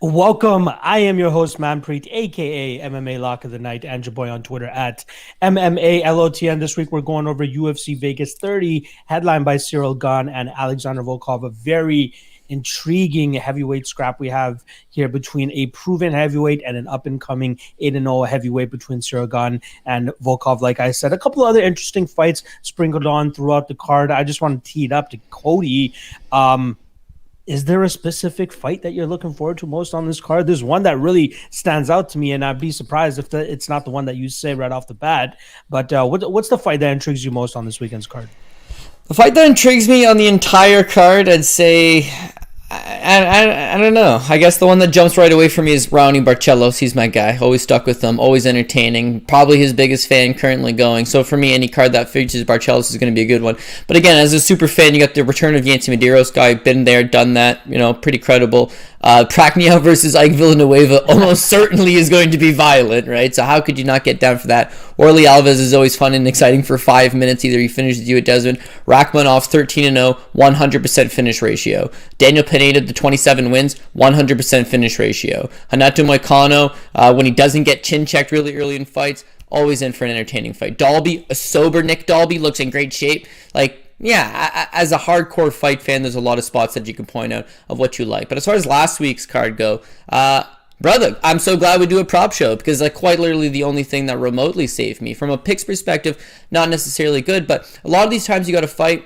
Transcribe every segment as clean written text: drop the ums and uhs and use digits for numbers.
Welcome. I am your host, Manpreet, aka MMA Lock of the Night, and your boy on Twitter at MMALOTN. This week we're going over UFC Vegas 30, headlined by Ciyrl Gane and Alexander Volkov. A very intriguing heavyweight scrap we have here between a proven heavyweight and an up-and-coming 8-0 heavyweight between Ciyrl Gane and Volkov. Like I said, a couple other interesting fights sprinkled on throughout the card. I just want to tee it up to Cody. Is there a specific fight that you're looking forward to most on this card? There's one that really stands out to me, and I'd be surprised if it's not the one that you say right off the bat. But what's the fight that intrigues you most on this weekend's card? The fight that intrigues me on the entire card, I'd say, I don't know. I guess the one that jumps right away for me is Barcelos. He's my guy. Always stuck with him. Always entertaining. Probably his biggest fan currently going. So for me, any card that features Barcelos is going to be a good one. But again, as a super fan, you got the return of Jaynes Medeiros guy. Been there, done that. Pretty credible. Prachnio versus Villanueva almost certainly is going to be violent, right? So how could you not get down for that? Alves is always fun and exciting for 5 minutes. Either he finishes you at Desmond. Rakhmonov 13-0, 100% finish ratio. Daniel Pineda, the 27 wins, 100% finish ratio. Moicano, when he doesn't get chin checked really early in fights, always in for an entertaining fight. Dalby, a sober Nick Dalby, looks in great shape. As a hardcore fight fan, there's a lot of spots that you can point out of what you like. But as far as last week's card go, brother, I'm so glad we do a prop show because quite literally the only thing that remotely saved me. From a picks perspective, not necessarily good, but a lot of these times you got to fight.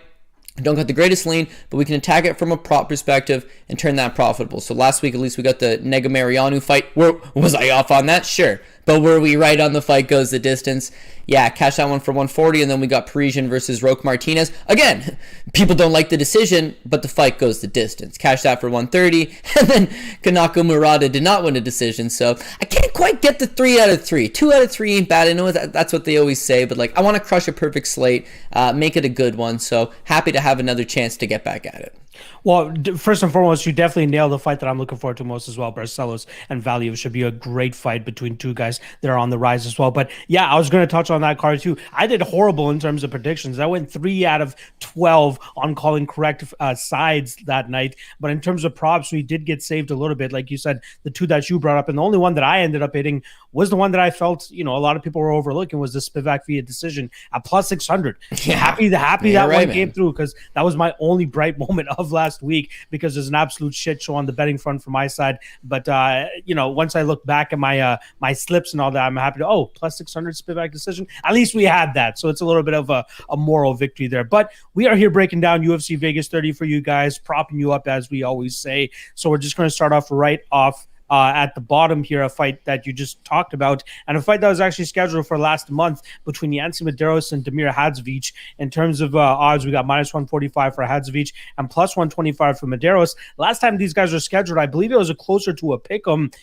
Don't got the greatest lean, but we can attack it from a prop perspective and turn that profitable. So last week, at least, we got the Negamarianu fight. Was I off on that? Sure. But were we right on the fight goes the distance? Yeah, cash that one for 140, and then we got Parisian versus Roque Martinez. Again, people don't like the decision, but the fight goes the distance. Cash that for 130, and then Kanako Murata did not win a decision, so I can't quite get the 3 out of 3. 2 out of 3 ain't bad. I know that's what they always say, but I want to crush a perfect slate, make it a good one, so happy to have another chance to get back at it. Well, first and foremost, you definitely nailed the fight that I'm looking forward to most as well. Barcelos and Valiev should be a great fight between two guys that are on the rise as well. But yeah, I was going to touch on that card too. I did horrible in terms of predictions. I went 3 out of 12 on calling correct sides that night. But in terms of props, we did get saved a little bit. Like you said, the two that you brought up, and the only one that I ended up hitting was the one that I felt, a lot of people were overlooking, was the Spivak via decision at plus 600. Yeah. Happy that right, one came through, because that was my only bright moment of last week, because there's an absolute shit show on the betting front for my side. But once I look back at my my slips and all that, I'm happy to plus 600 Spivak decision. At least we had that, so it's a little bit of a moral victory there. But we are here breaking down UFC Vegas 30 for you guys, propping you up as we always say. So we're just going to start off right off at the bottom here, a fight that you just talked about, and a fight that was actually scheduled for last month between Yancy Medeiros and Damir Hadzovic. In terms of odds, we got minus 145 for Hadzovic and plus 125 for Medeiros. Last time these guys were scheduled, I believe it was closer to a pick'em.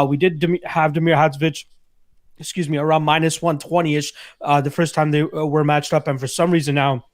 We did have Damir Hadzovic, around minus 120-ish the first time they were matched up, and for some reason now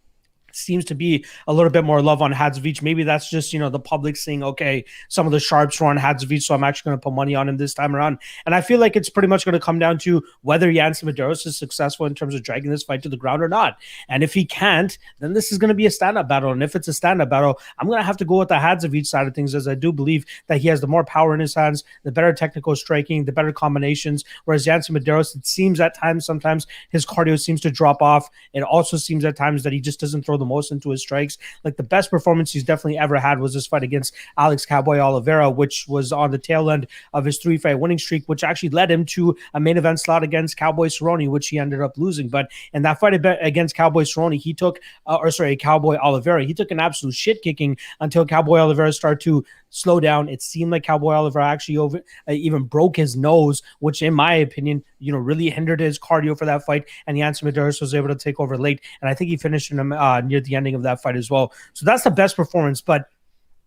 seems to be a little bit more love on Hadzovic. Maybe that's just, the public saying, okay, some of the sharps were on Hadzovic, so I'm actually going to put money on him this time around. And I feel like it's pretty much going to come down to whether Yancy Medeiros is successful in terms of dragging this fight to the ground or not. And if he can't, then this is going to be a stand-up battle. And if it's a stand-up battle, I'm going to have to go with the Hadzovic side of things, as I do believe that he has the more power in his hands, the better technical striking, the better combinations, whereas Yancy Medeiros, it seems at times, sometimes his cardio seems to drop off. It also seems at times that he just doesn't throw the most into his strikes. Like, the best performance he's definitely ever had was this fight against Alex Cowboy Oliveira, which was on the tail end of his 3-fight winning streak, which actually led him to a main event slot against Cowboy Cerrone, which he ended up losing. But in that fight against Cowboy Cerrone, Cowboy Oliveira, he took an absolute shit kicking until Cowboy Oliveira started to slow down. It seemed like Cowboy Oliveira actually even broke his nose, which in my opinion, really hindered his cardio for that fight. And Yancy Medeiros was able to take over late. And I think he finished him near the ending of that fight as well. So that's the best performance. But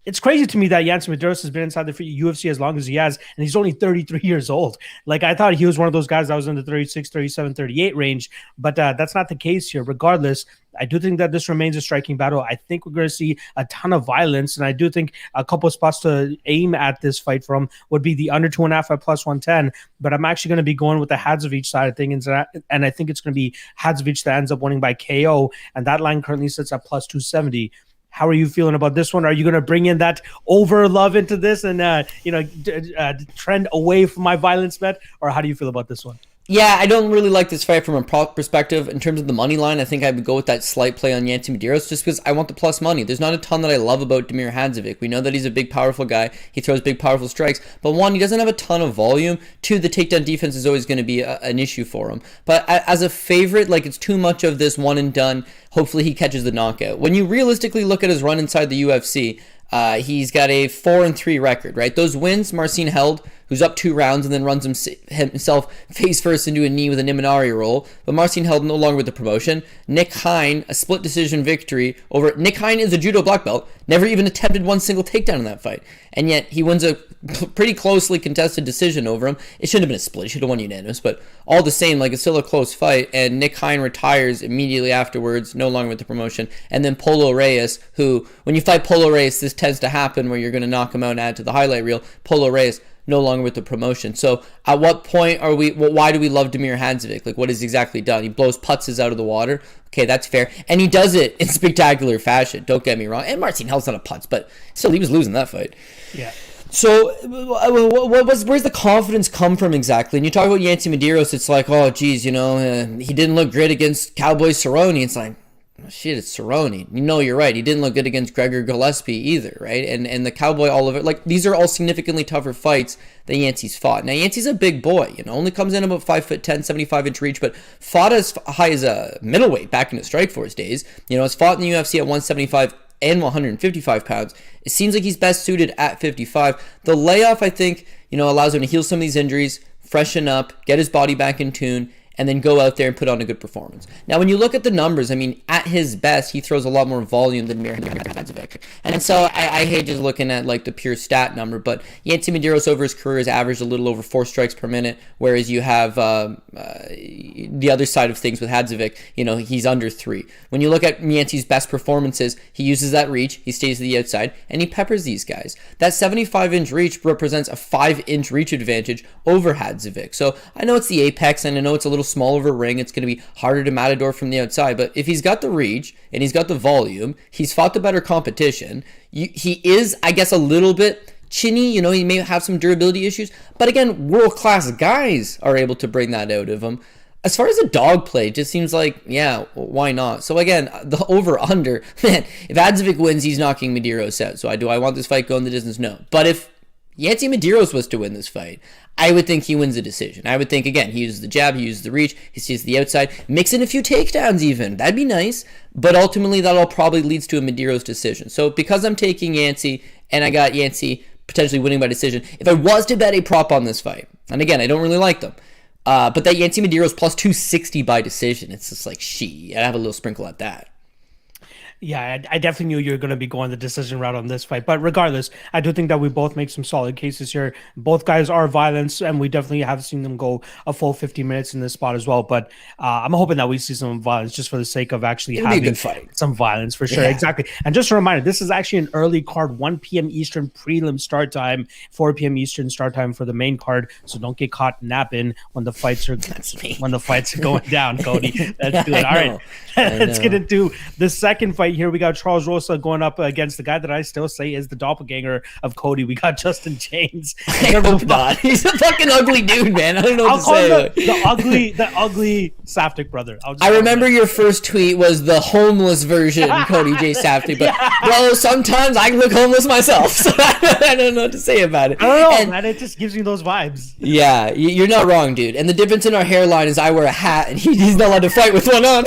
it's crazy to me that Yancy Medeiros has been inside the UFC as long as he has, and he's only 33 years old. Like, I thought he was one of those guys that was in the 36, 37, 38 range, but that's not the case here. Regardless, I do think that this remains a striking battle. I think we're going to see a ton of violence, and I do think a couple of spots to aim at this fight from would be the under 2.5 at plus 110, but I'm actually going to be going with the Hadzovic side of things, and I think it's going to be Hadzovic that ends up winning by KO, and that line currently sits at plus 270. How are you feeling about this one? Are you going to bring in that over love into this and trend away from my violence bet, or how do you feel about this one? Yeah, I don't really like this fight from a prop perspective. In terms of the money line, I think I would go with that slight play on Yancy Medeiros just because I want the plus money. There's not a ton that I love about Damir Hadzovic. We know that he's a big, powerful guy. He throws big, powerful strikes. But one, he doesn't have a ton of volume. Two, the takedown defense is always going to be an issue for him. But as a favorite, like, it's too much of this one and done. Hopefully he catches the knockout. When you realistically look at his run inside the UFC, he's got a 4-3 record, right? Those wins, Marcin Held, who's up 2 rounds and then runs himself face first into a knee with an Imanari roll. But Marcin Held no longer with the promotion. Nick Hein, a split decision victory over... Nick Hein is a judo black belt, never even attempted one single takedown in that fight. And yet he wins a pretty closely contested decision over him. It shouldn't have been a split. It should have won unanimous. But all the same, like, it's still a close fight. And Nick Hein retires immediately afterwards, no longer with the promotion. And then Polo Reyes, who, when you fight Polo Reyes, this tends to happen where you're going to knock him out and add to the highlight reel. Polo Reyes no longer with the promotion. So at what point are we... why do we love Damir Hadzovic? Like, what has he exactly done? He blows putzes out of the water. Okay, that's fair. And he does it in spectacular fashion. Don't get me wrong. And Marcin Held's not a putz, but still, he was losing that fight. Yeah. So where's the confidence come from exactly? And you talk about Yancy Medeiros, it's like, oh, geez, he didn't look great against Cowboy Cerrone. It's like, oh, shit, it's Cerrone. You're right. He didn't look good against Gregor Gillespie either, right? And the Cowboy Oliver, like, these are all significantly tougher fights that Yancy's fought. Now, Yancy's a big boy, only comes in about 5'10", 75-inch reach, but fought as high as a middleweight back in the Strikeforce days. Has fought in the UFC at 175 and 155 pounds. It seems like he's best suited at 55. The layoff, I think, allows him to heal some of these injuries, freshen up, get his body back in tune, and then go out there and put on a good performance. Now, when you look at the numbers, at his best, he throws a lot more volume than Damir Hadzovic. And so I hate just looking at, like, the pure stat number, but Yancy Medeiros over his career has averaged a little over 4 strikes per minute, whereas you have the other side of things with Hadzovic, he's under 3. When you look at Yancy's best performances, he uses that reach, he stays to the outside, and he peppers these guys. That 75-inch reach represents a 5-inch reach advantage over Hadzovic. So I know it's the apex, and I know it's a little smaller of a ring. It's going to be harder to matador from the outside, but if he's got the reach and he's got the volume, he's fought the better competition. He is, I guess, a little bit chinny. He may have some durability issues, but again, world-class guys are able to bring that out of him. As far as the dog play, it just seems like, yeah, why not? So again, the over-under, man, if Hadzovic wins, he's knocking Medeiros out. So do I want this fight going the distance? No. But if Yancy Medeiros was to win this fight, I would think he wins a decision. I would think, again, he uses the jab, he uses the reach, he stays to the outside, mix in a few takedowns even. That'd be nice. But ultimately, that all probably leads to a Medeiros decision. So because I'm taking Yancy, and I got Yancy potentially winning by decision, if I was to bet a prop on this fight, and again, I don't really like them, but that Yancy Medeiros plus 260 by decision, it's just like, I'd have a little sprinkle at that. Yeah, I definitely knew you were going to be going the decision route on this fight. But regardless, I do think that we both make some solid cases here. Both guys are violent, and we definitely have seen them go a full 50 minutes in this spot as well. But I'm hoping that we see some violence just for the sake of actually having some violence for sure. Yeah. Exactly. And just a reminder, this is actually an early card, 1 p.m. Eastern prelim start time, 4 p.m. Eastern start time for the main card. So don't get caught napping when the fights are going down, Cody. Let's do it. All right. Let's get into the second fight here. We got Ciyrl Rosa going up against the guy that I still say is the doppelganger of Cody. We got Justin Jaynes. I hope not. He's a fucking ugly dude, man. I don't know what to say. The ugly Saftic brother. I remember your first tweet was the homeless version Cody J. Saftic, but bro, sometimes I look homeless myself, so I don't know what to say about it. I don't know, man. It just gives me those vibes. Yeah, you're not wrong, dude. And the difference in our hairline is I wear a hat and he's not allowed to fight with one on.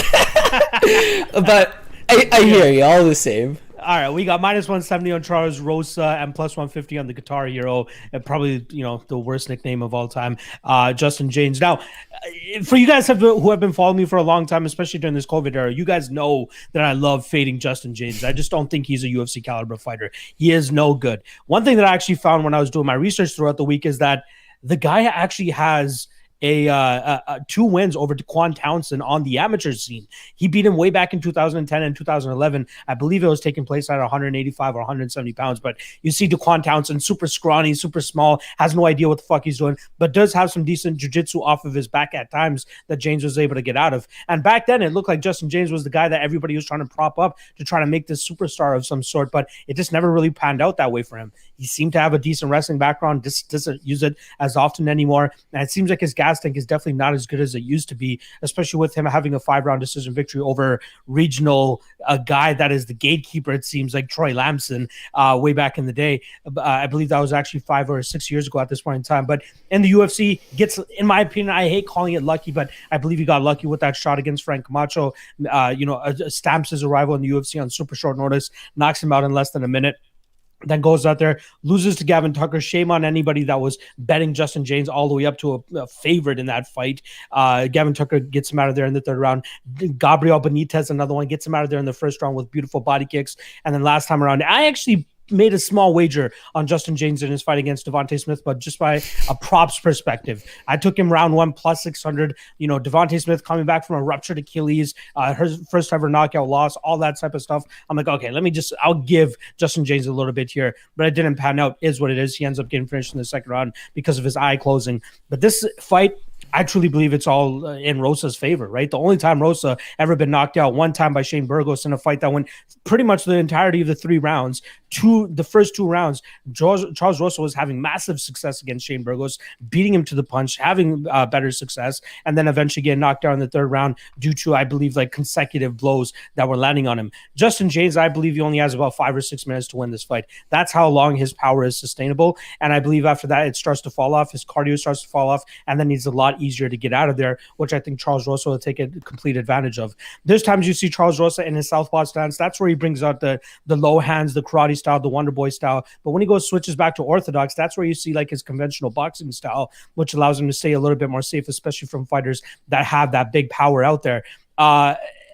But I hear you, all the same. All right, we got minus 170 on Ciyrl Rosa and plus 150 on the Guitar Hero, and probably the worst nickname of all time, Justin Jaynes. Now, for you guys who have been following me for a long time, especially during this COVID era, you guys know that I love fading Justin Jaynes. I just don't think he's a UFC caliber fighter. He is no good. One thing that I actually found when I was doing my research throughout the week is that the guy actually has two wins over Daquan Townsend on the amateur scene. He beat him way back in 2010 and 2011. I believe it was taking place at 185 or 170 pounds. But you see Daquan Townsend, super scrawny, super small, has no idea what the fuck he's doing, but does have some decent jiu-jitsu off of his back at times that Jaynes was able to get out of. And back then, it looked like Justin Jaynes was the guy that everybody was trying to prop up to try to make this superstar of some sort, but it just never really panned out that way for him. He seemed to have a decent wrestling background, just doesn't use it as often anymore. And it seems like his gas tank is definitely not as good as it used to be, especially with him having a 5-round decision victory over regional, a guy that is the gatekeeper, it seems like Troy Lamson, way back in the day. I believe that was actually 5 or 6 years ago at this point in time. But in the UFC, gets, in my opinion, I hate calling it lucky, but I believe he got lucky with that shot against Frank Camacho. Stamps his arrival in the UFC on super short notice, knocks him out in less than a minute. Then goes out there, loses to Gavin Tucker. Shame on anybody that was betting Justin Jaynes all the way up to a favorite in that fight. Gavin Tucker gets him out of there in the third round. Gabriel Benitez, another one, gets him out of there in the first round with beautiful body kicks. And then last time around, I actually made a small wager on Justin Jaynes in his fight against Devontae Smith, but just by a props perspective. I took him round 1 plus 600. Devontae Smith coming back from a ruptured Achilles, her first ever knockout loss, all that type of stuff. I'm like, okay, I'll give Justin Jaynes a little bit here, but it didn't pan out, is what it is. He ends up getting finished in the second round because of his eye closing. But this fight, I truly believe it's all in Rosa's favor, right? The only time Rosa ever been knocked out, one time by Shane Burgos in a fight that went pretty much the entirety of the 3 rounds. The first 2 rounds, Charles Rosa was having massive success against Shane Burgos, beating him to the punch, having better success, and then eventually getting knocked out in the third round due to, I believe, like consecutive blows that were landing on him. Justin Jaynes, I believe he only has about 5 or 6 minutes to win this fight. That's how long his power is sustainable. And I believe after that, it starts to fall off. His cardio starts to fall off, and then he's a lot easier to get out of there, which I think Charles Rosa will take a complete advantage of. There's times you see Charles Rosa in his southpaw stance. That's where he brings out the low hands, the karate style, the Wonder Boy style. But when he switches back to orthodox, that's where you see like his conventional boxing style, which allows him to stay a little bit more safe, especially from fighters that have that big power out there.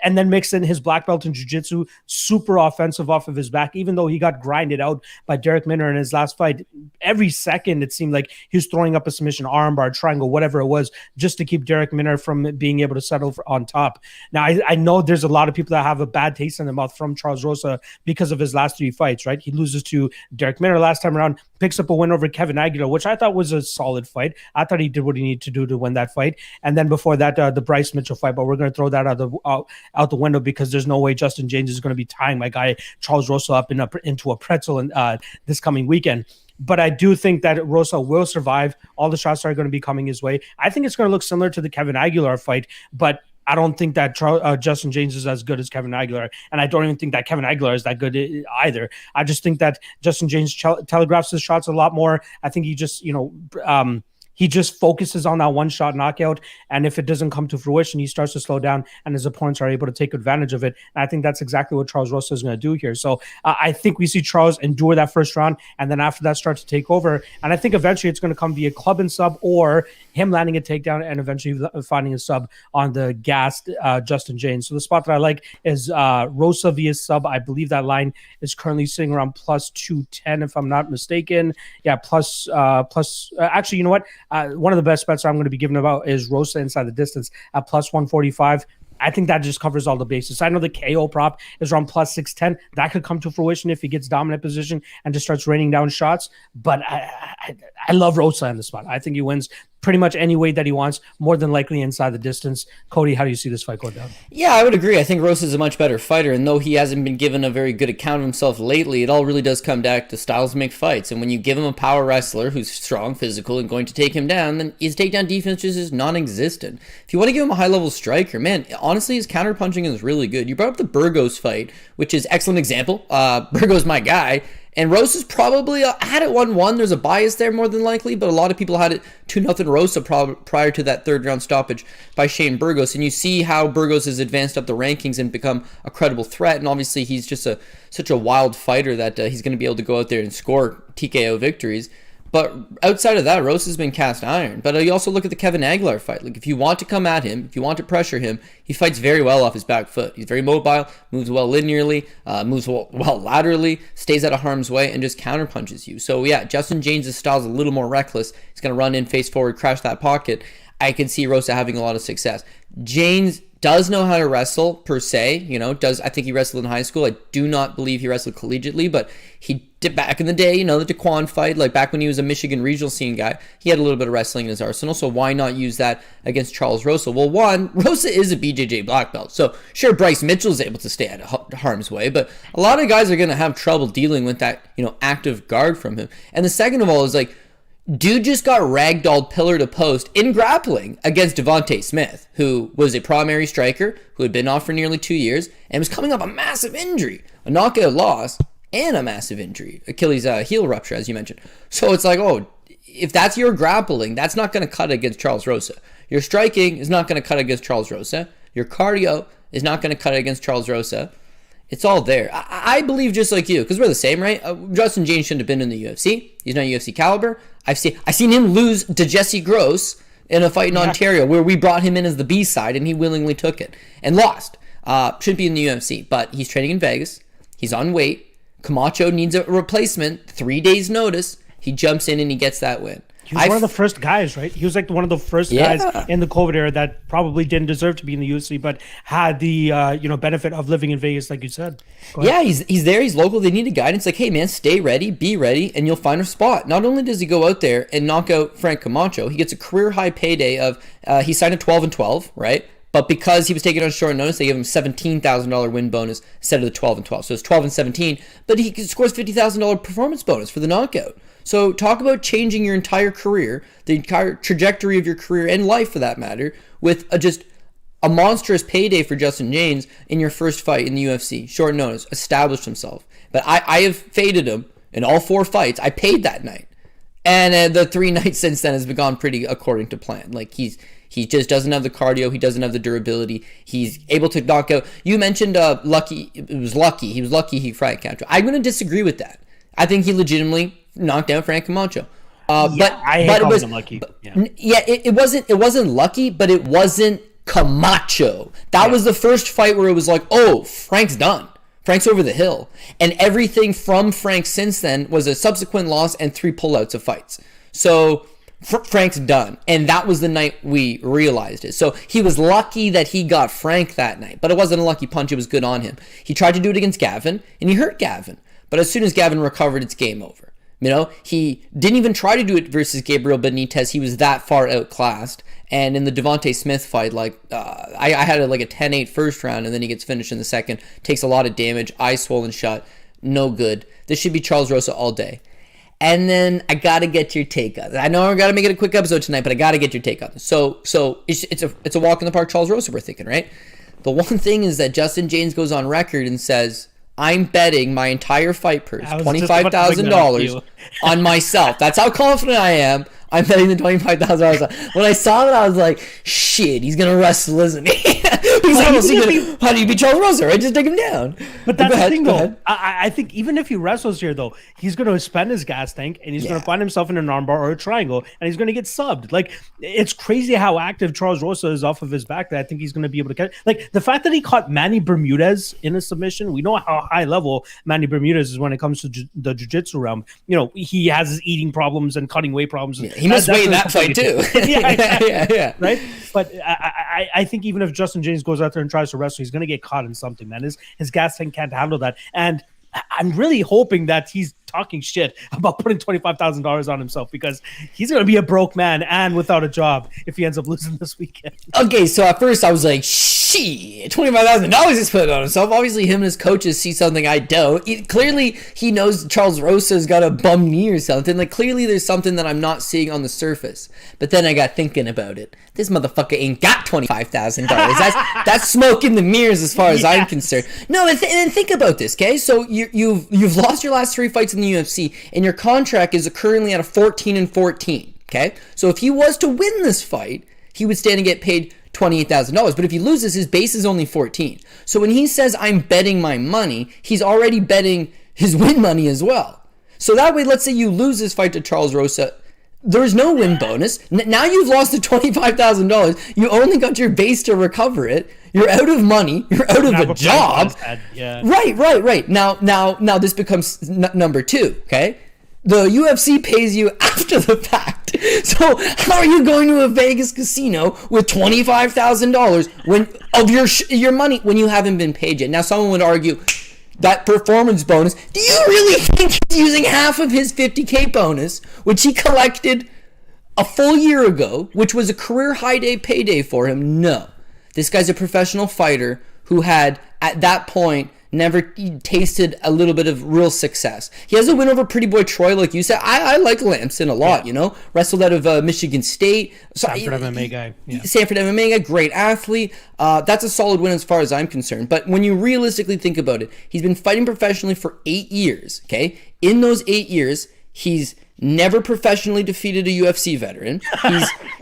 And then mix in his black belt in jiu-jitsu, super offensive off of his back, even though he got grinded out by Derek Minner in his last fight. Every second, it seemed like he was throwing up a submission, armbar, triangle, whatever it was, just to keep Derek Minner from being able to settle on top. Now, I know there's a lot of people that have a bad taste in their mouth from Charles Rosa because of his last 3 fights, right? He loses to Derek Minner last time around, picks up a win over Kevin Aguilar, which I thought was a solid fight. I thought he did what he needed to do to win that fight. And then before that, the Bryce Mitchell fight, but we're going to throw that out the window because there's no way Justin Jaynes is going to be tying my guy Charles Rosa up into a pretzel this coming weekend. But I do think that Rosa will survive. All the shots are going to be coming his way. I think it's going to look similar to the Kevin Aguilar fight, but I don't think that Justin Jaynes is as good as Kevin Aguilar, and I don't even think that Kevin Aguilar is that good either. I just think that Justin Jaynes telegraphs his shots a lot more. I think he just, he just focuses on that one-shot knockout, and if it doesn't come to fruition, he starts to slow down, and his opponents are able to take advantage of it. And I think that's exactly what Charles Rosa is going to do here. So I think we see Charles endure that first round, and then after that start to take over. And I think eventually it's going to come via club and sub, or him landing a takedown and eventually finding a sub on the gassed Justin Jaynes. So the spot that I like is Rosa via sub. I believe that line is currently sitting around plus 210, if I'm not mistaken. Yeah, plus actually, you know what? One of the best bets I'm going to be giving about is Rosa inside the distance at plus 145. I think that just covers all the bases. I know the KO prop is around plus 610. That could come to fruition if he gets dominant position and just starts raining down shots. But I love Rosa in the spot. I think he wins pretty much any way that he wants, more than likely inside the distance. Cody, how do you see this fight going down? Yeah, I would agree. I think Rosa is a much better fighter, and though he hasn't been given a very good account of himself lately, it all really does come back to styles make fights. And when you give him a power wrestler who's strong, physical, and going to take him down, then his takedown defense just is non-existent. If you want to give him a high-level striker, man, honestly, his counterpunching is really good. You brought up the Burgos fight, which is an excellent example. Burgos, my guy. And Rosa's probably had it 1-1. There's a bias there more than likely, but a lot of people had it 2-0 Rosa prior to that third round stoppage by Shane Burgos. And you see how Burgos has advanced up the rankings and become a credible threat. And obviously he's just such a wild fighter that he's going to be able to go out there and score TKO victories. But outside of that, Rosa's been cast iron. But you also look at the Kevin Aguilar fight. Like, if you want to come at him, if you want to pressure him, he fights very well off his back foot. He's very mobile, moves well linearly, moves well laterally, stays out of harm's way, and just counterpunches you. So yeah, Justin Jaynes' style is a little more reckless. He's going to run in, face forward, crash that pocket. I can see Rosa having a lot of success. Jaynes does know how to wrestle per se, I think he wrestled in high school. I do not believe he wrestled collegiately, but he did back in the day, the Daquan fight, like back when he was a Michigan regional scene guy, he had a little bit of wrestling in his arsenal. So why not use that against Ciyrl Rosa? Well, one, Rosa is a BJJ black belt. So sure, Bryce Mitchell's able to stay out of harm's way, but a lot of guys are going to have trouble dealing with that, active guard from him. And the second of all is like, dude just got ragdolled pillar to post in grappling against Devontae Smith, who was a primary striker who had been off for nearly 2 years and was coming off a massive injury, a knockout loss, and a massive injury, Achilles heel rupture, as you mentioned. So it's like, if that's your grappling, that's not going to cut against Ciyrl Rosa. Your striking is not going to cut against Ciyrl Rosa. Your cardio is not going to cut against Ciyrl Rosa. It's all there. I believe just like you, because we're the same, right? Justin Jaynes shouldn't have been in the UFC. He's not UFC caliber. I've seen him lose to Jesse Gross in a fight in Ontario where we brought him in as the B side and he willingly took it and lost. Shouldn't be in the UFC, but he's training in Vegas. He's on weight. Camacho needs a replacement. 3 days notice. He jumps in and he gets that win. He was one of the first guys, right? He was like one of the first guys in the COVID era that probably didn't deserve to be in the UFC, but had the benefit of living in Vegas, like you said. Yeah, he's there. He's local. They need a guidance. Like, hey man, stay ready, be ready, and you'll find a spot. Not only does he go out there and knock out Frank Camacho, he gets a career high payday of he signed a 12-12, right? But because he was taken on short notice, they gave him $17,000 win bonus instead of the 12-12. So it's 12-17, but he scores $50,000 performance bonus for the knockout. So talk about changing your entire career, the entire trajectory of your career and life for that matter, with just a monstrous payday for Justin Jaynes in your first fight in the UFC. Short notice, established himself. But I have faded him in all 4 fights. I paid that night. And the 3 nights since then has gone pretty according to plan. Like he just doesn't have the cardio. He doesn't have the durability. He's able to knock out. You mentioned lucky. It was lucky. He was lucky he Frank Camacho. I'm going to disagree with that. I think he legitimately knocked out Frank Camacho. But it was lucky. It wasn't lucky, but it wasn't Camacho. That was the first fight where it was like, oh, Frank's done. Frank's over the hill. And everything from Frank since then was a subsequent loss and 3 pullouts of fights. So Frank's done. And that was the night we realized it. So he was lucky that he got Frank that night. But it wasn't a lucky punch. It was good on him. He tried to do it against Gavin, and he hurt Gavin. But as soon as Gavin recovered, it's game over. He didn't even try to do it versus Gabriel Benitez. He was that far outclassed. And in the Devontae Smith fight, I had a 10-8 first round, and then he gets finished in the second. Takes a lot of damage, eyes swollen shut, no good. This should be Ciyrl Rosa all day. And then I gotta get your take on it. I know I gotta make it a quick episode tonight, but I gotta get your take on this. So it's a walk in the park, Ciyrl Rosa. We're thinking, right? The one thing is that Justin Jaynes goes on record and says, I'm betting my entire fight purse, $25,000 on myself. That's how confident I am. I'm betting the $25,000. When I saw that, I was like, shit, he's going to wrestle, isn't he? How do you beat Ciyrl Rosa, right? Just take him down. But that's the thing, though. I think even if he wrestles here, though, he's going to spend his gas tank, and he's going to find himself in an armbar or a triangle, and he's going to get subbed. Like, it's crazy how active Ciyrl Rosa is off of his back that I think he's going to be able to catch. Like, the fact that he caught Manny Bermudez in a submission, we know how high level Manny Bermudez is when it comes to the jiu-jitsu realm. He has his eating problems and cutting weight problems. Yeah, he must weigh in that fight, too. yeah. Right? But I think even if Justin Jaynes goes out there and tries to wrestle, he's going to get caught in something, man. His gas tank can't handle that. And I'm really hoping that he's talking shit about putting $25,000 on himself, because he's going to be a broke man and without a job if he ends up losing this weekend. Okay, so at first I was like, shit, $25,000 he's putting on himself. Obviously, him and his coaches see something I don't. Clearly, he knows Ciyrl Rosa's got a bum knee or something. Like, clearly there's something that I'm not seeing on the surface. But then I got thinking about it. This motherfucker ain't got $25,000. That's smoke in the mirrors as far as I'm concerned. No, and think about this, okay? So you've lost your last 3 fights in the UFC, and your contract is currently at a 14-14, okay? So if he was to win this fight, he would stand and get paid $28,000. But if he loses, his base is only 14. So when he says, I'm betting my money, he's already betting his win money as well. So that way, let's say you lose this fight to Ciyrl Rosa, there's no win bonus. Now you've lost the $25,000. You only got your base to recover it. You're out of money. You're out of a job. Yeah. Right. Now this becomes number 2, okay? The UFC pays you after the fact. So how are you going to a Vegas casino with $25,000 when of your money when you haven't been paid yet? Now, someone would argue that performance bonus. Do you really think he's using half of his $50K bonus, which he collected a full year ago, which was a career high day payday for him? No. This guy's a professional fighter who had, at that point, never tasted a little bit of real success. He has a win over Pretty Boy Troy, like you said. I like Lamson a lot, you know. Wrestled out of Michigan State. Sanford MMA guy. Yeah. Sanford MMA guy, great athlete. That's a solid win as far as I'm concerned. But when you realistically think about it, he's been fighting professionally for 8 years, okay? In those 8 years, he's never professionally defeated a UFC veteran.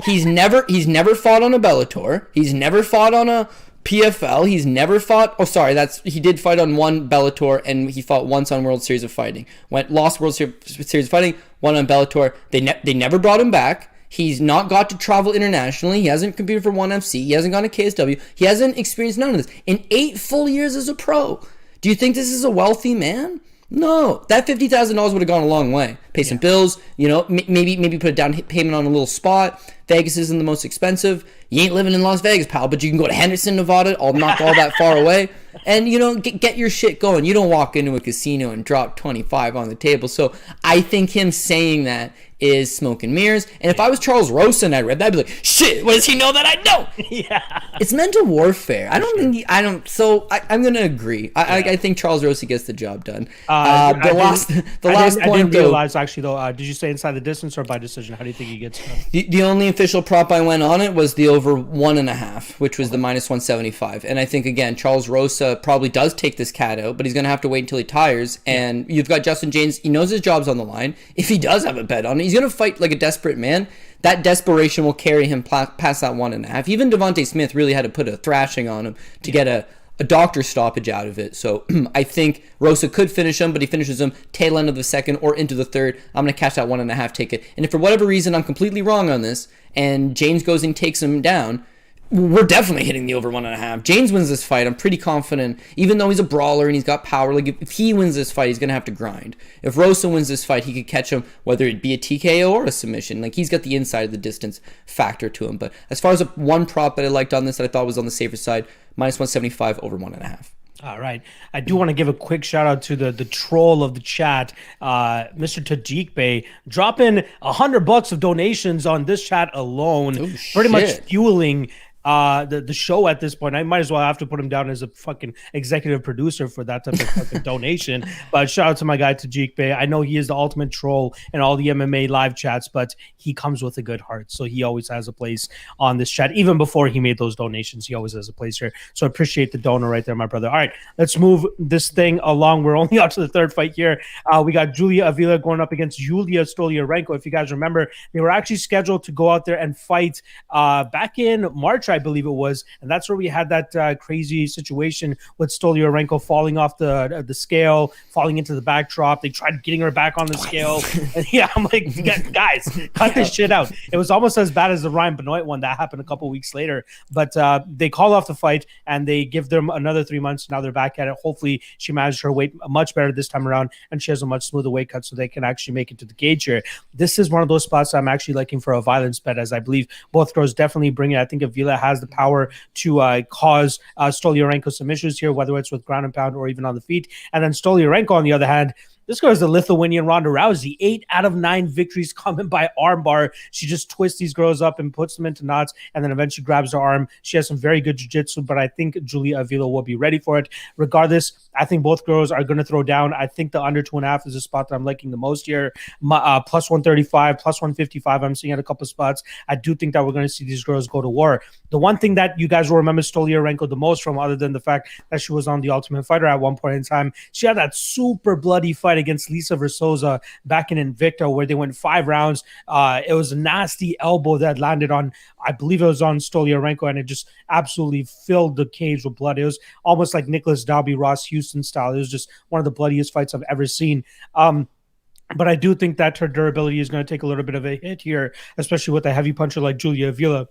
He's never fought on a Bellator. He's never fought on a PFL. He's never fought. Oh, sorry, he did fight on one Bellator, and he fought once on World Series of Fighting. Lost World Series of Fighting, won on Bellator. They never brought him back. He's not got to travel internationally. He hasn't competed for ONE FC. He hasn't gone to KSW. He hasn't experienced none of this in 8 full years as a pro. Do you think this is a wealthy man? No, that $50,000 would have gone a long way. Pay some bills, you know, maybe put a down payment on a little spot. Vegas isn't the most expensive. You ain't living in Las Vegas, pal, but you can go to Henderson, Nevada. I'll knock all that far away. And, you know, get your shit going. You don't walk into a casino and drop 25 on the table. So I think him saying that is smoke and mirrors. And if I was Ciyrl Rosa and I read that, I'd be like, shit, what does he know that I don't? Yeah. It's mental warfare. I'm going to agree. I think Ciyrl Rosa gets the job done. I didn't realize, actually, though, did you say inside the distance or by decision? How do you think he gets it? The only official prop I went on it was the over 1.5, which was the minus 175. And I think, again, Ciyrl Rosa probably does take this cat out, but he's going to have to wait until he tires. And you've got Justin Jaynes. He knows his job's on the line. If he does have a bet on it, he's going to fight like a desperate man. That desperation will carry him past that 1.5. Even Devontae Smith really had to put a thrashing on him to get a doctor stoppage out of it. So I think Rosa could finish him, but he finishes him tail end of the second or into the third. I'm going to catch that 1.5 ticket. And if for whatever reason I'm completely wrong on this and Jaynes goes and takes him down, we're definitely hitting the over 1.5. Jaynes wins this fight. I'm pretty confident, even though he's a brawler and he's got power. Like if he wins this fight, he's going to have to grind. If Rosa wins this fight, he could catch him, whether it be a TKO or a submission. Like he's got the inside of the distance factor to him. But as far as one prop that I liked on this that I thought was on the safer side, minus 175 over 1.5. All right. I do want to give a quick shout out to the troll of the chat, Mr. Tajikbey, dropping $100 of donations on this chat alone, pretty much fueling the show at this point. I might as well have to put him down as a fucking executive producer for that type of fucking donation. But shout out to my guy Tajik Bey. I know he is the ultimate troll in all the MMA live chats, but he comes with a good heart, so he always has a place on this chat. Even before he made those donations, he always has a place here. So I appreciate the donor right there, my brother. All right, let's move this thing along. We're only out to the third fight here. We got Julia Avila going up against Julia Stoliarenko. If you guys remember, they were actually scheduled to go out there and fight back in March, I believe it was, and that's where we had that crazy situation with Stoliarenko falling off the scale, falling into the backdrop. They tried getting her back on the scale, and I'm like, guys, cut this shit out. It was almost as bad as the Ryan Benoit one that happened a couple weeks later, but they call off the fight and they give them another 3 months. Now they're back at it. Hopefully she managed her weight much better this time around, and she has a much smoother weight cut so they can actually make it to the cage here. This is one of those spots I'm actually looking for a violence bet, as I believe both girls definitely bring it. I think Avila has the power to cause Stoliarenko some issues here, whether it's with ground and pound or even on the feet. And then Stoliarenko, on the other hand, this girl is the Lithuanian Ronda Rousey. 8 out of 9 victories coming by armbar. She just twists these girls up and puts them into knots and then eventually grabs their arm. She has some very good jiu-jitsu, but I think Julia Avila will be ready for it. Regardless, I think both girls are going to throw down. I think the under 2.5 is a spot that I'm liking the most here. Plus 135, plus 155. I'm seeing at a couple spots. I do think that we're going to see these girls go to war. The one thing that you guys will remember Stoliarenko the most from, other than the fact that she was on The Ultimate Fighter at one point in time, she had that super bloody fight against Lisa Versosa back in Invicta where they went 5 rounds. It was a nasty elbow that landed on, I believe it was on Stoliarenko, and it just absolutely filled the cage with blood. It was almost like Nicholas Dalby, Ross Houston style. It was just one of the bloodiest fights I've ever seen. But I do think that her durability is going to take a little bit of a hit here, especially with a heavy puncher like Julia Avila.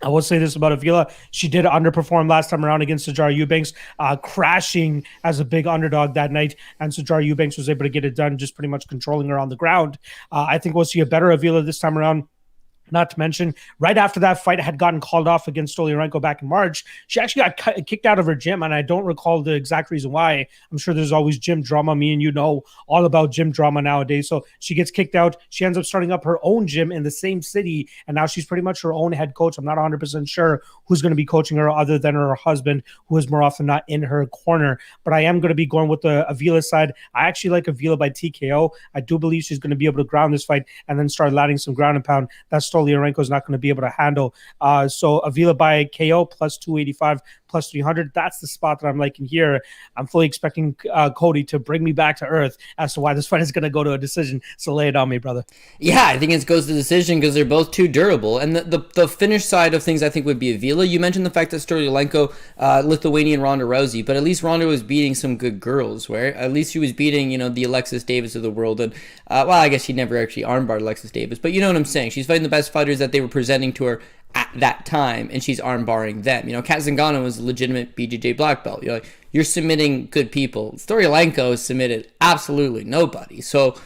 I will say this about Avila. She did underperform last time around against Sijara Eubanks, crashing as a big underdog that night, and Sijara Eubanks was able to get it done, just pretty much controlling her on the ground. I think we'll see a better Avila this time around. Not to mention, right after that fight had gotten called off against Stoliarenko back in March, she actually got kicked out of her gym, and I don't recall the exact reason why. I'm sure there's always gym drama. Me and you know all about gym drama nowadays. So she gets kicked out. She ends up starting up her own gym in the same city, and now she's pretty much her own head coach. I'm not 100% sure who's going to be coaching her other than her husband, who is more often not in her corner. But I am going to be going with the Avila side. I actually like Avila by TKO. I do believe she's going to be able to ground this fight and then start landing some ground and pound. That's Stoliarenko is not going to be able to handle. So Avila by KO plus 285, plus 300. That's the spot that I'm liking here. I'm fully expecting Cody to bring me back to earth as to why this fight is going to go to a decision. So lay it on me, brother. Yeah, I think it goes to decision because they're both too durable. And the finish side of things, I think, would be Avila. You mentioned the fact that Stoliarenko, Lithuanian Ronda Rousey, but at least Ronda was beating some good girls, right? At least she was beating, the Alexis Davis of the world. And, I guess she never actually armbarred Alexis Davis, but you know what I'm saying. She's fighting the best fighters that they were presenting to her at that time, and she's arm-barring them. Kat Zingano was a legitimate BJJ black belt. You're submitting good people. Stoliarenko has submitted absolutely nobody. So,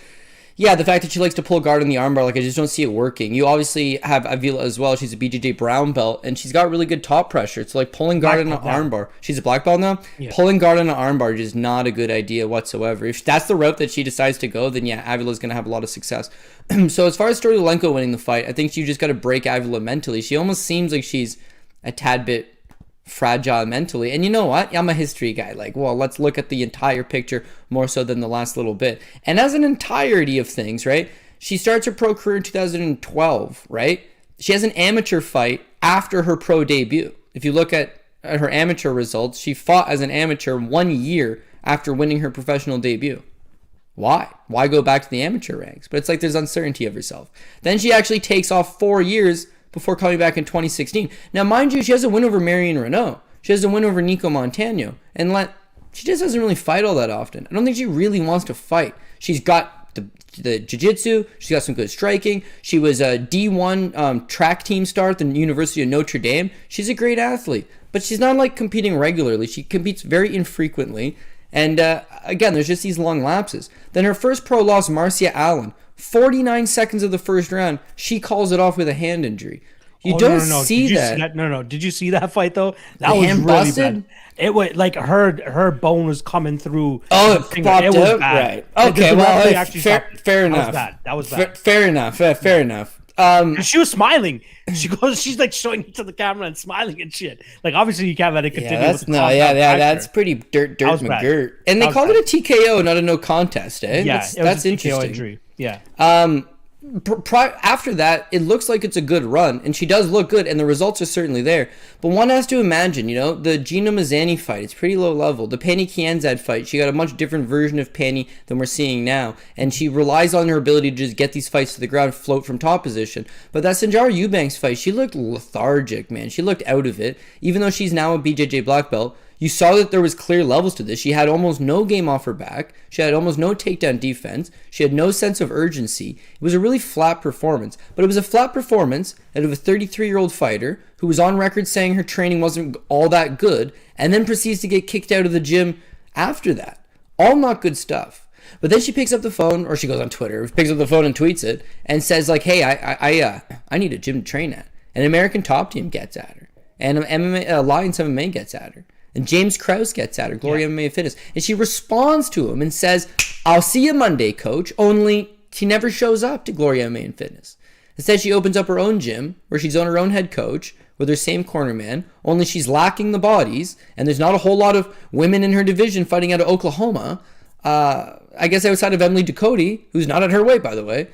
yeah, the fact that she likes to pull guard on the armbar, I just don't see it working. You obviously have Avila as well. She's a BJJ brown belt, and she's got really good top pressure. So, pulling guard on an armbar. She's a black belt now? Yeah. Pulling guard on an armbar is not a good idea whatsoever. If that's the route that she decides to go, then, yeah, Avila's going to have a lot of success. So, as far as Stoliarenko winning the fight, I think you just got to break Avila mentally. She almost seems like she's a tad bit fragile mentally. And you know what? I'm a history guy. Let's look at the entire picture more so than the last little bit. And as an entirety of things, right? She starts her pro career in 2012, right? She has an amateur fight after her pro debut. If you look at her amateur results, she fought as an amateur 1 year after winning her professional debut. Why? Why go back to the amateur ranks? But it's there's uncertainty of herself. Then she actually takes off 4 years before coming back in 2016. Now, mind you, she has a win over Marion Renault. She has a win over Nico Montano. And she just doesn't really fight all that often. I don't think she really wants to fight. She's got the jiu-jitsu. She's got some good striking. She was a D1 track team star at the University of Notre Dame. She's a great athlete. But she's not competing regularly. She competes very infrequently. And again, there's just these long lapses. Then her first pro loss, Marcia Allen. 49 seconds of the first round, she calls it off with a hand injury. You don't see that. No. Did you see that fight though? That was really bad. It was her bone was coming through. Oh, it popped out. Right. Okay. Well, fair enough. That was bad. Fair enough. And she was smiling. She's showing it to the camera and smiling and shit. Obviously you can't let it continue. That's pretty dirt McGirt. And they called it a TKO, not a no contest, eh? Yeah, that's interesting. Injury. Yeah. After that, it looks like it's a good run, and she does look good, and the results are certainly there. But one has to imagine, the Gina Mazzani fight, it's pretty low level. The Pani Kianzad fight, she got a much different version of Pani than we're seeing now, and she relies on her ability to just get these fights to the ground, float from top position. But that Sanjara Eubanks fight, she looked lethargic, man. She looked out of it, even though she's now a BJJ black belt. You saw that there was clear levels to this. She had almost no game off her back. She had almost no takedown defense. She had no sense of urgency. It was a really flat performance. But it was a flat performance out of a 33-year-old fighter who was on record saying her training wasn't all that good and then proceeds to get kicked out of the gym after that. All not good stuff. But then she picks up the phone, or she goes on Twitter, picks up the phone and tweets it, and says hey, I need a gym to train at. An American Top Team gets at her. And Alliance MMA gets at her. And James Krause gets at her, Glory MMA Fitness. And she responds to him and says, I'll see you Monday, coach. Only she never shows up to Glory MMA and Fitness. Instead, she opens up her own gym where she's on her own head coach with her same corner man, only she's lacking the bodies. And there's not a whole lot of women in her division fighting out of Oklahoma. I guess outside of Emily Ducote, who's not at her weight, by the way.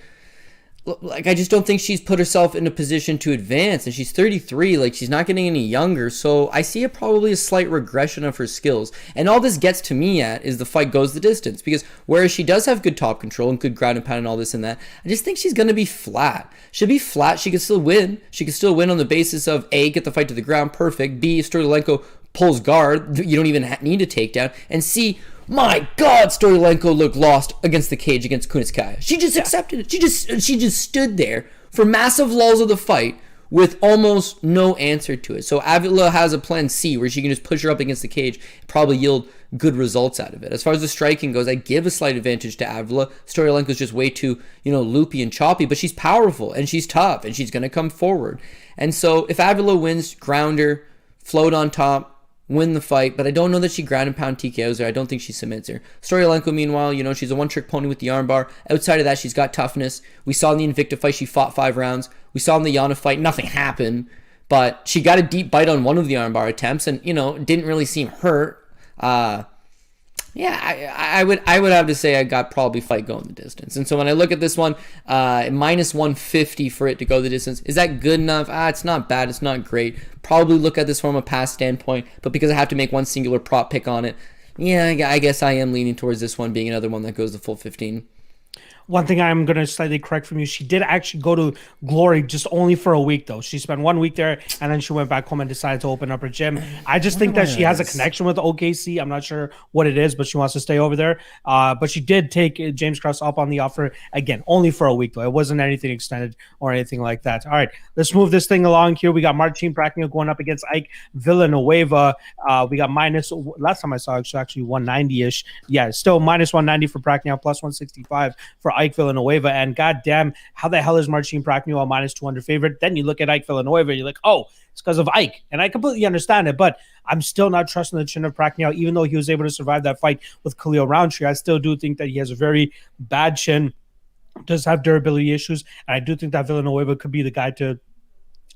I just don't think she's put herself in a position to advance, and she's 33. She's not getting any younger, so I see probably a slight regression of her skills. And all this gets to me at is the fight goes the distance, because whereas she does have good top control and good ground and pound and all this and that, I just think she's going to be flat. She'll be flat. She can still win. She can still win on the basis of A, get the fight to the ground, perfect. B, if Stoliarenko pulls guard, you don't even need a takedown. And C, my God, Stoliarenko looked lost against the cage against Kunitskaya. She just accepted it. She just stood there for massive lulls of the fight with almost no answer to it. So Avila has a plan C where she can just push her up against the cage, probably yield good results out of it. As far as the striking goes, I give a slight advantage to Avila. Stoliarenko is just way too, loopy and choppy, but she's powerful and she's tough and she's going to come forward. And so if Avila wins, ground her, float on top, win the fight, but I don't know that she ground and pound TKOs her. I don't think she submits her. Stoliarenko, meanwhile, she's a one-trick pony with the armbar. Outside of that, she's got toughness. We saw in the Invicta fight, she fought 5 rounds. We saw in the Yana fight, nothing happened, but she got a deep bite on one of the armbar attempts and, didn't really seem hurt. I would have to say I got probably fight going the distance. And so when I look at this one, minus 150 for it to go the distance, is that good enough? It's not bad. It's not great. Probably look at this from a pass standpoint, but because I have to make one singular prop pick on it, I guess I am leaning towards this one being another one that goes the full 15. One thing I'm going to slightly correct from you, she did actually go to Glory just only for a week, though. She spent 1 week there, and then she went back home and decided to open up her gym. I just think that she has a connection with OKC. I'm not sure what it is, but she wants to stay over there. But she did take James Krause up on the offer, again, only for a week, though. It wasn't anything extended or anything like that. All right, let's move this thing along here. We got Marcin Prachnio going up against Ike Villanueva. We got last time I saw it, actually 190-ish. Yeah, still minus 190 for Prachnio, plus 165 for Ike Villanueva, and goddamn, how the hell is Marcin Prachnio a minus 200 favorite? Then you look at Ike Villanueva, and you're like, oh, it's because of Ike, and I completely understand it, but I'm still not trusting the chin of Prachnio, even though he was able to survive that fight with Khalil Roundtree. I still do think that he has a very bad chin, does have durability issues, and I do think that Villanueva could be the guy to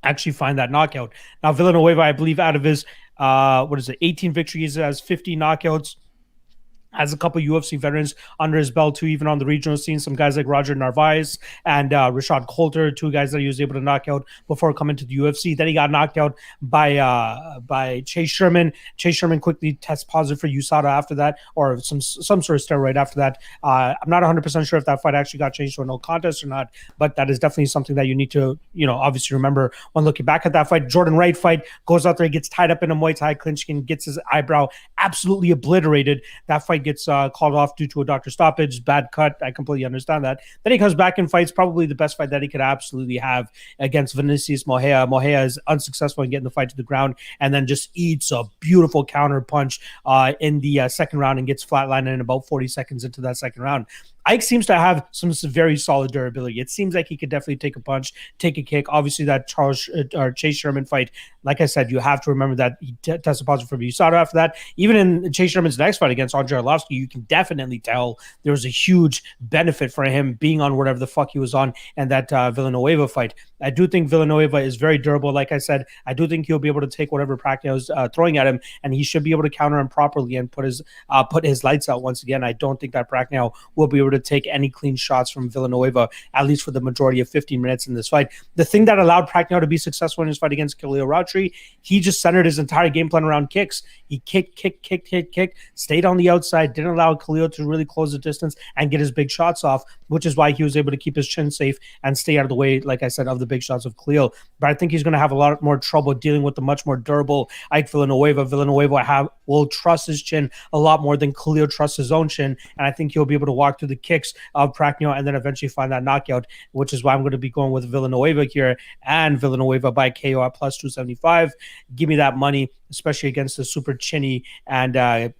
actually find that knockout. Now, Villanueva, I believe, out of his 18 victories, has 50 knockouts. Has a couple UFC veterans under his belt too, even on the regional scene. Some guys like Roger Narvaez and Rashad Coulter, 2 guys that he was able to knock out before coming to the UFC. Then he got knocked out by Chase Sherman. Chase Sherman quickly tests positive for USADA after that, or some sort of steroid after that. I'm not 100% sure if that fight actually got changed to a no contest or not, but that is definitely something that you need to, obviously remember when looking back at that fight. Jordan Wright fight, goes out there, gets tied up in a Muay Thai clinch and gets his eyebrow absolutely obliterated. That fight gets called off due to a doctor stoppage, bad cut. I completely understand that. Then he comes back and fights probably the best fight that he could absolutely have against Vinicius Moreira. Moreira is unsuccessful in getting the fight to the ground and then just eats a beautiful counter punch in the second round and gets flatlined in about 40 seconds into that second round. Ike seems to have some very solid durability. It seems like he could definitely take a punch, take a kick. Obviously, that Chase Sherman fight, like I said, you have to remember that he tested positive for USADA after that. Even in Chase Sherman's next fight against Andrei Arlovsky, you can definitely tell there was a huge benefit for him being on whatever the fuck he was on and that Villanueva fight. I do think Villanueva is very durable. Like I said, I do think he'll be able to take whatever Prachnio is throwing at him, and he should be able to counter him properly and put his lights out once again. I don't think that Prachnio will be able to take any clean shots from Villanueva, at least for the majority of 15 minutes in this fight. The thing that allowed Prachnio to be successful in his fight against Khalil Roundtree, he just centered his entire game plan around kicks. He kicked, stayed on the outside, didn't allow Khalil to really close the distance and get his big shots off, which is why he was able to keep his chin safe and stay out of the way, like I said, of the big shots of Khalil. But I think he's going to have a lot more trouble dealing with the much more durable Ike Villanueva. Villanueva will trust his chin a lot more than Khalil trusts his own chin, and I think he'll be able to walk through the kicks of Prachnio and then eventually find that knockout, which is why I'm going to be going with Villanueva here, and Villanueva by KO at plus 275. Give me that money, especially against the super chinny and bad.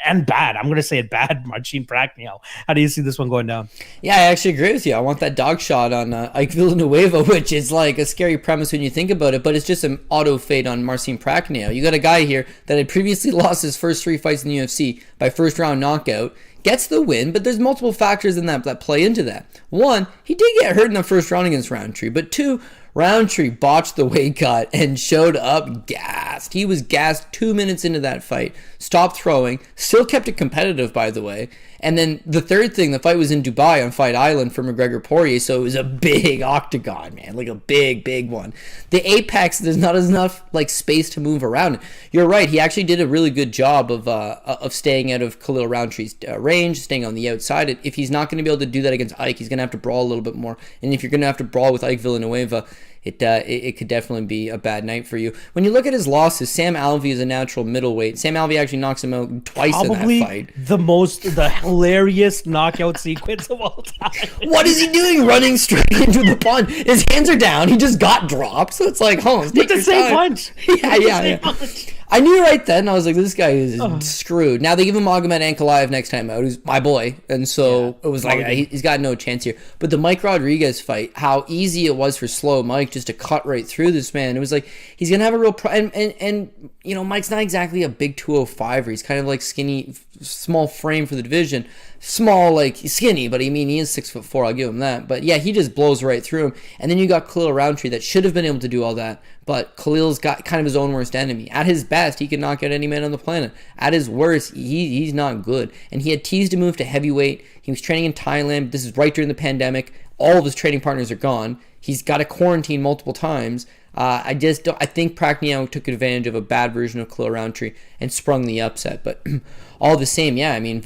I'm going to say it bad, Marcin Prachnio. How do you see this one going down? Yeah, I actually agree with you. I want that dog shot on Ike Villanueva, which is like a scary premise when you think about it, but it's just an auto fade on Marcin Prachnio. You got a guy here that had previously lost his first 3 fights in the UFC by first round knockout, gets the win, but there's multiple factors in that play into that. 1, he did get hurt in the first round against Roundtree, but 2, Roundtree botched the weight cut and showed up gassed. He was gassed 2 minutes into that fight, stopped throwing, still kept it competitive, by the way. And then the third thing, the fight was in Dubai on Fight Island for McGregor Poirier, so it was a big octagon, man, like a big one. The apex, there's not enough like space to move around. You're right, he actually did a really good job of staying out of Khalil Roundtree's range, staying on the outside. If he's not going to be able to do that against Ike, he's going to have to brawl a little bit more. And if you're going to have to brawl with Ike Villanueva, it could definitely be a bad night for you. When you look at his losses, Sam Alvey is a natural middleweight. Sam Alvey actually knocks him out twice in that fight. The hilarious knockout sequence of all time. What is he doing running straight into the punch? His hands are down. He just got dropped. So it's like, Holmes, with the same punch. Yeah. I knew right then. I was like, this guy is screwed. Now they give him Magomed Ankalaev next time out, who's my boy. And so it was like, he's got no chance here. But the Mike Rodriguez fight, how easy it was for slow Mike just to cut right through this man. It was like, he's going to have a real... And you know, Mike's not exactly a big 205er. He's kind of like skinny, small frame for the division. Small, like, skinny, but I mean, he is 6'4", I'll give him that. But yeah, he just blows right through him. And then you got Khalil Roundtree that should have been able to do all that, but Khalil's got kind of his own worst enemy. At his best, he can knock out any man on the planet. At his worst, he's not good. And he had teased to move to heavyweight. He was training in Thailand. This is right during the pandemic. All of his training partners are gone. He's got to quarantine multiple times. I think Prachnio took advantage of a bad version of Khalil Roundtree and sprung the upset. But all the same, yeah, I mean,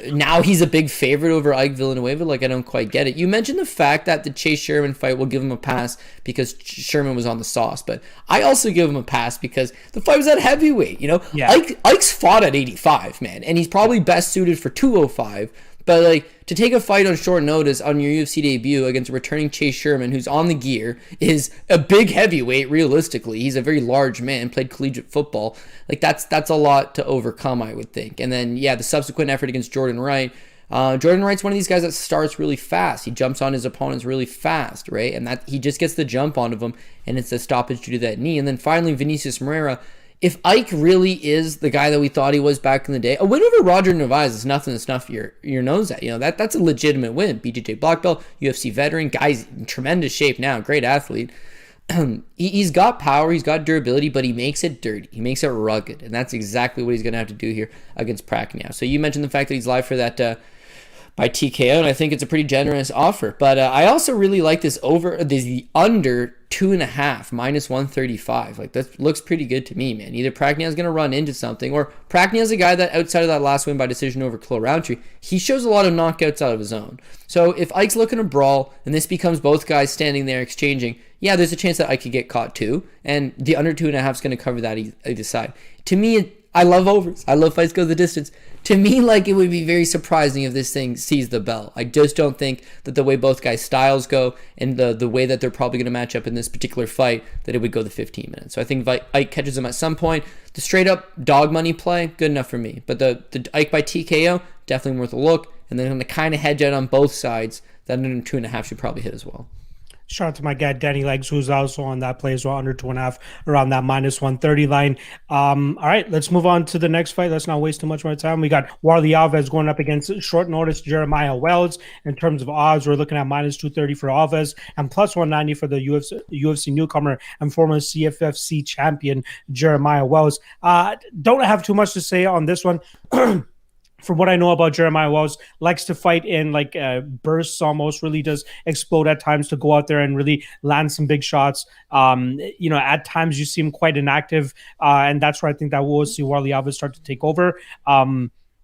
now he's a big favorite over Ike Villanueva. Like, I don't quite get it. You mentioned the fact that the Chase Sherman fight will give him a pass because Sherman was on the sauce. But I also give him a pass because the fight was at heavyweight, you know? Yeah. Ike's fought at 85, man, and he's probably best suited for 205. But, like, to take a fight on short notice on your UFC debut against a returning Chase Sherman, who's on the gear, is a big heavyweight, realistically. He's a very large man, played collegiate football. Like, that's a lot to overcome, I would think. And then, yeah, the subsequent effort against Jordan Wright. Jordan Wright's one of these guys that starts really fast. He jumps on his opponents really fast, right? And that he just gets the jump onto them, and it's a stoppage due to that knee. And then finally, Vinicius Moreira. If Ike really is the guy that we thought he was back in the day, a win over Roger Narvaez is nothing to snuff your nose at. You know, that's a legitimate win. BJJ black belt, UFC veteran, guy's in tremendous shape now, great athlete. He's got power, he's got durability, but he makes it dirty. He makes it rugged, and that's exactly what he's going to have to do here against Prachnio. So you mentioned the fact that he's live for that by TKO, and I think it's a pretty generous offer. But I also really like this over, the under 2.5, minus 135. Like, that looks pretty good to me, man. Either Prachnio's going to run into something, or Prachnio's a guy that outside of that last win by decision over Khalil Roundtree, he shows a lot of knockouts out of his own. So if Ike's looking to brawl, and this becomes both guys standing there exchanging, yeah, there's a chance that Ike could get caught too, and the under 2.5 is going to cover that either side. To me, I love overs. I love fights go the distance. To me, like, it would be very surprising if this thing sees the bell. I just don't think that the way both guys' styles go and the way that they're probably going to match up in this particular fight, that it would go the 15 minutes. So I think if Ike catches him at some point, the straight-up dog money play, good enough for me. But the Ike by TKO, definitely worth a look. And then I'm going to kind of hedge out on both sides. That under 2.5 should probably hit as well. Shout out to my guy Danny Legs, who's also on that play as well, under 2.5, around that minus 130 line. All right, let's move on to the next fight. Let's not waste too much more time. We got Warlley Alves going up against short notice Jeremiah Wells. In terms of odds, we're looking at minus 230 for Alves and plus 190 for the UFC newcomer and former CFFC champion Jeremiah Wells. Don't have too much to say on this one. From what I know about Jeremiah Wells, likes to fight in like bursts almost, really does explode at times to go out there and really land some big shots. At times you seem quite inactive, and that's where I think that we'll see Warlley Alves start to take over.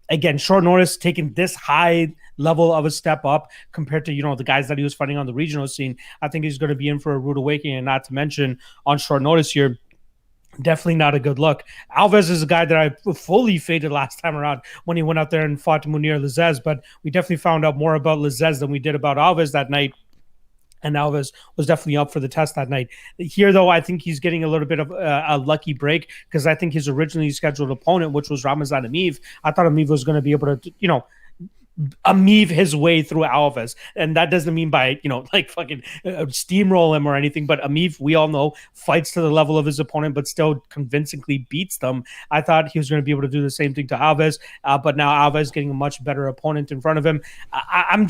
Again, short notice, taking this high level of a step up compared to, the guys that he was fighting on the regional scene. I think he's going to be in for a rude awakening, and not to mention on short notice here, definitely not a good look. Alves is a guy that I fully faded last time around when he went out there and fought Munir Lazzez, but we definitely found out more about Lazzez than we did about Alves that night, and Alves was definitely up for the test that night. Here, though, I think he's getting a little bit of a lucky break because I think his originally scheduled opponent, which was Ramazan Emeev, I thought Emeev was going to be able to, Emeev his way through Alves, and that doesn't mean by fucking steamroll him or anything, but Emeev, we all know, fights to the level of his opponent but still convincingly beats them. I thought he was going to be able to do the same thing to Alves, but now Alves getting a much better opponent in front of him. I'm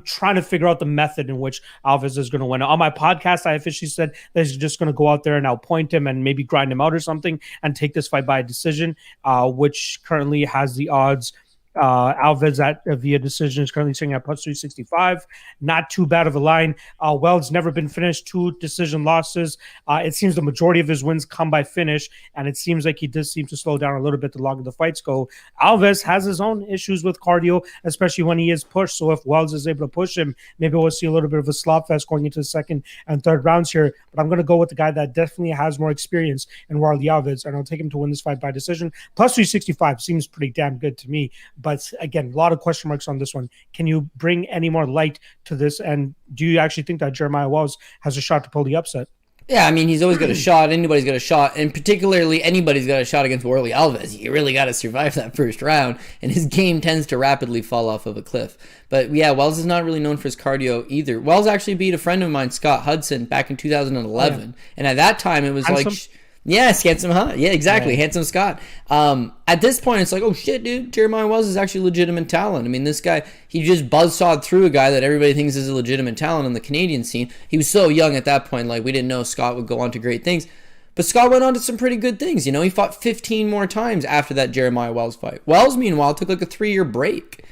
trying to figure out the method in which Alves is going to win. On my podcast, I officially said that he's just going to go out there and outpoint him and maybe grind him out or something and take this fight by a decision, which currently has the odds Alves at via decision is currently sitting at plus 365. Not too bad of a line. Wells never been finished, 2 decision losses. It seems the majority of his wins come by finish, and it seems like he does seem to slow down a little bit the longer the fights go. Alves has his own issues with cardio, especially when he is pushed. So if Wells is able to push him, maybe we'll see a little bit of a slop fest going into the second and third rounds here. But I'm going to go with the guy that definitely has more experience in Warlley Alves, and I'll take him to win this fight by decision. Plus 365 seems pretty damn good to me. But again, a lot of question marks on this one. Can you bring any more light to this? And do you actually think that Jeremiah Wells has a shot to pull the upset? Yeah, I mean, he's always got a shot. Anybody's got a shot. And particularly anybody's got a shot against Warlley Alves. You really got to survive that first round. And his game tends to rapidly fall off of a cliff. But yeah, Wells is not really known for his cardio either. Wells actually beat a friend of mine, Scott Hudson, back in 2011. Oh, yeah. And at that time, it was handsome. Yes, handsome, huh? Yeah, exactly. Yeah. Handsome Scott. At this point, it's like, oh shit, dude, Jeremiah Wells is actually legitimate talent. I mean, this guy, he just buzzsawed through a guy that everybody thinks is a legitimate talent in the Canadian scene. He was so young at that point, like we didn't know Scott would go on to great things. But Scott went on to some pretty good things. You know, he fought 15 more times after that Jeremiah Wells fight. Wells, meanwhile, took like a 3-year break.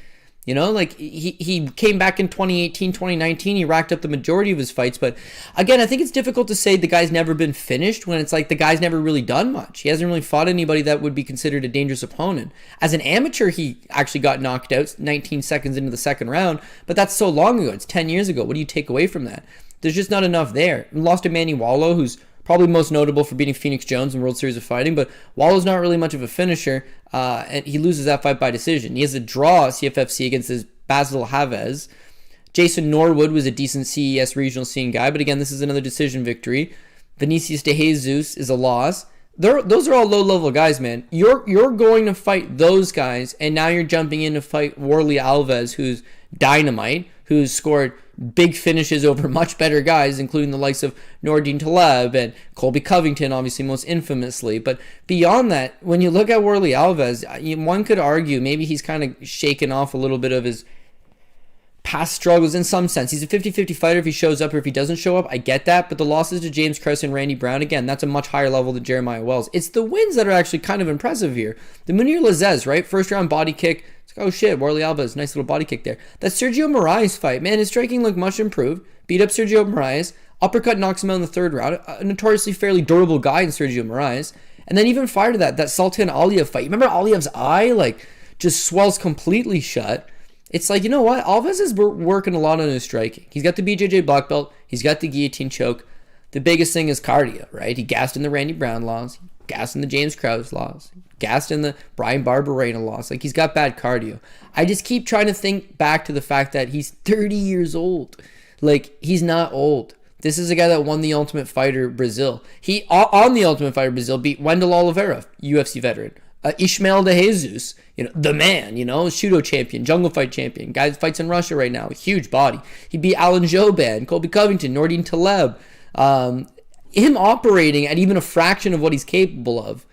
You know, like he came back in 2018, 2019. He racked up the majority of his fights. But again, I think it's difficult to say the guy's never been finished when it's like the guy's never really done much. He hasn't really fought anybody that would be considered a dangerous opponent. As an amateur, he actually got knocked out 19 seconds into the second round. But that's so long ago. It's 10 years ago. What do you take away from that? There's just not enough there. We lost to Manny Wallow, who's probably most notable for beating Phoenix Jones in World Series of Fighting, but Wallow's not really much of a finisher, and he loses that fight by decision. He has a draw at CFFC against his Basil Havez. Jason Norwood was a decent CES regional scene guy, but again, this is another decision victory. Vinicius de Jesus is a loss. Those are all low-level guys, man. You're going to fight those guys, and now you're jumping in to fight Warlley Alves, who's dynamite, who's scored big finishes over much better guys, including the likes of Nordine Taleb and Colby Covington, obviously most infamously. But beyond that, when you look at Warlley Alves, one could argue maybe he's kind of shaken off a little bit of his past struggles in some sense. He's a 50-50 fighter if he shows up or if he doesn't show up. I get that, but the losses to James Krause and Randy Brown, again, that's a much higher level than Jeremiah Wells. It's the wins that are actually kind of impressive here. The Munir Lazez, right? First round body kick. It's like, oh shit, Warlley Alves, nice little body kick there. That Sergio Moraes fight, man, his striking looked much improved. Beat up Sergio Moraes. Uppercut knocks him out in the third round. A notoriously fairly durable guy in Sergio Moraes. And then even prior to that Sultan Aliev fight. You remember Aliev's eye? Like, just swells completely shut. It's like, you know what? Alves is working a lot on his striking. He's got the BJJ black belt. He's got the guillotine choke. The biggest thing is cardio, right? He gassed in the Randy Brown loss. Gassed in the James Krause loss. Gassed in the Brian Barberena loss. Like, he's got bad cardio. I just keep trying to think back to the fact that he's 30 years old. Like, he's not old. This is a guy that won the Ultimate Fighter Brazil. He, on the Ultimate Fighter Brazil, beat Wendell Oliveira, UFC veteran. Ishmael de Jesus, the man, Shudo champion, jungle fight champion, guy that fights in Russia right now, huge body. He beat Alan Jouban, Colby Covington, Nordine Taleb. Him operating at even a fraction of what he's capable of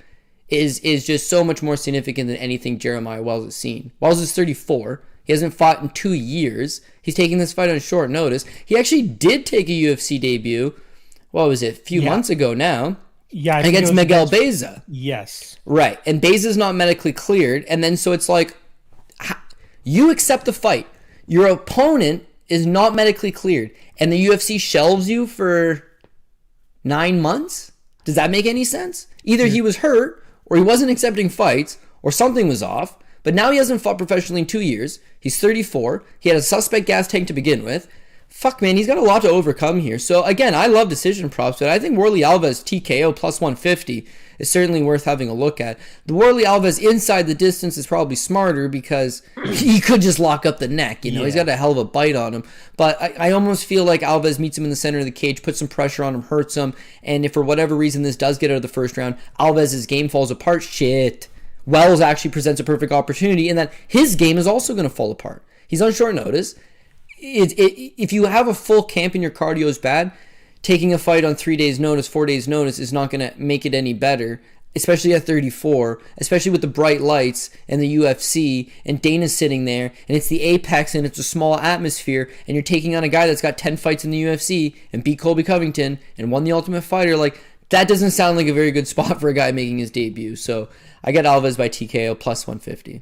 is just so much more significant than anything Jeremiah Wells has seen. Wells is 34. He hasn't fought in 2 years. He's taking this fight on short notice. He actually did take a UFC debut, what was it, a few months ago now. Yeah, against Miguel Beza. Yes. Right. And Beza's not medically cleared. And then so it's like, you accept the fight. Your opponent is not medically cleared. And the UFC shelves you for 9 months? Does that make any sense? Either he was hurt, or he wasn't accepting fights, or something was off. But now he hasn't fought professionally in 2 years. He's 34. He had a suspect gas tank to begin with. Fuck, man, he's got a lot to overcome here. So, again, I love decision props, but I think Warlley Alves TKO plus 150 is certainly worth having a look at. The Warlley Alves inside the distance is probably smarter because he could just lock up the neck. He's got a hell of a bite on him. But I almost feel like Alves meets him in the center of the cage, puts some pressure on him, hurts him, and if for whatever reason this does get out of the first round, Alves' game falls apart, shit. Wells actually presents a perfect opportunity in that his game is also going to fall apart. He's on short notice. If you have a full camp and your cardio is bad, taking a fight on 3 days notice, 4 days notice is not going to make it any better, especially at 34, especially with the bright lights and the UFC and Dana's sitting there and it's the Apex and it's a small atmosphere and you're taking on a guy that's got 10 fights in the UFC and beat Colby Covington and won the Ultimate Fighter. Like, that doesn't sound like a very good spot for a guy making his debut. So I get Alves by TKO plus 150.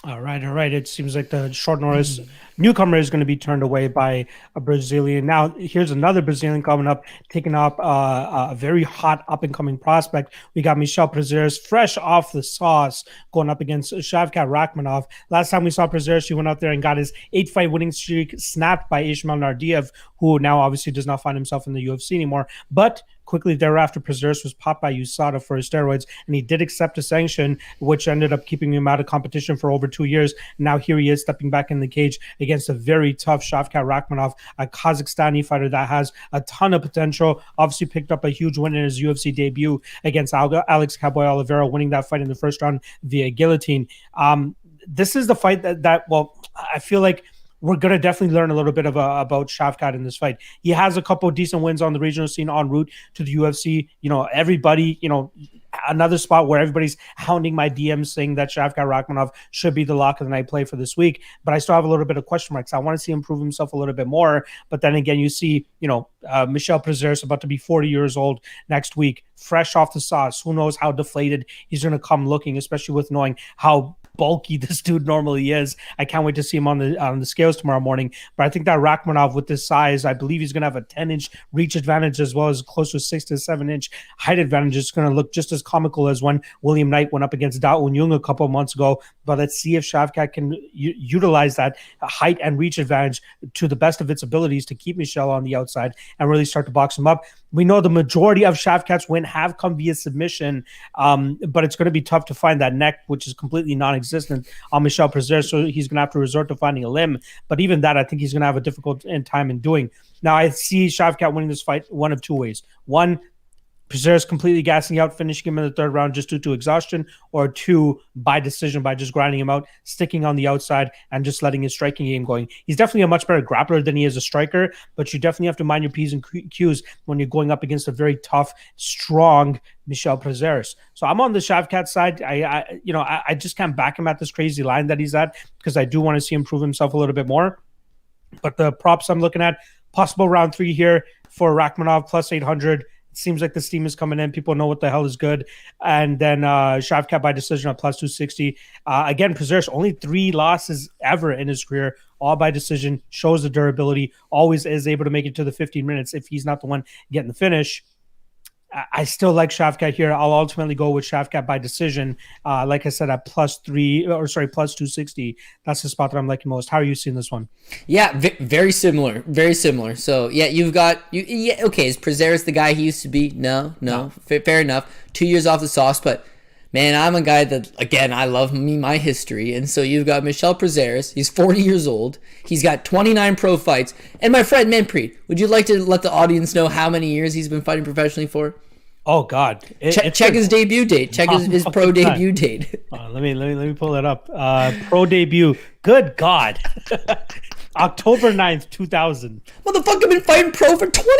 All right, all right. It seems like the short notice newcomer is going to be turned away by a Brazilian. Now, here's another Brazilian coming up, taking up a very hot up-and-coming prospect. We got Michel Prazeres, fresh off the sauce, going up against Shavkat Rakhmonov. Last time we saw Prazeres, he went out there and got his 8-fight winning streak snapped by Ismail Nardiev, who now obviously does not find himself in the UFC anymore. But quickly thereafter, Prazeres was popped by USADA for his steroids, and he did accept a sanction, which ended up keeping him out of competition for over 2 years. Now here he is stepping back in the cage against a very tough Shavkat Rakhmonov, a Kazakhstani fighter that has a ton of potential. Obviously picked up a huge win in his UFC debut against Alex Cowboy Oliveira, winning that fight in the first round via guillotine. This is the fight that I feel like we're going to definitely learn a little bit about Shavkat in this fight. He has a couple of decent wins on the regional scene en route to the UFC. Everybody, another spot where everybody's hounding my DMs saying that Shavkat Rakhmonov should be the lock of the night play for this week. But I still have a little bit of question marks. I want to see him prove himself a little bit more. But then again, you see, Michel Prazeres about to be 40 years old next week, fresh off the sauce. Who knows how deflated he's going to come looking, especially with knowing how bulky this dude normally is. I can't wait to see him on the scales tomorrow morning. But I think that Rakhmonov, with this size, I believe he's going to have a 10-inch reach advantage as well as close to a 6 to 7-inch height advantage. It's going to look just as comical as when William Knight went up against Da Un Jung a couple of months ago. But let's see if Shavkat can utilize that height and reach advantage to the best of its abilities to keep Michel on the outside and really start to box him up. We know the majority of Shavkat's win have come via submission, but it's going to be tough to find that neck, which is completely non-existent on Michel Prazeres, so he's going to have to resort to finding a limb. But even that, I think he's going to have a difficult time in doing. Now, I see Shavkat winning this fight one of two ways. One, Prazeres completely gassing out, finishing him in the third round just due to exhaustion, or two, by decision, by just grinding him out, sticking on the outside, and just letting his striking game going. He's definitely a much better grappler than he is a striker, but you definitely have to mind your P's and Q's when you're going up against a very tough, strong Michel Prazeres. So I'm on the Shavkat side. I just can't back him at this crazy line that he's at because I do want to see him prove himself a little bit more. But the props I'm looking at, possible round 3 here for Rakhmonov, plus 800. Seems like the steam is coming in. People know what the hell is good. And then Shavkat by decision at plus 260. Again, Prazeres, only 3 losses ever in his career, all by decision, shows the durability, always is able to make it to the 15 minutes if he's not the one getting the finish. I still like Shavkat here. I'll ultimately go with Shavkat by decision. Like I said, at plus 260. That's the spot that I'm liking most. How are you seeing this one? Yeah, very similar. Very similar. So, yeah, you've got... okay, is Prazeres the guy he used to be? No. Fair enough. 2 years off the sauce, but... Man, I'm a guy that, again, I love my history. And so you've got Michel Prazeres. He's 40 years old. He's got 29 pro fights. And my friend Manpreet, would you like to let the audience know how many years he's been fighting professionally for? Oh, God. Check his debut date. Check his pro debut date. Let me pull it up. Pro debut. Good God. October 9th, 2000. Motherfucker been fighting pro for 21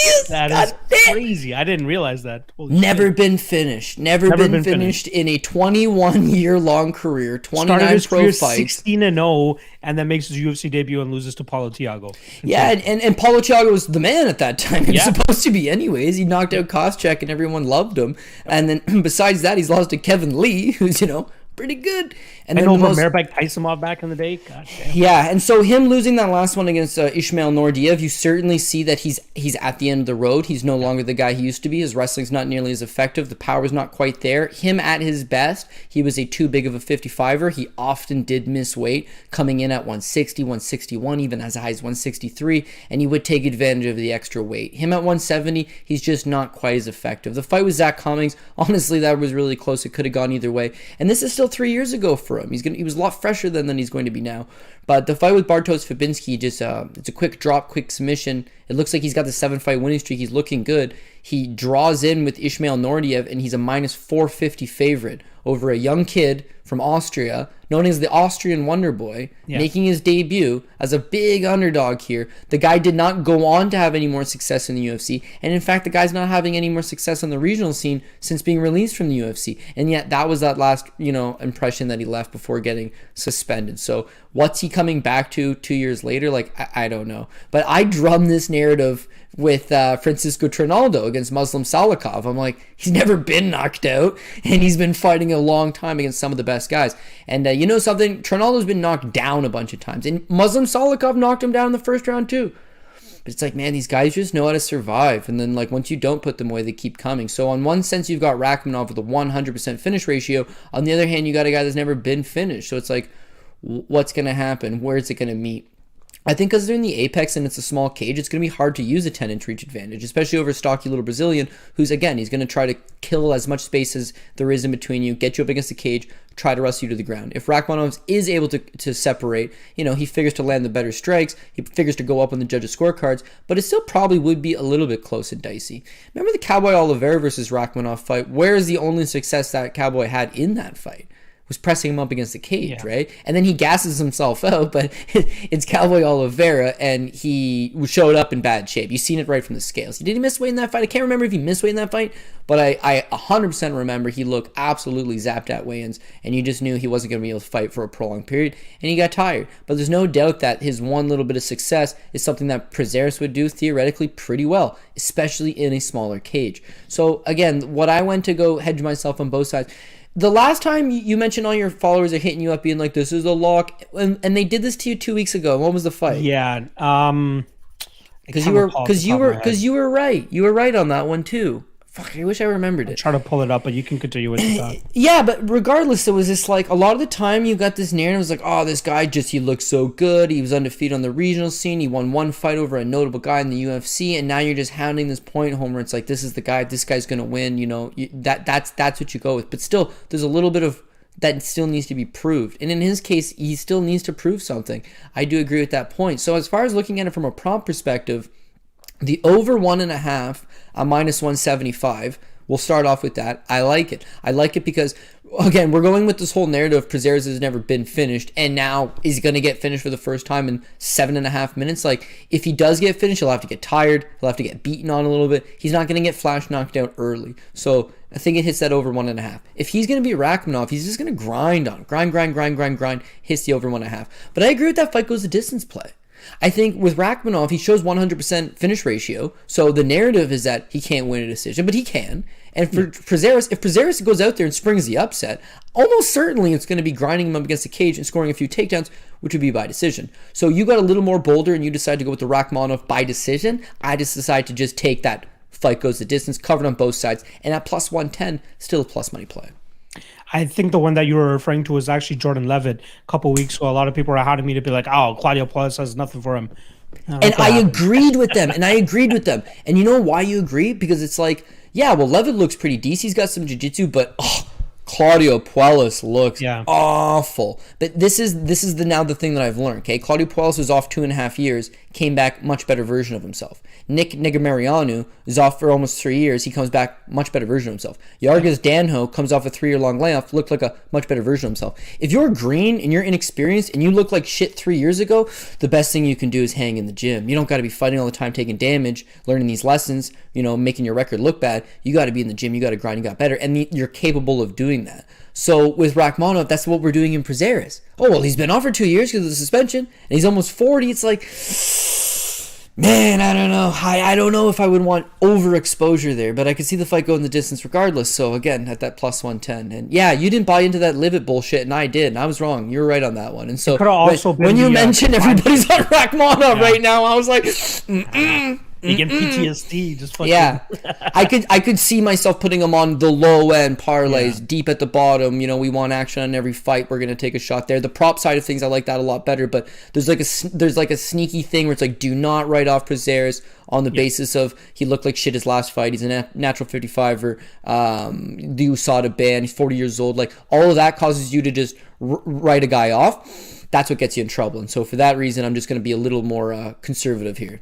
years. That is crazy. I didn't realize that. Never been finished. Never been finished in a 21-year-long career. 29 Started his pro career fights. 16-0, and then makes his UFC debut and loses to Paulo Thiago. Yeah, and Paulo Thiago was the man at that time. He was supposed to be anyways. He knocked out Koscheck, and everyone loved him. And then besides that, he's lost to Kevin Lee, who's, pretty good. And then over Merbek Taisimov back in the day. God damn. Yeah, and so him losing that last one against Ismail Nardiev, you certainly see that he's at the end of the road. He's no longer the guy he used to be. His wrestling's not nearly as effective. The power's not quite there. Him at his best, he was a too big of a 55er. He often did miss weight, coming in at 160, 161, even as high as 163, and he would take advantage of the extra weight. Him at 170, he's just not quite as effective. The fight with Zach Cummings, honestly, that was really close. It could have gone either way. And this is still 3 years ago for him. He was a lot fresher than he's going to be now. But the fight with Bartosz Fabinski, just it's a quick drop, quick submission. It looks like he's got the 7-fight winning streak. He's looking good. He draws in with Ismail Nardiev, and he's a minus 450 favorite over a young kid from Austria, known as the Austrian Wonder Boy, making his debut as a big underdog here. The guy did not go on to have any more success in the UFC, and in fact, the guy's not having any more success on the regional scene since being released from the UFC, and yet that was that last, impression that he left before getting suspended. So what's he coming back to 2 years later? I don't know. But I drum this narrative with Francisco Trinaldo against Muslim Salikov. I'm like, he's never been knocked out, and he's been fighting a long time against some of the best guys. And you know something? Trinaldo's been knocked down a bunch of times, and Muslim Salikov knocked him down in the first round too. But it's like, man, these guys just know how to survive. And then, like, once you don't put them away, they keep coming. So on one sense, you've got Rakhmonov with a 100% finish ratio. On the other hand, you got a guy that's never been finished. So it's like, what's going to happen? Where is it going to meet? I think because they're in the apex and it's a small cage, it's going to be hard to use a 10-inch reach advantage, especially over a stocky little Brazilian who's, again, he's going to try to kill as much space as there is in between you, get you up against the cage, try to wrestle you to the ground. If Rakhmonov is able to separate, you know, he figures to land the better strikes, he figures to go up on the judges' scorecards, but it still probably would be a little bit close and dicey. Remember the Cowboy Oliveira versus Rakhmonov fight? Where is the only success that Cowboy had in that fight? Was pressing him up against the cage, right? And then he gasses himself out, but it's Cowboy Oliveira, and he showed up in bad shape. You've seen it right from the scales. Did he miss weight in that fight? I can't remember if he missed weight in that fight, but I 100% remember he looked absolutely zapped at weigh-ins, and you just knew he wasn't going to be able to fight for a prolonged period, and he got tired. But there's no doubt that his one little bit of success is something that Prazeres would do theoretically pretty well, especially in a smaller cage. So again, what I went to go hedge myself on both sides. The last time you mentioned all your followers are hitting you up being like, this is a lock, and they did this to you 2 weeks ago. What was the fight? Yeah. Because you were right. You were right on that one too. Fuck, I wish I remembered it. Try to pull it up, but you can continue with the thought. Yeah, but regardless, it was just like a lot of the time you got this narrative. It was like, oh, this guy he looked so good. He was undefeated on the regional scene. He won one fight over a notable guy in the UFC, and now you're just hounding this point home where it's like, this is the guy. This guy's gonna win. You know, that's what you go with. But still, there's a little bit of that still needs to be proved. And in his case, he still needs to prove something. I do agree with that point. So as far as looking at it from a prompt perspective, the over 1.5 on -175. We'll start off with that. I like it. I like it because, again, we're going with this whole narrative of Prazeres has never been finished, and now is going to get finished for the first time in 7.5 minutes. Like, if he does get finished, he'll have to get tired. He'll have to get beaten on a little bit. He's not going to get flash knocked out early. So I think it hits that over 1.5. If he's going to be Rakhmonov, he's just going to grind, hits the over 1.5. But I agree with that fight goes the distance play. I think with Rakhmonov, he shows 100% finish ratio, so the narrative is that he can't win a decision, but he can. And for Prazeres, if Prazeres goes out there and springs the upset, almost certainly it's going to be grinding him up against the cage and scoring a few takedowns, which would be by decision. So you got a little more bolder and you decide to go with the Rakhmonov by decision. I just decide to just take that fight goes the distance, covered on both sides, and at plus 110, still a plus money play. I think the one that you were referring to was actually Jordan Levitt a couple weeks ago. A lot of people were hounding me to be like, oh, Claudio Puelles has nothing for him. And I agreed with them. And you know why you agree? Because it's like, yeah, well, Levitt looks pretty decent. He's got some jiu-jitsu, but Claudio Puelles looks awful. But this is now the thing that I've learned, okay? Claudio Puelles was off 2.5 years, came back much better version of himself. Nick Negumereanu is off for almost 3 years. He comes back much better version of himself. Yargis Danho comes off a 3-year-long layoff, looked like a much better version of himself. If you're green and you're inexperienced and you look like shit 3 years ago, the best thing you can do is hang in the gym. You don't got to be fighting all the time, taking damage, learning these lessons, making your record look bad. You got to be in the gym. You got to grind. You got better. And you're capable of doing that. So with Rakhmonov, that's what we're doing in Prazeres. Oh, well, he's been off for 2 years because of the suspension, and he's almost 40. It's like, man, I don't know. I don't know if I would want overexposure there, but I could see the fight going the distance regardless. So again, at that plus 110. And yeah, you didn't buy into that Livid bullshit, and I did, and I was wrong. You were right on that one. And so when you mentioned everybody's on Rakhmonov right now, I was like, You get PTSD just fucking. Yeah, I could see myself putting them on the low end parlays, deep at the bottom. We want action on every fight. We're gonna take a shot there. The prop side of things, I like that a lot better. But there's like a sneaky thing where it's like, do not write off Prazeres on the basis of he looked like shit his last fight. He's a natural 55er. The USADA ban. He's 40 years old. Like all of that causes you to just write a guy off. That's what gets you in trouble. And so for that reason, I'm just gonna be a little more conservative here.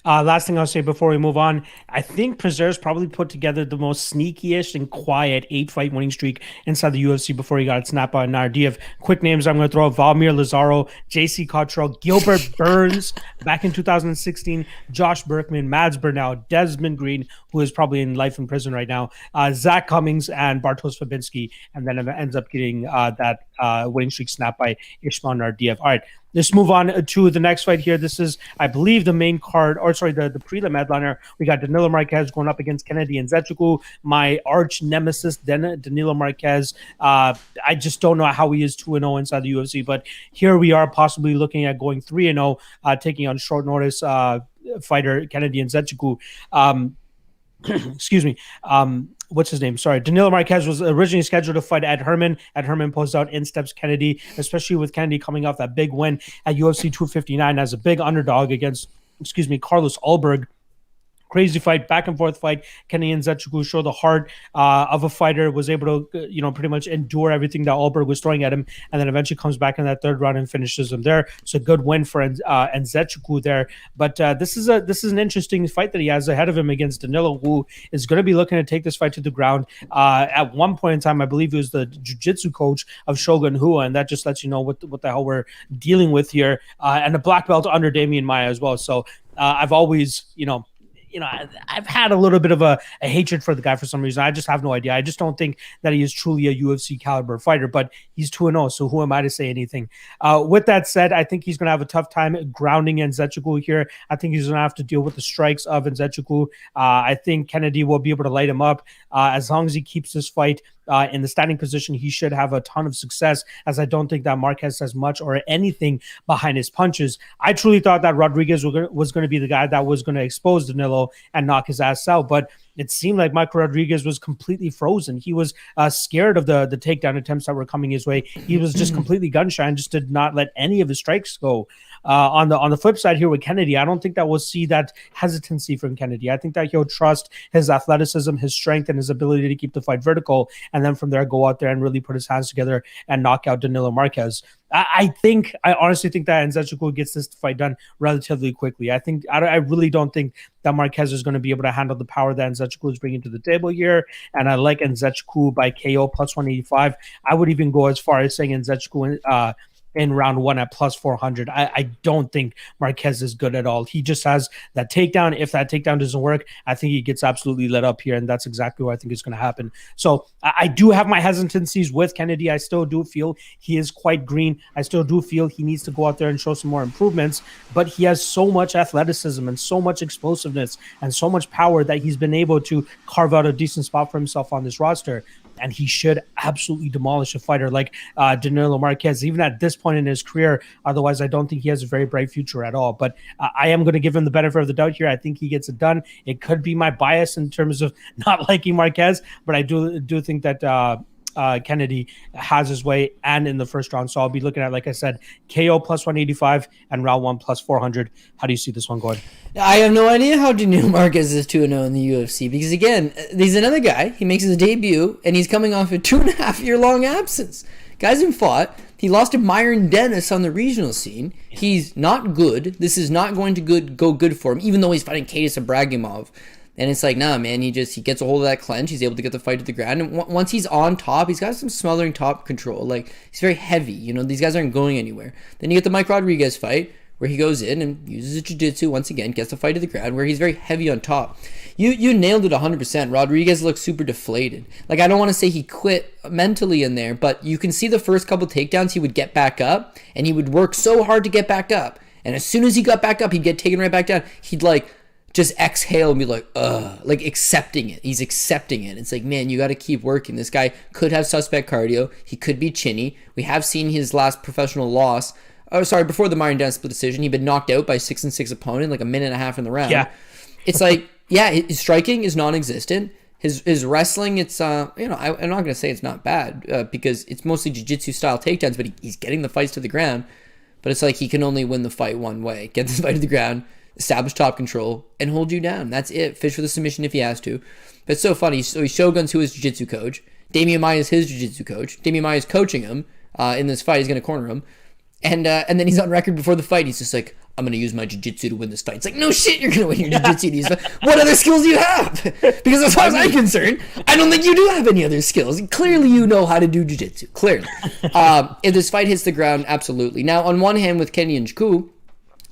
Last thing I'll say before we move on, I think Prazeres probably put together the most sneaky-ish and quiet 8-fight winning streak inside the UFC before he got snapped by Nardiev. Quick names I'm going to throw: Valmir Lazaro, JC Cottrell, Gilbert Burns back in 2016, Josh Berkman, Mads Burnell, Desmond Green, who is probably in life in prison right now, Zach Cummings, and Bartosz Fabinski, and then it ends up getting that winning streak snapped by Ismail Nardiev. All right, Let's move on to the next fight here. This is, I believe, the main card, or sorry, the prelim headliner. We got Danilo Marques going up against Kennedy Nzechukwu, my arch nemesis, Danilo Marques. I just don't know how he is 2-0 inside the UFC, but here we are possibly looking at going 3-0, taking on short notice fighter Kennedy Nzechukwu. Excuse me. What's his name? Sorry. Danilo Marques was originally scheduled to fight Ed Herman. Ed Herman posed out, in steps Kennedy, especially with Kennedy coming off that big win at UFC 259 as a big underdog against, Carlos Ulberg. Crazy fight, back and forth fight. Kennedy Nzechukwu showed the heart of a fighter, was able to, pretty much endure everything that Ulberg was throwing at him, and then eventually comes back in that third round and finishes him there. So good win for Nzechukwu there. But this is an interesting fight that he has ahead of him against Danilo, who is going to be looking to take this fight to the ground. At one point in time, I believe he was the jiu-jitsu coach of Shogun Rua, and that just lets you know what the hell we're dealing with here. And a black belt under Damian Maia as well. So I've always, I've had a little bit of a hatred for the guy for some reason. I just have no idea. I just don't think that he is truly a UFC caliber fighter, but he's 2-0, so who am I to say anything? With that said, I think he's going to have a tough time grounding Nzechukwu here. I think he's going to have to deal with the strikes of Nzechukwu. I think Kennedy will be able to light him up. As long as he keeps this fight in the standing position, he should have a ton of success, as I don't think that Marques has much or anything behind his punches. I truly thought that Rodriguez was going to be the guy that was going to expose Danilo and knock his ass out, but it seemed like Michael Rodriguez was completely frozen. He was scared of the takedown attempts that were coming his way. He was just completely gun shy and just did not let any of his strikes go. On the flip side here with Kennedy, I don't think that we'll see that hesitancy from Kennedy. I think that he'll trust his athleticism, his strength, and his ability to keep the fight vertical, and then from there go out there and really put his hands together and knock out Danilo Marques. I honestly think that Nzechukwu gets this fight done relatively quickly. I really don't think that Marques is going to be able to handle the power that Nzechukwu is bringing to the table here. And I like Nzechukwu by KO plus 185. I would even go as far as saying Nzechukwu in round one at plus 400. I don't think Marques is good at all. He just has that takedown. If that takedown doesn't work, I think he gets absolutely lit up here, and that's exactly what I think is going to happen. So I do have my hesitancies with Kennedy. I still do feel he is quite green. I still do feel he needs to go out there and show some more improvements, but he has so much athleticism and so much explosiveness and so much power that he's been able to carve out a decent spot for himself on this roster. And he should absolutely demolish a fighter like Danilo Marques, even at this point in his career. Otherwise, I don't think he has a very bright future at all. But I am going to give him the benefit of the doubt here. I think he gets it done. It could be my bias in terms of not liking Marques, but I do think that Kennedy has his way and in the first round. So I'll be looking at, like I said, KO plus 185 and round one plus 400. How do you see this one going? I have no idea how Danilo Marques is 2-0 in the UFC because, again, he's another guy. He makes his debut, and he's coming off a 2.5-year-long absence. Guy hasn't fought. He lost to Myron Dennis on the regional scene. He's not good. This is not going to go good for him, even though he's fighting Kadis Ibragimov. And it's like, nah, man, he gets a hold of that clench. He's able to get the fight to the ground. And once he's on top, he's got some smothering top control. Like, he's very heavy. These guys aren't going anywhere. Then you get the Mike Rodriguez fight, where he goes in and uses his jiu-jitsu once again, gets the fight to the ground, where he's very heavy on top. You nailed it 100%. Rodriguez looks super deflated. Like, I don't want to say he quit mentally in there, but you can see the first couple takedowns, he would get back up, and he would work so hard to get back up. And as soon as he got back up, he'd get taken right back down. He'd, just exhale and be like, ugh, accepting it. He's accepting it. It's like, man, you got to keep working. This guy could have suspect cardio. He could be chinny. We have seen his last professional loss. Before the Myron Dennis split decision, he'd been knocked out by a 6-6 opponent, like a minute and a half in the round. Yeah. It's like, yeah, his striking is non-existent. His wrestling, it's, I'm not going to say it's not bad because it's mostly jiu-jitsu style takedowns, but he's getting the fights to the ground. But it's like he can only win the fight one way. Get the fight to the ground, establish top control, and hold you down. That's it. Fish for the submission if he has to. But it's so funny. So he Shogun's who is jiu-jitsu coach. Damian Maia is his jiu-jitsu coach. Damian Maia is coaching him in this fight. He's going to corner him. And then he's on record before the fight. He's just like, I'm going to use my jiu-jitsu to win this fight. It's like, no shit, you're going to win your jiu-jitsu. What other skills do you have? Because as far as I'm concerned, I don't think you do have any other skills. Clearly, you know how to do jiu-jitsu. Clearly. If this fight hits the ground, absolutely. Now, on one hand, with Kennedy Nzechukwu,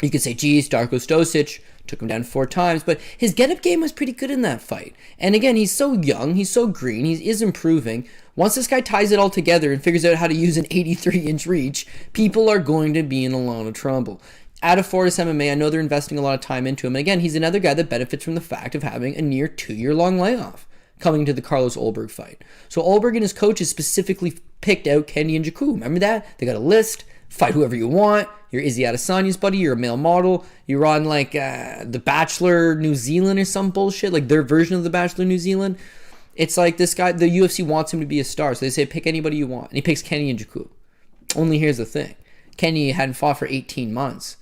you could say, geez, Darko Stosic took him down 4 times, but his get-up game was pretty good in that fight. And again, he's so young, he's so green, he is improving. Once this guy ties it all together and figures out how to use an 83-inch reach, people are going to be in a lot of trouble. Out of Fortis MMA, I know they're investing a lot of time into him. And again, he's another guy that benefits from the fact of having a near 2-year-long layoff coming to the Carlos Ulberg fight. So Ulberg and his coaches specifically picked out Kennedy Nzechukwu. Remember that? They got a list. Fight whoever you want. You're Izzy Adesanya's buddy. You're a male model. You're on like The Bachelor New Zealand or some bullshit. Like their version of The Bachelor New Zealand. It's like this guy, the UFC wants him to be a star. So they say, pick anybody you want. And he picks Kennedy Nzechukwu. Only here's the thing. Kenny hadn't fought for 18 months.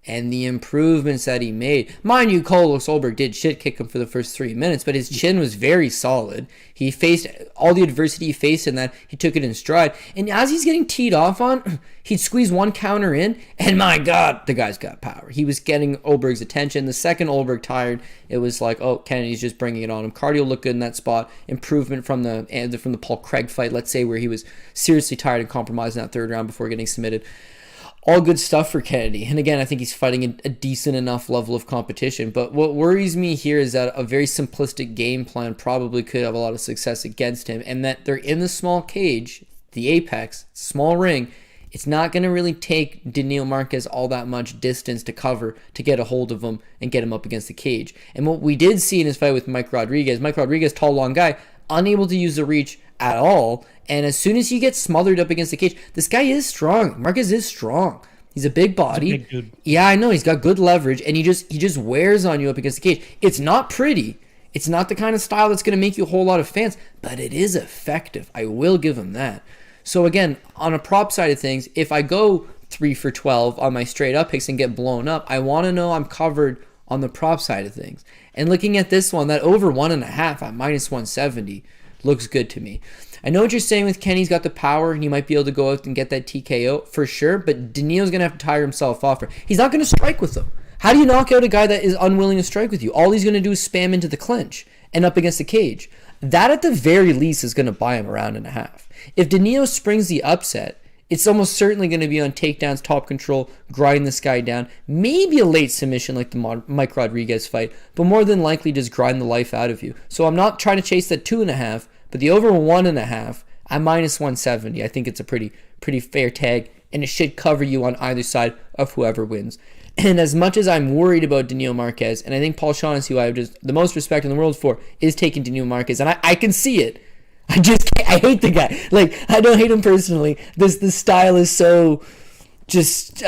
And the improvements that he made. Mind you, Carlos Ulberg did shit kick him for the first 3 minutes, but his chin was very solid. He faced all the adversity he faced in that. He took it in stride. And as he's getting teed off on, he'd squeeze one counter in, and my God, the guy's got power. He was getting Ulberg's attention. The second Ulberg tired, it was like, oh, Kennedy's just bringing it on him. Cardio looked good in that spot. Improvement from the Paul Craig fight, let's say, where he was seriously tired and compromised in that third round before getting submitted. All good stuff for Kennedy. And again, I think he's fighting a decent enough level of competition. But what worries me here is that a very simplistic game plan probably could have a lot of success against him. And that they're in the small cage, the apex, small ring. It's not going to really take Daniil Marques all that much distance to cover to get a hold of him and get him up against the cage. And what we did see in his fight with Mike Rodriguez, tall, long guy, unable to use the reach at all. And as soon as he gets smothered up against the cage, this guy is strong. Marques is strong. He's a big body. He's a big dude. Yeah, I know. He's got good leverage, and he just wears on you up against the cage. It's not pretty. It's not the kind of style that's going to make you a whole lot of fans, but it is effective. I will give him that. So again, on a prop side of things, if I go 3 for 12 on my straight up picks and get blown up, I want to know I'm covered on the prop side of things. And looking at this one, that over 1.5 at minus 170 looks good to me. I know what you're saying with Kenny's got the power and he might be able to go out and get that TKO for sure, but Daniil's going to have to tire himself off. He's not going to strike with them. How do you knock out a guy that is unwilling to strike with you? All he's going to do is spam into the clinch and up against the cage. That at the very least is going to buy him a round and a half. If Daniil springs the upset, it's almost certainly going to be on takedowns, top control, grinding this guy down. Maybe a late submission like the Mike Rodriguez fight, but more than likely just grind the life out of you. So I'm not trying to chase that 2.5, but the over 1.5 at minus 170, I think it's a pretty fair tag, and it should cover you on either side of whoever wins. And as much as I'm worried about Daniil Marques, and I think Paul Shaughnessy, who I have just the most respect in the world for, is taking Daniil Marques, and I can see it. I just can't, I hate the guy. Like, I don't hate him personally. This style is so just,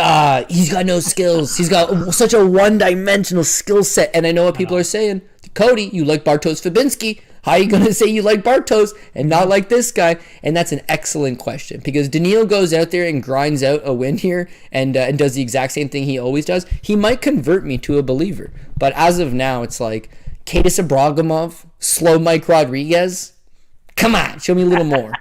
he's got no skills. He's got such a one-dimensional skill set. And I know what people are saying. Cody, you like Bartosz Fabinski. How are you going to say you like Bartosz and not like this guy? And that's an excellent question, because Daniil goes out there and grinds out a win here and does the exact same thing he always does. He might convert me to a believer. But as of now, it's like Kadis Abragimov, slow Mike Rodriguez. Come on, show me a little more.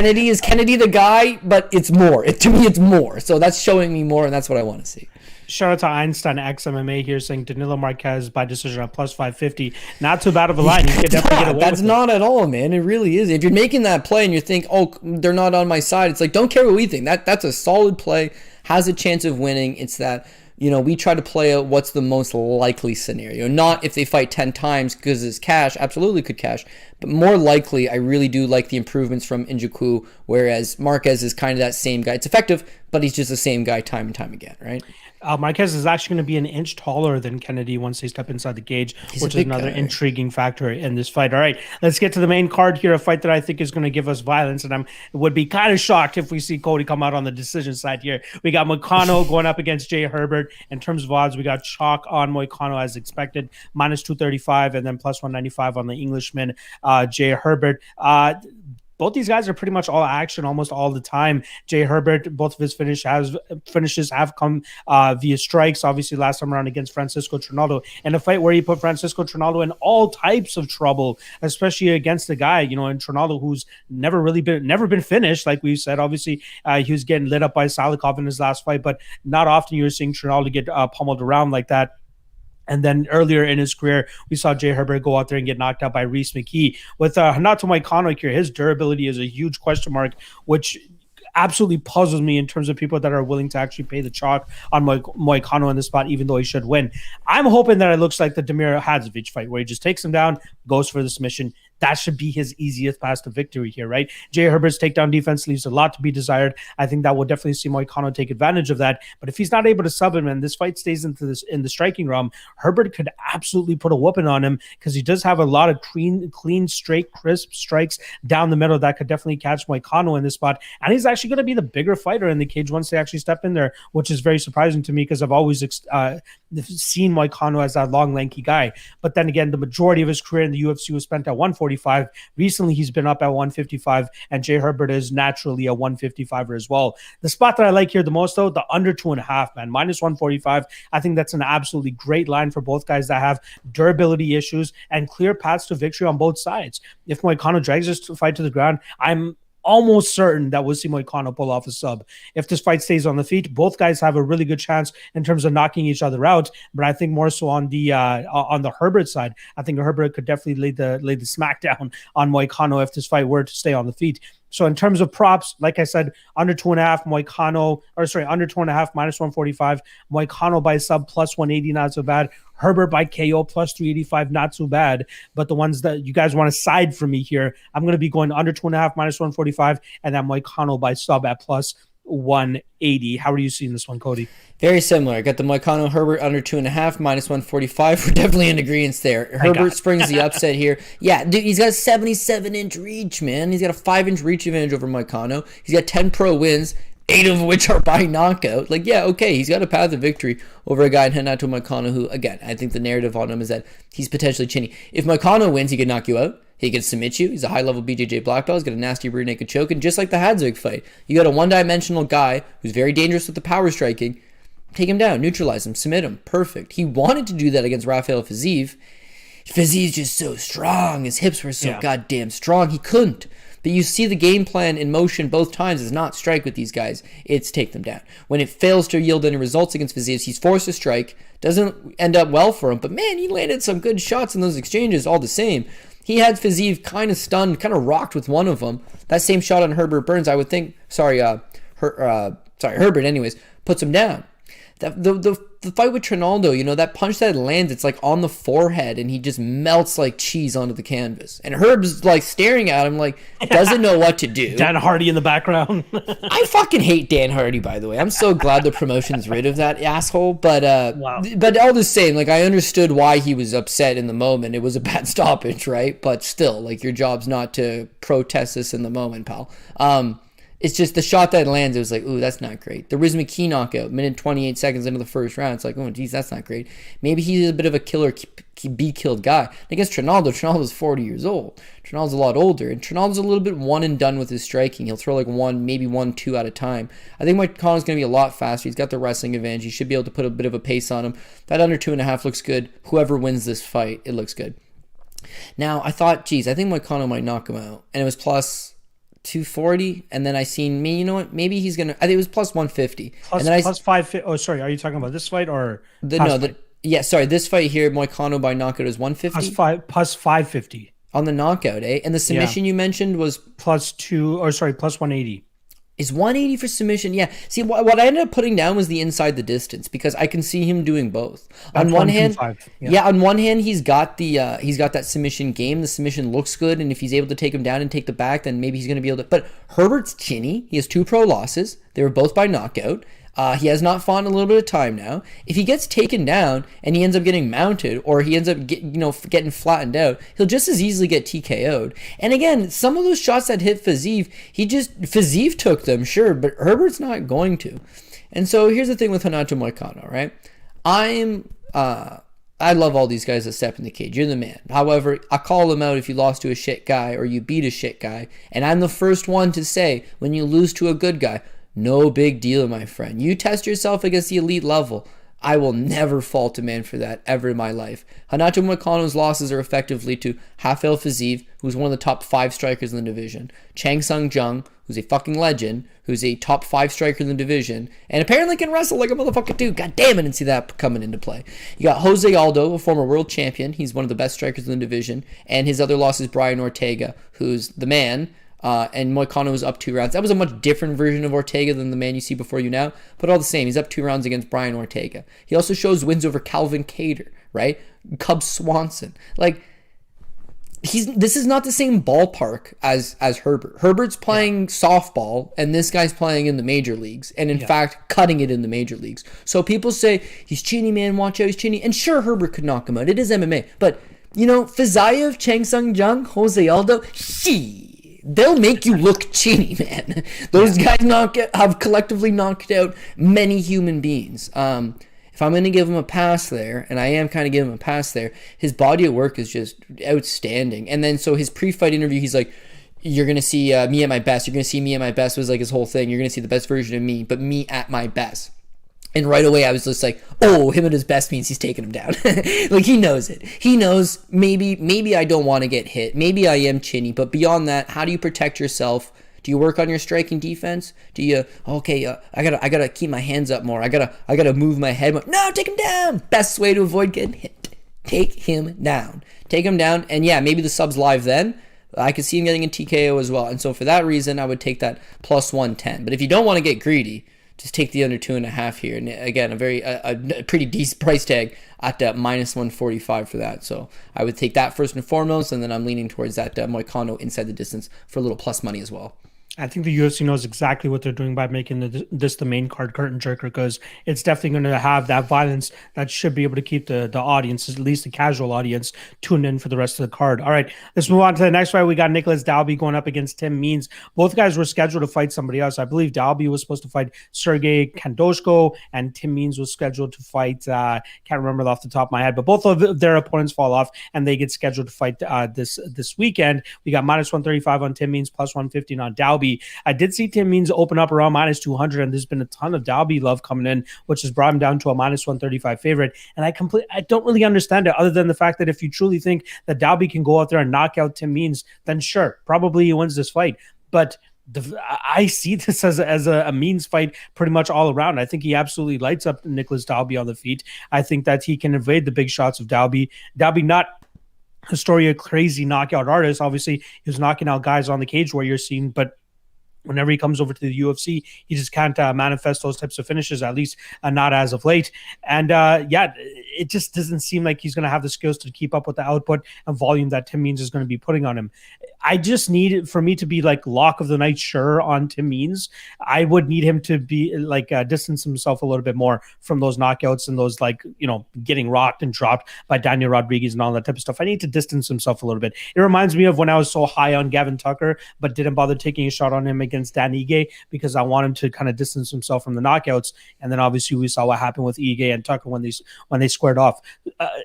Is Kennedy the guy? But it's more. To me, it's more. So that's showing me more, and that's what I want to see. Shout out to Einstein X MMA here saying Danilo Marques by decision at plus 550. Not too bad of a line. You could definitely get away that's with not at all, man. It really is. If you're making that play and you think, oh, they're not on my side, it's like, don't care what we think. That's a solid play. Has a chance of winning. It's that, we try to play out what's the most likely scenario. Not if they fight 10 times because it's cash. Absolutely could cash. But more likely, I really do like the improvements from Nzechukwu, whereas Marques is kind of that same guy. It's effective, but he's just the same guy time and time again, right? Marques is actually going to be an inch taller than Kennedy once they step inside the cage, which is another intriguing factor in this fight. All right, let's get to the main card here, a fight that I think is going to give us violence, and I would be kind of shocked if we see Cody come out on the decision side here. We got Moicano going up against Jay Herbert. In terms of odds, we got chalk on Moicano as expected, minus 235, and then plus 195 on the Englishman, Jay Herbert. Both these guys are pretty much all action almost all the time. Jay Herbert, both of his finishes have come via strikes. Obviously, last time around against Francisco Trinaldo, and a fight where he put Francisco Trinaldo in all types of trouble, especially against a guy, and Trinaldo who's never been finished. Like we said, obviously he was getting lit up by Salikov in his last fight, but not often you're seeing Trinaldo get pummeled around like that. And then earlier in his career, we saw Jay Herbert go out there and get knocked out by Reese McKee. With Renato Moicano here, his durability is a huge question mark, which absolutely puzzles me in terms of people that are willing to actually pay the chalk on Moicano in this spot, even though he should win. I'm hoping that it looks like the Damir Hadzovic fight, where he just takes him down, goes for the submission. that should be his easiest path to victory here, right? Jay Herbert's takedown defense leaves a lot to be desired. I think that will definitely see Moicano take advantage of that. But if he's not able to sub him and this fight stays in the striking realm, Herbert could absolutely put a whooping on him because he does have a lot of clean, straight, crisp strikes down the middle that could definitely catch Moicano in this spot. And he's actually going to be the bigger fighter in the cage once they actually step in there, which is very surprising to me because I've always seen Moicano as that long, lanky guy. But then again, the majority of his career in the UFC was spent at 145. Recently, he's been up at 155, and Jay Herbert is naturally a 155er as well. The spot that I like here the most, though, the under 2.5, man, minus 145. I think that's an absolutely great line for both guys that have durability issues and clear paths to victory on both sides. If Moicano drags this fight to the ground, I'm almost certain that we'll see Moicano pull off a sub. If this fight stays on the feet, both guys have a really good chance in terms of knocking each other out. But I think more so on the Herbert side, I think Herbert could definitely lay the smackdown on Moicano if this fight were to stay on the feet. So in terms of props, like I said, under 2.5 Moicano, under 2.5 minus 145, Moicano by sub plus 180, not so bad. Herbert by KO plus 385, not too bad. But the ones that you guys want to side for me here, I'm going to be going under 2.5 minus 145, and then Moicano by sub at plus 180. How are you seeing this one, Cody? Very similar. I got the Moicano Herbert under 2.5 minus 145. We're definitely in agreement there. Herbert springs the upset here. Yeah, dude, he's got a 77-inch reach, man. He's got a 5-inch reach advantage over Moicano. He's got 10 pro wins, 8 of which are by knockout. Like, yeah, okay, he's got a path of victory over a guy in Renato Moicano who, again, I think the narrative on him is that he's potentially chinny. If Moicano wins, he could knock you out. He can submit you. He's a high-level BJJ black belt. He's got a nasty rear naked choke. And just like the Hadzovic fight, you got a one-dimensional guy who's very dangerous with the power striking. Take him down, neutralize him, submit him. Perfect. He wanted to do that against Rafael Fiziev. Fiziev just so strong. His hips were so goddamn strong. He couldn't. But you see the game plan in motion both times is not strike with these guys. It's take them down. When it fails to yield any results against Fiziev, he's forced to strike. Doesn't end up well for him. But man, he landed some good shots in those exchanges all the same. He had Fiziev kind of stunned, kind of rocked with one of them. That same shot on Herbert Burns, I would think, Herbert anyways, puts him down. The fight with Trinaldo, you know, that punch that lands, it's like on the forehead and he just melts like cheese onto the canvas. And Herb's like staring at him like doesn't know what to do. Dan Hardy in the background. I fucking hate Dan Hardy, by the way. I'm so glad the promotion's rid of that asshole. But but all the same, like I understood why he was upset in the moment. It was a bad stoppage, right? But still, like your job's not to protest this in the moment, pal. It's just the shot that lands, it was like, ooh, that's not great. The Riz McKee knockout, minute 28 seconds into the first round. It's like, oh, geez, that's not great. Maybe he's a bit of a killer, be-killed guy. Against Trinaldo's 40 years old. Trinaldo's a lot older. And Trinaldo's a little bit one and done with his striking. He'll throw like one, maybe 1-2 at a time. I think Moicano's going to be a lot faster. He's got the wrestling advantage. He should be able to put a bit of a pace on him. That under 2.5 looks good. Whoever wins this fight, it looks good. Now, I thought, geez, I think Moicano might knock him out. And it was plus 240, and then I seen me. You know what? Maybe he's gonna. I think it was plus 150. Plus, and then plus 550. Oh, sorry. Are you talking about this fight or this fight here? Moicano by knockout is 150. Plus 550 on the knockout, eh? And the submission you mentioned was plus 180. Is 180 for submission? Yeah. See, what I ended up putting down was the inside the distance because I can see him doing both. On one hand, on one hand, he's got that submission game. The submission looks good, and if he's able to take him down and take the back, then maybe he's going to be able to. But Herbert's chinny. He has 2 pro losses. They were both by knockout. He has not fought in a little bit of time now. If he gets taken down and he ends up getting mounted or he ends up getting flattened out, he'll just as easily get TKO'd. And again, some of those shots that hit Fiziev took them, sure, but Herbert's not going to. And so here's the thing with Renato Moicano, right? I love all these guys that step in the cage. You're the man. However, I call them out if you lost to a shit guy or you beat a shit guy. And I'm the first one to say when you lose to a good guy, no big deal, my friend. You test yourself against the elite level. I will never fault a man for that ever in my life. Renato Moicano's losses are effectively to Rafael Fiziev, who's one of the top 5 strikers in the division, Chang Sung Jung, who's a fucking legend, who's a top 5 striker in the division, and apparently can wrestle like a motherfucker too. God damn, I didn't see that coming into play. You got Jose Aldo, a former world champion. He's one of the best strikers in the division, and his other loss is Brian Ortega, who's the man. And Moicano was up 2 rounds. That was a much different version of Ortega than the man you see before you now, but all the same, he's up 2 rounds against Brian Ortega. He also shows wins over Calvin Kattar, right? Cub Swanson. Like, this is not the same ballpark as Herbert. Herbert's playing softball, and this guy's playing in the major leagues, and in fact, cutting it in the major leagues. So people say, he's Chinny, man, watch out, he's Chinny. And sure, Herbert could knock him out. It is MMA. But, Fiziev, Chang Sung Jung, Jose Aldo, they'll make you look Chinny, man. Those guys have collectively knocked out many human beings. If I'm going to give him a pass there, and I am kind of giving him a pass there, his body of work is just outstanding. And then so his pre-fight interview, he's like, you're going to see me at my best. You're going to see me at my best was like his whole thing. You're going to see the best version of me, but me at my best. And right away, I was just like, oh, him at his best means he's taking him down. Like, he knows it. He knows maybe I don't want to get hit. Maybe I am Chinny. But beyond that, how do you protect yourself? Do you work on your striking defense? Do you, I gotta keep my hands up more. I gotta move my head more. No, take him down. Best way to avoid getting hit. Take him down. Take him down. And yeah, maybe the sub's live then. I could see him getting a TKO as well. And so for that reason, I would take that plus 110. But if you don't want to get greedy, just take the under 2.5 here. And again, a pretty decent price tag at minus 145 for that. So I would take that first and foremost, and then I'm leaning towards that Moicano inside the distance for a little plus money as well. I think the UFC knows exactly what they're doing by making this the main card curtain jerker, because it's definitely going to have that violence that should be able to keep the audience, at least the casual audience, tuned in for the rest of the card. All right, let's move on to the next fight. We got Nicholas Dalby going up against Tim Means. Both guys were scheduled to fight somebody else. I believe Dalby was supposed to fight Sergey Kandoshko, and Tim Means was scheduled to fight, can't remember off the top of my head, but both of their opponents fall off, and they get scheduled to fight this weekend. We got minus 135 on Tim Means, plus 115 on Dalby. I did see Tim Means open up around minus 200, and there's been a ton of Dalby love coming in, which has brought him down to a minus 135 favorite. And I don't really understand it, other than the fact that if you truly think that Dalby can go out there and knock out Tim Means, then sure, probably he wins this fight. But I see this as a Means fight pretty much all around. I think he absolutely lights up Nicholas Dalby on the feet. I think that he can evade the big shots of Dalby. Dalby not Historia crazy knockout artist. Obviously, he was knocking out guys on the Cage Warrior scene, but whenever he comes over to the UFC, he just can't manifest those types of finishes, at least not as of late. And it just doesn't seem like he's going to have the skills to keep up with the output and volume that Tim Means is going to be putting on him. I just need it for me to be like lock of the night sure on Tim Means. I would need him to be like distance himself a little bit more from those knockouts and those getting rocked and dropped by Daniel Rodriguez and all that type of stuff. I need to distance himself a little bit. It reminds me of when I was so high on Gavin Tucker, but didn't bother taking a shot on him against Dan Ige because I want him to kind of distance himself from the knockouts. And then obviously we saw what happened with Ige and Tucker when they squared off.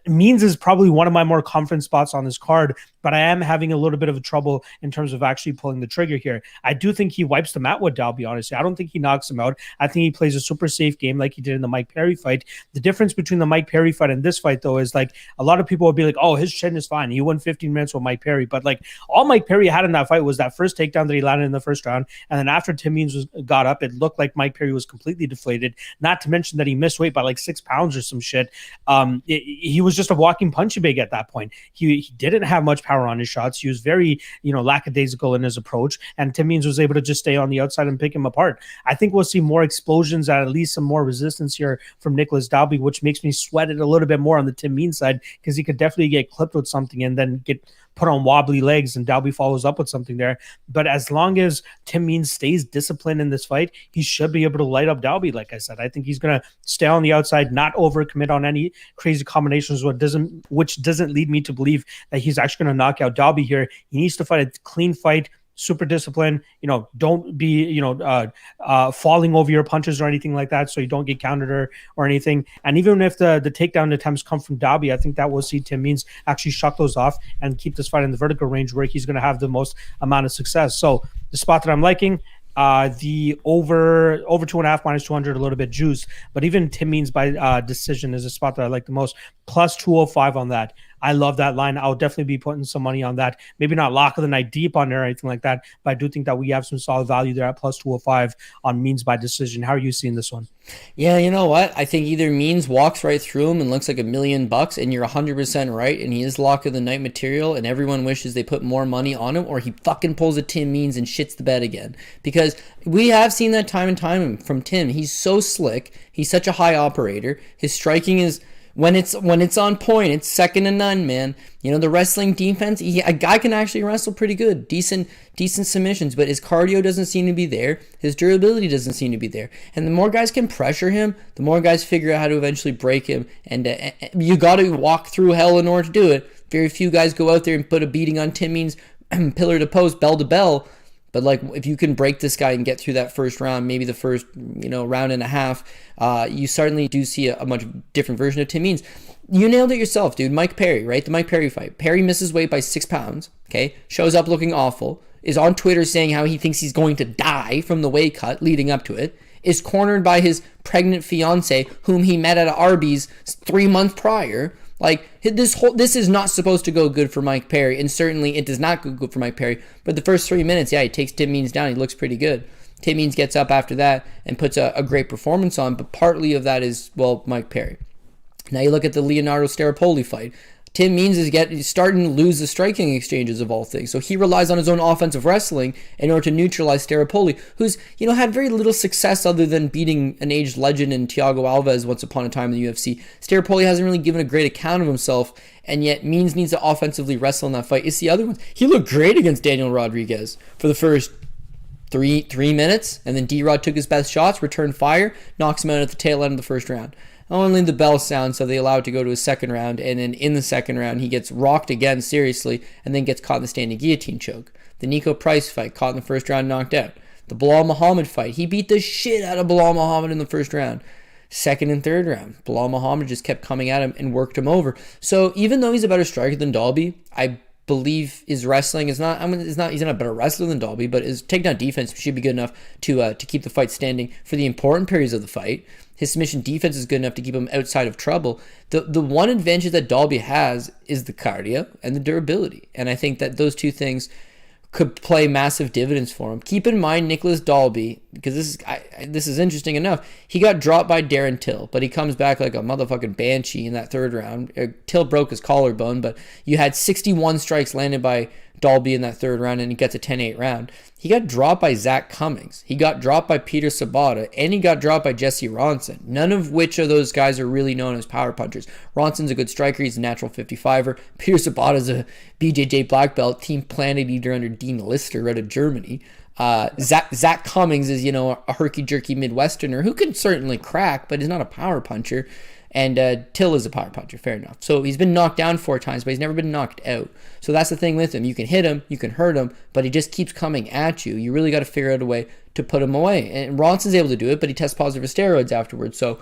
Means is probably one of my more confident spots on this card, but I am having a little bit of a trouble in terms of actually pulling the trigger here. I do think he wipes the mat with Dalby, honestly. I don't think he knocks him out. I think he plays a super safe game like he did in the Mike Perry fight. The difference between the Mike Perry fight and this fight, though, is like a lot of people will be like, oh, his chin is fine. He won 15 minutes with Mike Perry. But like all Mike Perry had in that fight was that first takedown that he landed in the first round. And then after Tim Means got up, it looked like Mike Perry was completely deflated. Not to mention that he missed weight by like 6 pounds or some shit. He was just a walking punching bag at that point. He didn't have much power on his shots. He was very, lackadaisical in his approach, and Tim Means was able to just stay on the outside and pick him apart. I think we'll see more explosions and at least some more resistance here from Nicholas Dalby, which makes me sweat it a little bit more on the Tim Means side, because he could definitely get clipped with something and then get put on wobbly legs, and Dalby follows up with something there. But as long as Tim Means stays disciplined in this fight, he should be able to light up Dalby. Like I said, I think he's going to stay on the outside, not overcommit on any crazy combinations, which doesn't lead me to believe that he's actually going to knock out Dalby here. He needs to fight a clean fight, super disciplined, don't be, falling over your punches or anything like that, so you don't get countered or anything. And even if the takedown attempts come from Dalby, I think that will see Tim Means actually shut those off and keep this fight in the vertical range where he's going to have the most amount of success. So the spot that I'm liking, the over 2.5 minus 200, a little bit juice, but even Tim Means by decision is a spot that I like the most. Plus 205 on that. I love that line. I'll definitely be putting some money on that. Maybe not lock of the night deep on there or anything like that, but I do think that we have some solid value there at plus 205 on Means by decision. How are you seeing this one? Yeah, you know what? I think either Means walks right through him and looks like $1 million, and you're 100% right, and he is lock of the night material, and everyone wishes they put more money on him, or he fucking pulls a Tim Means and shits the bed again. Because we have seen that time and time from Tim. He's so slick. He's such a high operator. His striking is when it's on point, it's second to none, man. You know, the wrestling defense, a guy can actually wrestle pretty good, decent submissions, but his cardio doesn't seem to be there. His durability doesn't seem to be there. And the more guys can pressure him, the more guys figure out how to eventually break him. And you got to walk through hell in order to do it. Very few guys go out there and put a beating on Tim Means, pillar to post, bell to bell. But like, if you can break this guy and get through that first round, maybe the first, round and a half, you certainly do see a much different version of Tim Means. You nailed it yourself, dude. Mike Perry, right? The Mike Perry fight. Perry misses weight by 6 pounds, okay? Shows up looking awful. Is on Twitter saying how he thinks he's going to die from the weight cut leading up to it. Is cornered by his pregnant fiance, whom he met at Arby's 3 months prior. Like, this is not supposed to go good for Mike Perry, and certainly it does not go good for Mike Perry. But the first 3 minutes, he takes Tim Means down. He looks pretty good. Tim Means gets up after that and puts a great performance on, but partly of that is, Mike Perry. Now you look at the Leonardo Staropoli fight. Tim Means is starting to lose the striking exchanges of all things. So he relies on his own offensive wrestling in order to neutralize Staropoli, who's, had very little success other than beating an aged legend in Thiago Alves once upon a time in the UFC. Staropoli hasn't really given a great account of himself, and yet Means needs to offensively wrestle in that fight. It's the other ones. He looked great against Daniel Rodriguez for the first three minutes, and then D-Rod took his best shots, returned fire, knocks him out at the tail end of the first round. Only the bell sounds, so they allow it to go to a second round, and then in the second round, he gets rocked again seriously, and then gets caught in the standing guillotine choke. The Nico Price fight, caught in the first round, knocked out. The Bilal Muhammad fight, he beat the shit out of Bilal Muhammad in the first round. Second and third round, Bilal Muhammad just kept coming at him and worked him over. So even though he's a better striker than Dalby, I believe his wrestling is not. He's not a better wrestler than Dalby, but his takedown defense should be good enough to keep the fight standing for the important periods of the fight. His submission defense is good enough to keep him outside of trouble. The one advantage that Dalby has is the cardio and the durability, and I think that those two things could play massive dividends for him. Keep in mind Nicholas Dalby, because this is interesting enough. He got dropped by Darren Till, but he comes back like a motherfucking banshee in that third round. Till broke his collarbone, but you had 61 strikes landed by Dalby in that third round, and he gets a 10-8 round. He got dropped by Zach Cummings. He got dropped by Peter Sabata, and he got dropped by Jesse Ronson, none of which of those guys are really known as power punchers. Ronson's a good striker. He's a natural 55er. Peter Sabata's a BJJ black belt, team planet eater under Dean Lister out of Germany. Zach Cummings is, a herky-jerky Midwesterner who can certainly crack, but is not a power puncher. And Till is a power puncher, fair enough. So he's been knocked down 4 times, but he's never been knocked out. So that's the thing with him. You can hit him, you can hurt him, but he just keeps coming at you. You really got to figure out a way to put him away. And Ronson's able to do it, but he tests positive for steroids afterwards. So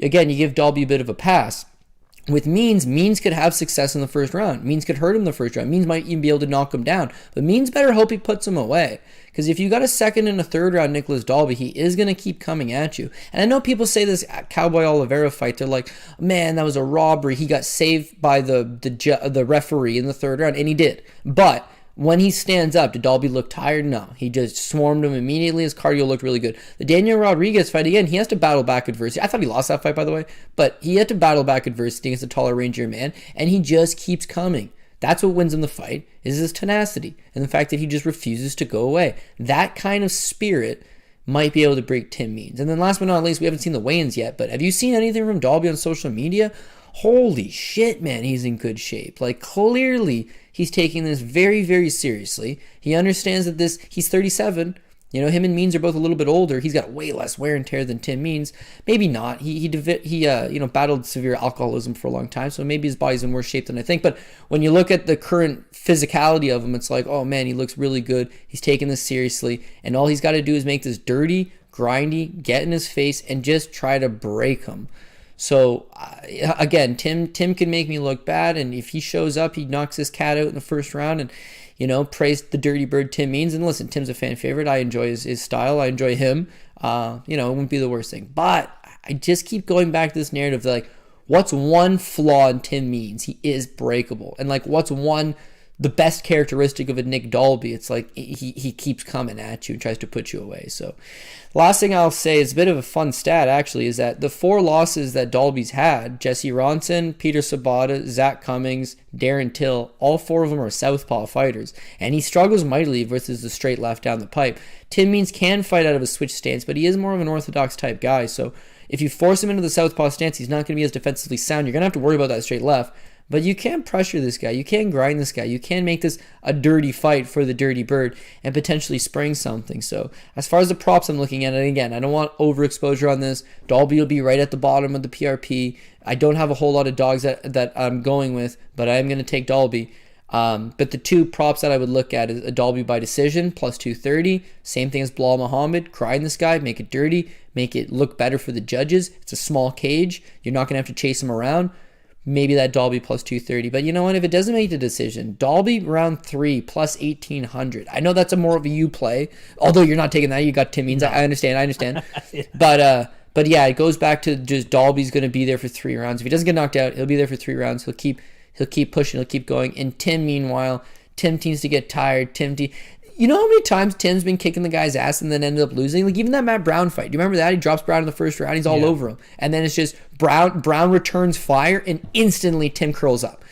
again, you give Dalby a bit of a pass. With Means could have success in the first round. Means could hurt him in the first round. Means might even be able to knock him down. But Means better hope he puts him away. Because if you got a second and a third round Nicholas Dalby, he is going to keep coming at you. And I know people say this Cowboy Oliveira fight, they're like, man, that was a robbery. He got saved by the referee in the third round, and he did. But when he stands up, did Dalby look tired? No. He just swarmed him immediately. His cardio looked really good. The Daniel Rodriguez fight, again, he has to battle back adversity. I thought he lost that fight, by the way. But he had to battle back adversity against a taller, rangier man, and he just keeps coming. That's what wins him the fight, is his tenacity and the fact that he just refuses to go away. That kind of spirit might be able to break Tim Means. And then last but not least, we haven't seen the weigh-ins yet, but have you seen anything from Dalby on social media? Holy shit, man, he's in good shape. Like, clearly, he's taking this very, very seriously. He understands that he's 37. Him and Means are both a little bit older. He's got way less wear and tear than Tim Means. Maybe not. He battled severe alcoholism for a long time, so maybe his body's in worse shape than I think. But when you look at the current physicality of him, it's like, oh man, he looks really good. He's taking this seriously, and all he's got to do is make this dirty, grindy, get in his face, and just try to break him. So again, Tim can make me look bad, and if he shows up, he knocks this cat out in the first round, and praise the dirty bird Tim Means. And listen, Tim's a fan favorite. I enjoy his style. I enjoy him. It wouldn't be the worst thing. But I just keep going back to this narrative, like, what's one flaw in Tim Means? He is breakable. And like, what's one the best characteristic of a Nick Dalby. It's like he keeps coming at you and tries to put you away. So last thing I'll say is a bit of a fun stat, actually, is that the 4 losses that Dalby's had, Jesse Ronson, Peter Sabata, Zach Cummings, Darren Till, all 4 of them are southpaw fighters. And he struggles mightily versus the straight left down the pipe. Tim Means can fight out of a switch stance, but he is more of an orthodox type guy. So if you force him into the southpaw stance, he's not going to be as defensively sound. You're going to have to worry about that straight left. But you can pressure this guy. You can grind this guy. You can make this a dirty fight for the dirty bird and potentially spring something. So as far as the props I'm looking at, and again, I don't want overexposure on this. Dalby will be right at the bottom of the PRP. I don't have a whole lot of dogs that I'm going with, but I am going to take Dalby. But the 2 props that I would look at is a Dalby by decision, plus 230. Same thing as Bilal Muhammad. Grind this guy, make it dirty, make it look better for the judges. It's a small cage. You're not going to have to chase him around. Maybe that Dalby plus 230. But you know what? If it doesn't make the decision, Dalby round 3 plus 1800. I know that's a more of a you play. Although you're not taking that. You got Tim Means. I understand. Yeah. But yeah, it goes back to just Dalby's going to be there for 3 rounds. If he doesn't get knocked out, he'll be there for 3 rounds. He'll keep pushing. He'll keep going. And Tim, meanwhile, Tim seems to get tired. You know how many times Tim's been kicking the guy's ass and then ended up losing? Like even that Matt Brown fight. Do you remember that? He drops Brown in the first round. He's all over him. And then it's just Brown returns fire and instantly Tim curls up.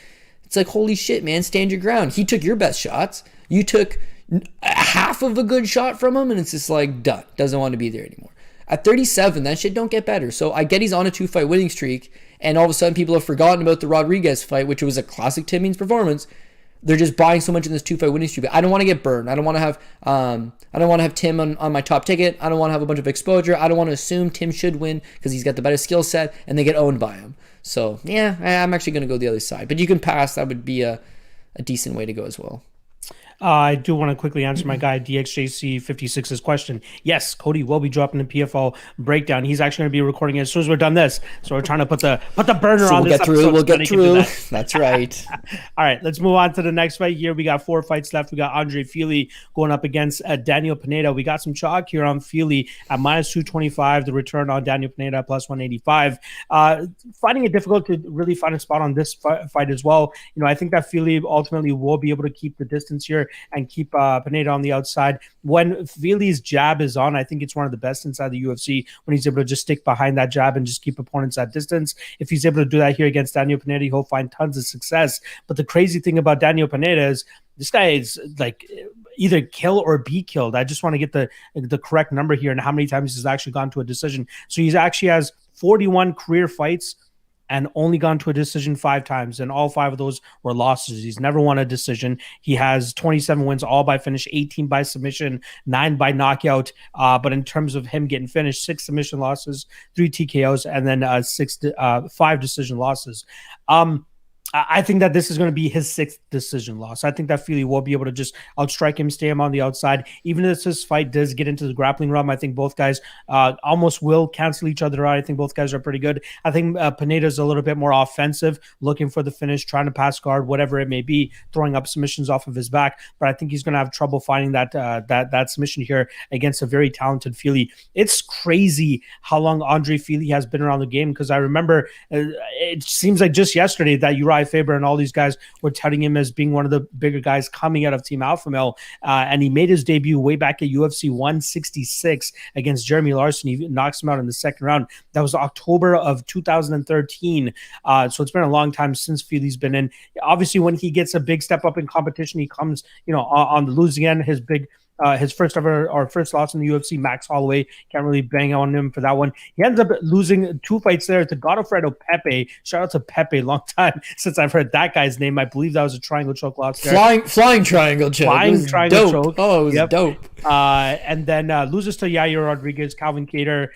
It's like, holy shit, man, stand your ground. He took your best shots. You took half of a good shot from him and it's just like done. Doesn't want to be there anymore. At 37, that shit don't get better. So I get he's on a 2-fight winning streak and all of a sudden people have forgotten about the Rodriguez fight, which was a classic Tim Means performance. They're just buying so much in this 2-fight winning streak. I don't want to get burned. I don't want to have Tim on my top ticket. I don't want to have a bunch of exposure. I don't want to assume Tim should win because he's got the better skill set and they get owned by him. So yeah, I'm actually going to go the other side. But you can pass. That would be a decent way to go as well. I do want to quickly answer my guy DXJC56's question. Yes, Cody will be dropping the PFL breakdown. He's actually going to be recording it as soon as we're done this. So we're trying to put the burner on this episode. We'll get through. That's right. All right, let's move on to the next fight here. We got 4 fights left. We got Andre Fili going up against Daniel Pineda. We got some chalk here on Fili at minus 225. The return on Daniel Pineda plus 185. Finding it difficult to really find a spot on this fight as well. You know, I think that Fili ultimately will be able to keep the distance here and keep Pineda on the outside. When Fili's jab is on, I think it's one of the best inside the UFC when he's able to just stick behind that jab and just keep opponents at distance. If he's able to do that here against Daniel Pineda, he'll find tons of success. But the crazy thing about Daniel Pineda is this guy is like either kill or be killed. I just want to get the correct number here and how many times he's actually gone to a decision. So he's actually has 41 career fights and only gone to a decision 5 times, and all 5 of those were losses. He's never won a decision. He has 27 wins, all by finish, 18 by submission, 9 by knockout. But in terms of him getting finished, 6 submission losses, 3 TKOs, and then 5 decision losses. I think that this is going to be his 6th decision loss. I think that Fili will be able to just outstrike him, stay him on the outside. Even if this fight does get into the grappling realm, I think both guys almost will cancel each other out. I think both guys are pretty good. I think Pineda's a little bit more offensive, looking for the finish, trying to pass guard, whatever it may be, throwing up submissions off of his back. But I think he's going to have trouble finding that submission here against a very talented Fili. It's crazy how long Andre Fili has been around the game, because I remember it seems like just yesterday that Uriah Faber and all these guys were touting him as being one of the bigger guys coming out of Team Alpha Male, and he made his debut way back at UFC 166 against Jeremy Larson. He knocks him out in the 2nd round. That was October of 2013. So it's been a long time since Fili's been in. Obviously, when he gets a big step up in competition, he comes, on the losing end. His first loss in the UFC, Max Holloway. Can't really bang on him for that one. He ends up losing 2 fights there to Godofredo Pepe. Shout out to Pepe, long time since I've heard that guy's name. I believe that was a triangle choke loss there. Flying triangle choke. Flying triangle choke. Oh, it was dope. And then loses to Yair Rodriguez, Calvin Kattar,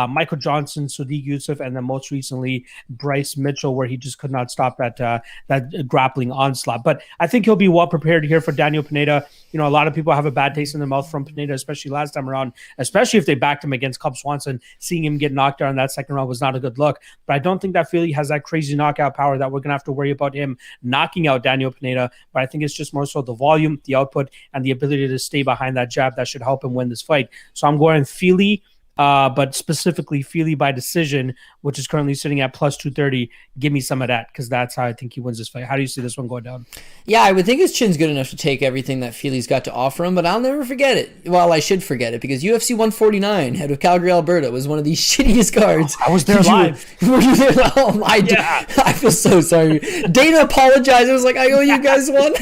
Michael Johnson, Sadiq Youssef, and then most recently Bryce Mitchell, where he just could not stop that grappling onslaught. But I think he'll be well prepared here for Daniel Pineda. A lot of people have a bad taste in their mouth from Pineda, especially last time around, especially if they backed him against Cub Swanson. Seeing him get knocked out in that 2nd round was not a good look. But I don't think that Fili has that crazy knockout power that we're going to have to worry about him knocking out Daniel Pineda. But I think it's just more so the volume, the output, and the ability to stay behind that jab that should help him win this fight. So I'm going Fili but specifically Fili by decision, which is currently sitting at plus 230. Give me some of that because that's how I think he wins this fight. How do you see this one going down? Yeah, I would think his chin's good enough to take everything that Fili's got to offer him, but I'll never forget it. Well, I should forget it because UFC 149, head of Calgary, Alberta, was one of the shittiest cards. I was there live. Were you there? Oh, I feel so sorry. Dana apologized. I was like, I owe you guys one.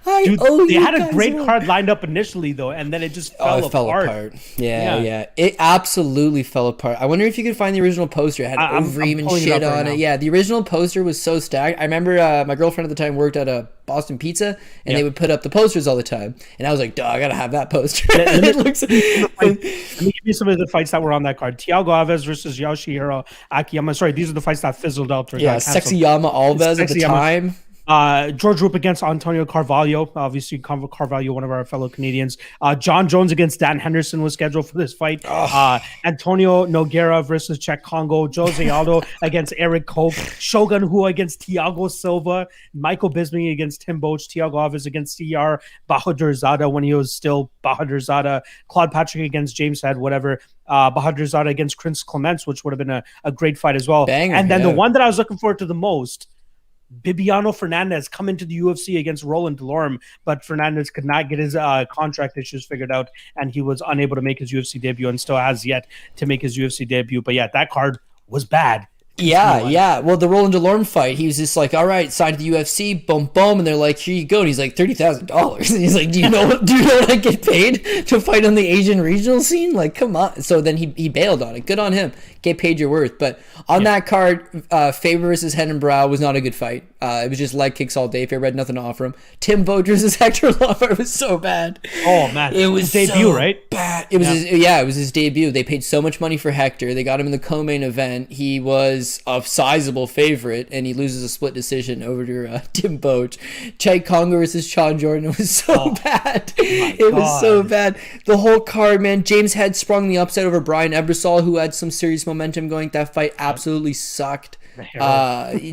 They had a great card lined up initially, though, and then it just fell apart. Yeah. It absolutely fell apart. I wonder if you could find the original poster. It had Overeem and shit on it. Yeah, the original poster was so stacked. I remember my girlfriend at the time worked at a Boston Pizza, and they would put up the posters all the time. And I was like, dog, I gotta have that poster. Let me give you some of the fights that were on that card. Thiago Alves versus Yoshihiro Akiyama. Sorry, these are the fights that fizzled out. Sexy Yama Alves at the time. George Roop against Antonio Carvalho. Obviously, Carvalho, one of our fellow Canadians. John Jones against Dan Henderson was scheduled for this fight. Antonio Nogueira versus Czech Congo. Jose Aldo against Eric Koch. Shogun Hu against Thiago Silva. Michael Bisping against Tim Boach. Thiago Alves against Ciryl Bahadurzada when he was still Bahadurzada. Claude Patrick against James Head, whatever. Bahadurzada against Chris Clements, which would have been a great fight as well. And then the one that I was looking forward to the most, Bibiano Fernandez come into the UFC against Roland Delorme, but Fernandez could not get his contract issues figured out, and he was unable to make his UFC debut and still has yet to make his UFC debut. But yeah, that card was bad. Yeah. Well, the Roland Delorme fight, he was just like, all right, signed to the UFC, boom, boom, and they're like, here you go. And he's like, $30,000. And he's like, do you know what I get paid to fight on the Asian regional scene? Like, come on. So then he bailed on it. Good on him. Get paid your worth. But on that card, Faber versus Henenbrow was not a good fight. It was just leg kicks all day. Faber had nothing to offer him. Tim Boach versus Hector Lombard was so bad. Oh man, it was his debut, right? Bad. It was it was his debut. They paid so much money for Hector. They got him in the co-main event. He was a sizable favorite, and he loses a split decision over to Tim Boach. Chad Congo versus Sean Jordan. It was so bad. It was so bad. The whole card, man. James Head sprung the upset over Brian Ebersol, who had some serious momentum going. That fight absolutely sucked.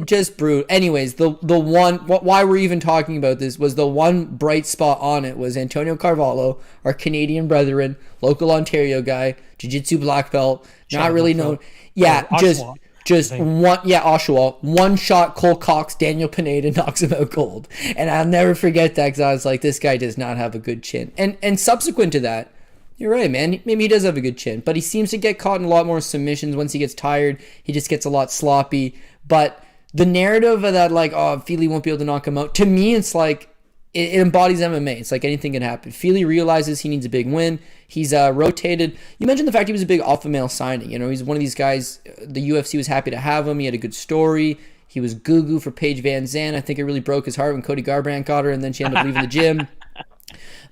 Just brutal. Anyways, the one why we're even talking about this was the one bright spot on it was Antonio Carvalho, our Canadian brethren, local Ontario guy, jiu-jitsu black belt, not really known. Yeah, just one. Yeah, Oshawa. One shot, Cole Cox, Daniel Pineda knocks him out cold, and I'll never forget that because I was like, this guy does not have a good chin. And subsequent to that, you're right, man. Maybe he does have a good chin, but he seems to get caught in a lot more submissions. Once he gets tired, he just gets a lot sloppy. But the narrative of that, like, oh, Fili won't be able to knock him out, to me, it's like, it embodies MMA. It's like anything can happen. Fili realizes he needs a big win. He's rotated. You mentioned the fact he was a big alpha male signing. You know, he's one of these guys, the UFC was happy to have him. He had a good story. He was goo-goo for Paige Van Zandt. I think it really broke his heart when Cody Garbrandt got her, and then she ended up leaving the gym.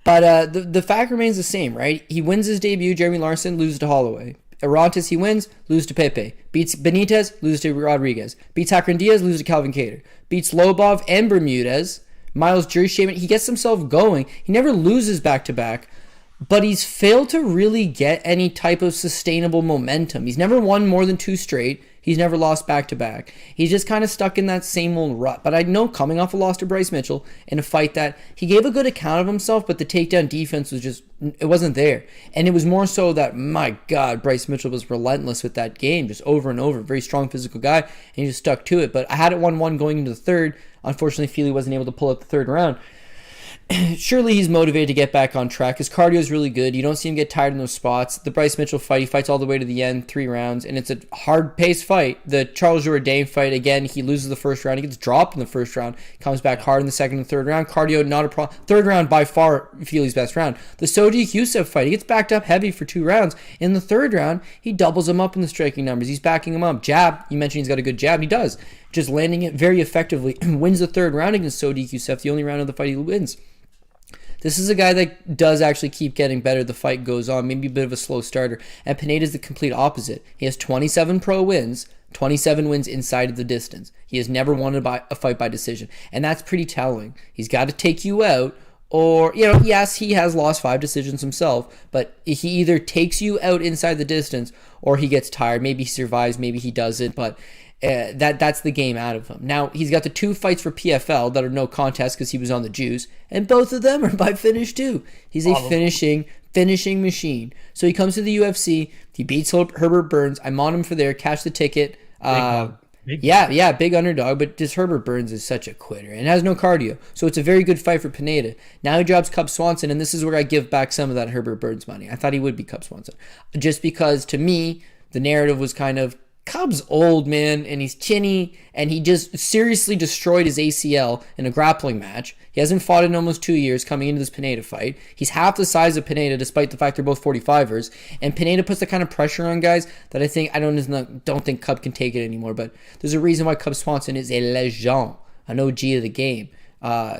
But the fact remains the same, right? He wins his debut, Jeremy Larson, loses to Holloway. Orontes, he wins, loses to Pepe. Beats Benitez, loses to Rodriguez. Beats Akron Diaz, loses to Calvin Kattar. Beats Lobov and Bermudez. Miles Jury, he gets himself going. He never loses back-to-back, but he's failed to really get any type of sustainable momentum. He's never won more than 2 straight. He's never lost back-to-back. He's just kind of stuck in that same old rut. But I know coming off a loss to Bryce Mitchell in a fight that he gave a good account of himself, but the takedown defense was just, it wasn't there. And it was more so that, my God, Bryce Mitchell was relentless with that game, just over and over. Very strong physical guy, and he just stuck to it. But I had it 1-1 going into the third. Unfortunately, Fili wasn't able to pull up the third round. Surely he's motivated to get back on track. His cardio is really good. You don't see him get tired in those spots. The Bryce Mitchell fight, he fights all the way to the end, 3 rounds, and it's a hard-paced fight. The Charles Jourdain fight, again, he loses the first round. He gets dropped in the first round. Comes back hard in the second and third round. Cardio, not a problem. Third round, by far, Fili's best round. The Sodiq Youssef fight, he gets backed up heavy for 2 rounds. In the third round, he doubles him up in the striking numbers. He's backing him up. Jab, you mentioned he's got a good jab. He does. Just landing it very effectively. Wins the third round against Sodiq Youssef, the only round of the fight he wins. This is a guy that does actually keep getting better. The fight goes on, maybe a bit of a slow starter. And Pineda is the complete opposite. He has 27 pro wins, 27 wins inside of the distance. He has never won a fight by decision. And that's pretty telling. He's got to take you out, or, you know, yes, he has lost 5 decisions himself, but he either takes you out inside the distance or he gets tired. Maybe he survives, maybe he doesn't, but that's the game out of him. Now, he's got the 2 fights for PFL that are no contest because he was on the juice, and both of them are by finish too. He's a finishing finishing machine. So he comes to the UFC. He beats Herbert Burns. I'm on him for there. Cash the ticket. Big underdog, but just Herbert Burns is such a quitter and has no cardio. So it's a very good fight for Pineda. Now he drops Cub Swanson, and this is where I give back some of that Herbert Burns money. I thought he would be Cub Swanson. Just because, to me, the narrative was kind of, Cub's old, man, and he's chinny, and he just seriously destroyed his ACL in a grappling match. He hasn't fought in almost 2 years coming into this Pineda fight. He's half the size of Pineda, despite the fact they're both 45ers. And Pineda puts the kind of pressure on guys that I don't think Cub can take it anymore. But there's a reason why Cub Swanson is a legend, an OG of the game.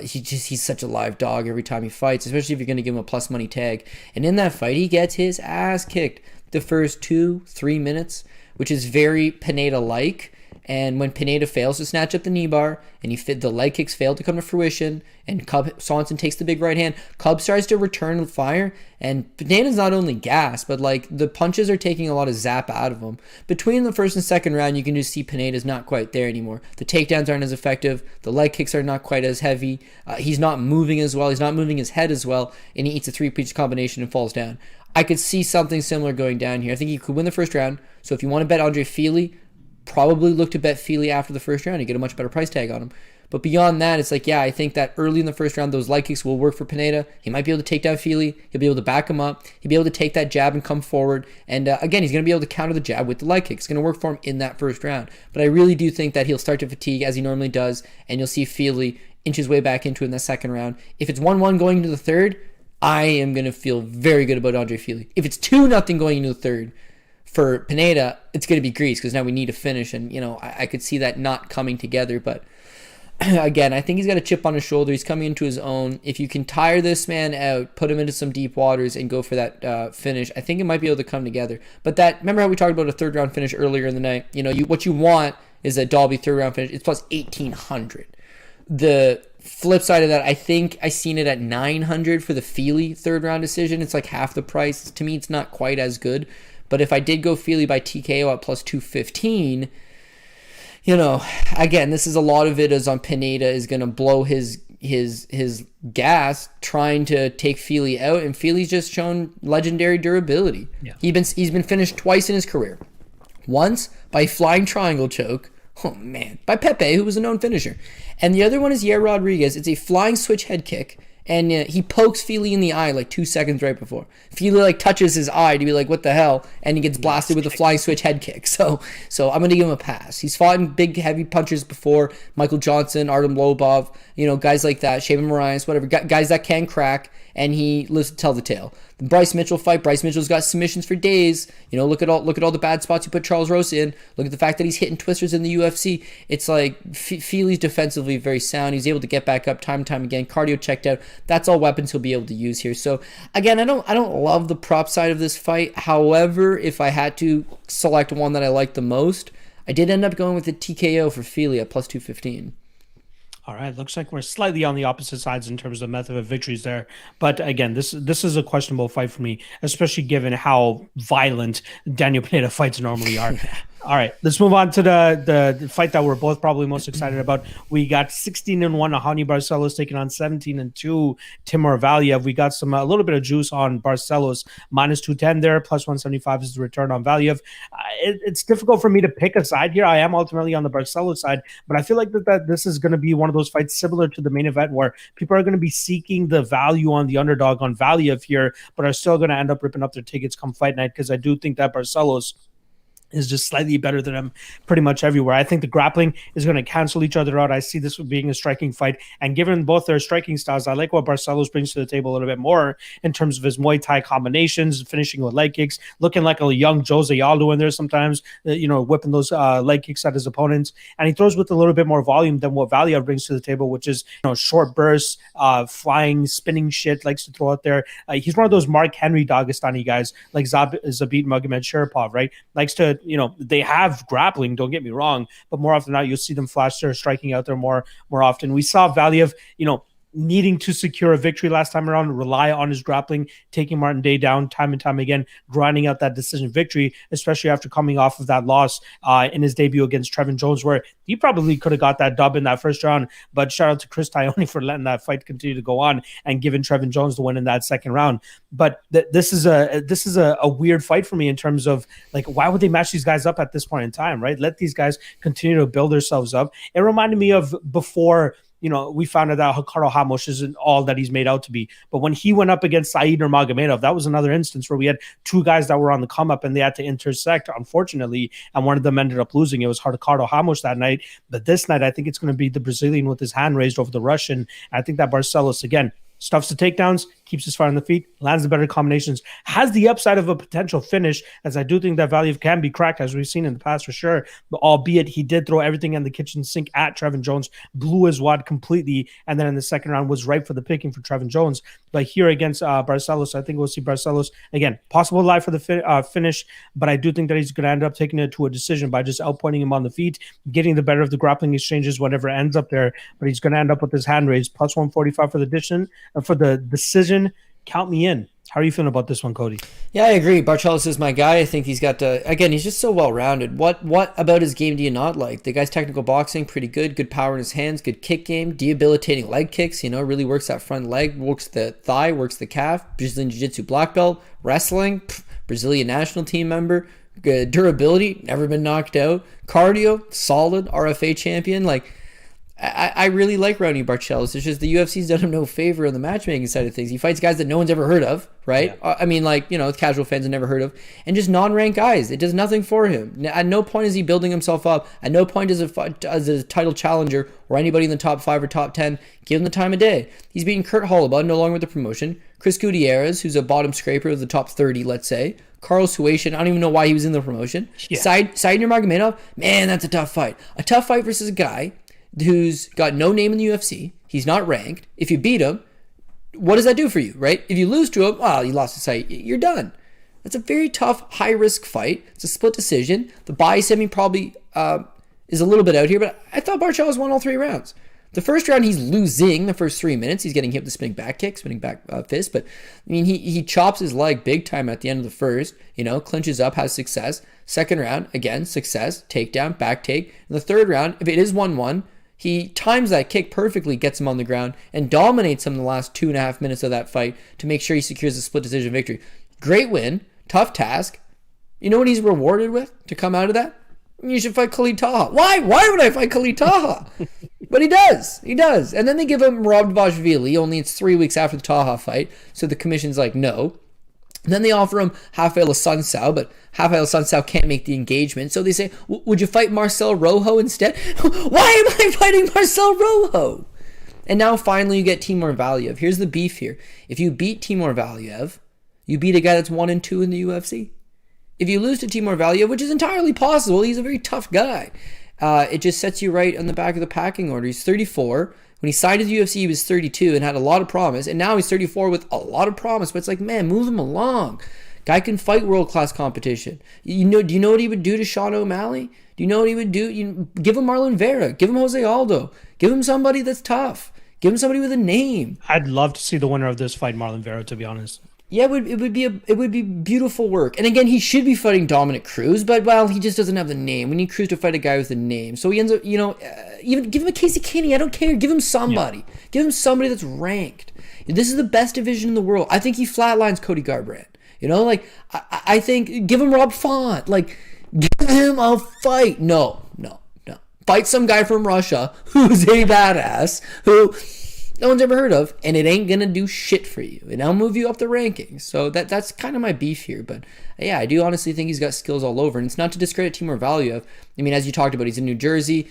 He's such a live dog every time he fights, especially if you're going to give him a plus money tag. And in that fight, he gets his ass kicked the first 2-3 minutes, which is very Pineda-like. And when Pineda fails to snatch up the knee bar, and the leg kicks fail to come to fruition, and Cub Swanson takes the big right hand, Cub starts to return the fire, and Pineda's not only gas, but like the punches are taking a lot of zap out of him. Between the first and second round, you can just see Pineda's not quite there anymore. The takedowns aren't as effective. The leg kicks are not quite as heavy. He's not moving as well. He's not moving his head as well, and he eats a three-piece combination and falls down. I could see something similar going down here. I think he could win the first round. So if you want to bet Andre Fili, probably look to bet Fili after the first round. You get a much better price tag on him. But beyond that, it's like, yeah, I think that early in the first round, those leg kicks will work for Pineda. He might be able to take down Fili. He'll be able to back him up. He'll be able to take that jab and come forward. And again, he's going to be able to counter the jab with the leg kick. It's going to work for him in that first round. But I really do think that he'll start to fatigue as he normally does. And you'll see Fili inch his way back into it in the second round. If it's 1-1 going into the third, I am going to feel very good about Andre Fili. If it's 2-0 going into the third, for Pineda, it's going to be grease because now we need a finish. And, I could see that not coming together. But, again, I think he's got a chip on his shoulder. He's coming into his own. If you can tire this man out, put him into some deep waters, and go for that finish, I think it might be able to come together. But remember how we talked about a third-round finish earlier in the night? What you want is a Dalby third-round finish. It's plus 1,800. The flip side of that, I think I seen it at 900 for the Fili third-round decision. It's like half the price. To me, it's not quite as good. But if I did go Fili by TKO at plus 215, again, this is a lot of it is on Pineda is going to blow his gas trying to take Fili out, and Fili's just shown legendary durability. Yeah. He's been finished twice in his career. Once by flying triangle choke, by Pepe, who was a known finisher. And the other one is Yair Rodriguez. It's a flying switch head kick. And he pokes Fili in the eye like 2 seconds right before. Fili touches his eye to be like, what the hell? And he gets blasted with a flying switch head kick. So I'm going to give him a pass. He's fought in big, heavy punchers before. Michael Johnson, Artem Lobov, guys like that, Shaven Marias, whatever. Guys that can crack, and he lives to tell the tale. The Bryce Mitchell fight, Bryce Mitchell's got submissions for days. Look at all the bad spots you put Charles Rosa in. Look at the fact that he's hitting twisters in the UFC. It's like Fili's defensively very sound. He's able to get back up time and time again. Cardio checked out. That's all weapons he'll be able to use here. So again, I don't love the prop side of this fight. However, if I had to select one that I like the most, I did end up going with the TKO for Fili at plus 215. All right, looks like we're slightly on the opposite sides in terms of method of victories there. But again, this is a questionable fight for me, especially given how violent Daniel Pineda fights normally are. All right, let's move on to the fight that we're both probably most excited about. We got 16-1 Ahani Barcelos taking on 17-2 Timur Valiev. We got a little bit of juice on Barcelos, minus 210 there, plus 175 is the return on Valiev. It's difficult for me to pick a side here. I am ultimately on the Barcelos side, but I feel like that this is going to be one of those fights similar to the main event where people are going to be seeking the value on the underdog on Valiev here, but are still going to end up ripping up their tickets come fight night because I do think that Barcelos is just slightly better than him pretty much everywhere. I think the grappling is going to cancel each other out. I see this being a striking fight. And given both their striking styles, I like what Barcelos brings to the table a little bit more in terms of his Muay Thai combinations, finishing with leg kicks, looking like a young Jose Aldo in there sometimes, whipping those leg kicks at his opponents. And he throws with a little bit more volume than what Valiev brings to the table, which is, short bursts, flying, spinning shit, likes to throw out there. He's one of those Mark Henry Dagestani guys like Zabit Magomedsharipov, right? Likes to, they have grappling, don't get me wrong, but more often than not, you'll see them flash there, striking out there more often. We saw Valiev, needing to secure a victory last time around, rely on his grappling, taking Martin Day down time and time again, grinding out that decision victory, especially after coming off of that loss in his debut against Trevin Jones, where he probably could have got that dub in that first round. But shout out to Chris Tione for letting that fight continue to go on and giving Trevin Jones the win in that second round. But this is a weird fight for me in terms of, like, why would they match these guys up at this point in time, right? Let these guys continue to build themselves up. It reminded me of before, we found out that Hikaru Hamosh isn't all that he's made out to be. But when he went up against Said Nurmagomedov, that was another instance where we had two guys that were on the come up and they had to intersect, unfortunately, and one of them ended up losing. It was Hikaru Hamosh that night. But this night, I think it's going to be the Brazilian with his hand raised over the Russian. I think that Barcelos, again, stuffs the takedowns, keeps his fight on the feet, lands the better combinations, has the upside of a potential finish, as I do think that Valiev can be cracked, as we've seen in the past for sure, but albeit he did throw everything in the kitchen sink at Trevin Jones, blew his wad completely, and then in the second round was ripe for the picking for Trevin Jones. But here against Barcelos, I think we'll see Barcelos, again, possible live for the finish, but I do think that he's going to end up taking it to a decision by just outpointing him on the feet, getting the better of the grappling exchanges, whatever ends up there, but he's going to end up with his hand raised, plus 145 for the decision. Count me in. How are you feeling about this one, Cody? Yeah, I agree. Barcelos is my guy. I think he's got again, he's just so well-rounded. What about his game do you not like? The guy's technical boxing, pretty good power in his hands, good kick game, debilitating leg kicks, really works that front leg, works the thigh, works the calf, Brazilian Jiu-Jitsu black belt, wrestling, Brazilian national team member, good durability, never been knocked out, cardio, solid, RFA champion, I really like Raoni Barcelos. It's just the UFC's done him no favor on the matchmaking side of things. He fights guys that no one's ever heard of, right? Yeah. Casual fans have never heard of, and just non-ranked guys. It does nothing for him. At no point is he building himself up. At no point as a title challenger or anybody in the top 5 or top 10 give him the time of day. He's beating Kurt Holloway, no longer with the promotion. Chris Gutierrez, who's a bottom scraper of the top 30, let's say. Carl Suation, I don't even know why he was in the promotion. Yeah. Said Nurmagomedov, man, that's a tough fight. A tough fight versus a guy who's got no name in the UFC. He's not ranked. If you beat him, what does that do for you, right? If you lose to him, well, you lost the fight. You're done. That's a very tough, high-risk fight. It's a split decision. The bias semi probably is a little bit out here, but I thought Barcelos won all 3 rounds. The first round, he's losing the first 3 minutes. He's getting hit with the spinning back kick, spinning back fist. But, he chops his leg big time at the end of the first, clinches up, has success. Second round, again, success, takedown, back take. In the third round, if it is 1-1, he times that kick perfectly, gets him on the ground, and dominates him in the last 2.5 minutes of that fight to make sure he secures a split decision victory. Great win, tough task. You know what he's rewarded with to come out of that? You should fight Khalid Taha. Why? Why would I fight Khalid Taha? But he does. He does. And then they give him Rob Dvalishvili, only it's 3 weeks after the Taha fight, so the commission's like, no. And then they offer him Rafael Assunção, but Rafael Assunção can't make the engagement. So they say, would you fight Marcel Rojo instead? Why am I fighting Marcel Rojo? And now finally you get Timur Valiev. Here's the beef here. If you beat Timur Valiev, you beat a guy that's 1-2 in the UFC. If you lose to Timur Valiev, which is entirely possible, he's a very tough guy. It just sets you right on the back of the packing order. He's 34. When he signed to the UFC, he was 32 and had a lot of promise. And now he's 34 with a lot of promise. But it's like, man, move him along. Guy can fight world-class competition. Do you know what he would do to Sean O'Malley? Do you know what he would do? Give him Marlon Vera. Give him Jose Aldo. Give him somebody that's tough. Give him somebody with a name. I'd love to see the winner of this fight, Marlon Vera, to be honest. Yeah, it would be beautiful work. And again, he should be fighting Dominic Cruz, but he just doesn't have the name. We need Cruz to fight a guy with a name. So he ends up, even give him a Casey Kinney. I don't care. Give him somebody. Yeah. Give him somebody that's ranked. This is the best division in the world. I think he flatlines Cody Garbrandt. I think give him Rob Font. Give him a fight. No. Fight some guy from Russia who's a badass who no one's ever heard of, and it ain't gonna do shit for you, and I'll move you up the rankings. So that's kind of my beef here. But yeah, I do honestly think he's got skills all over, and it's not to discredit Timur Valiev. As you talked about, he's in New Jersey.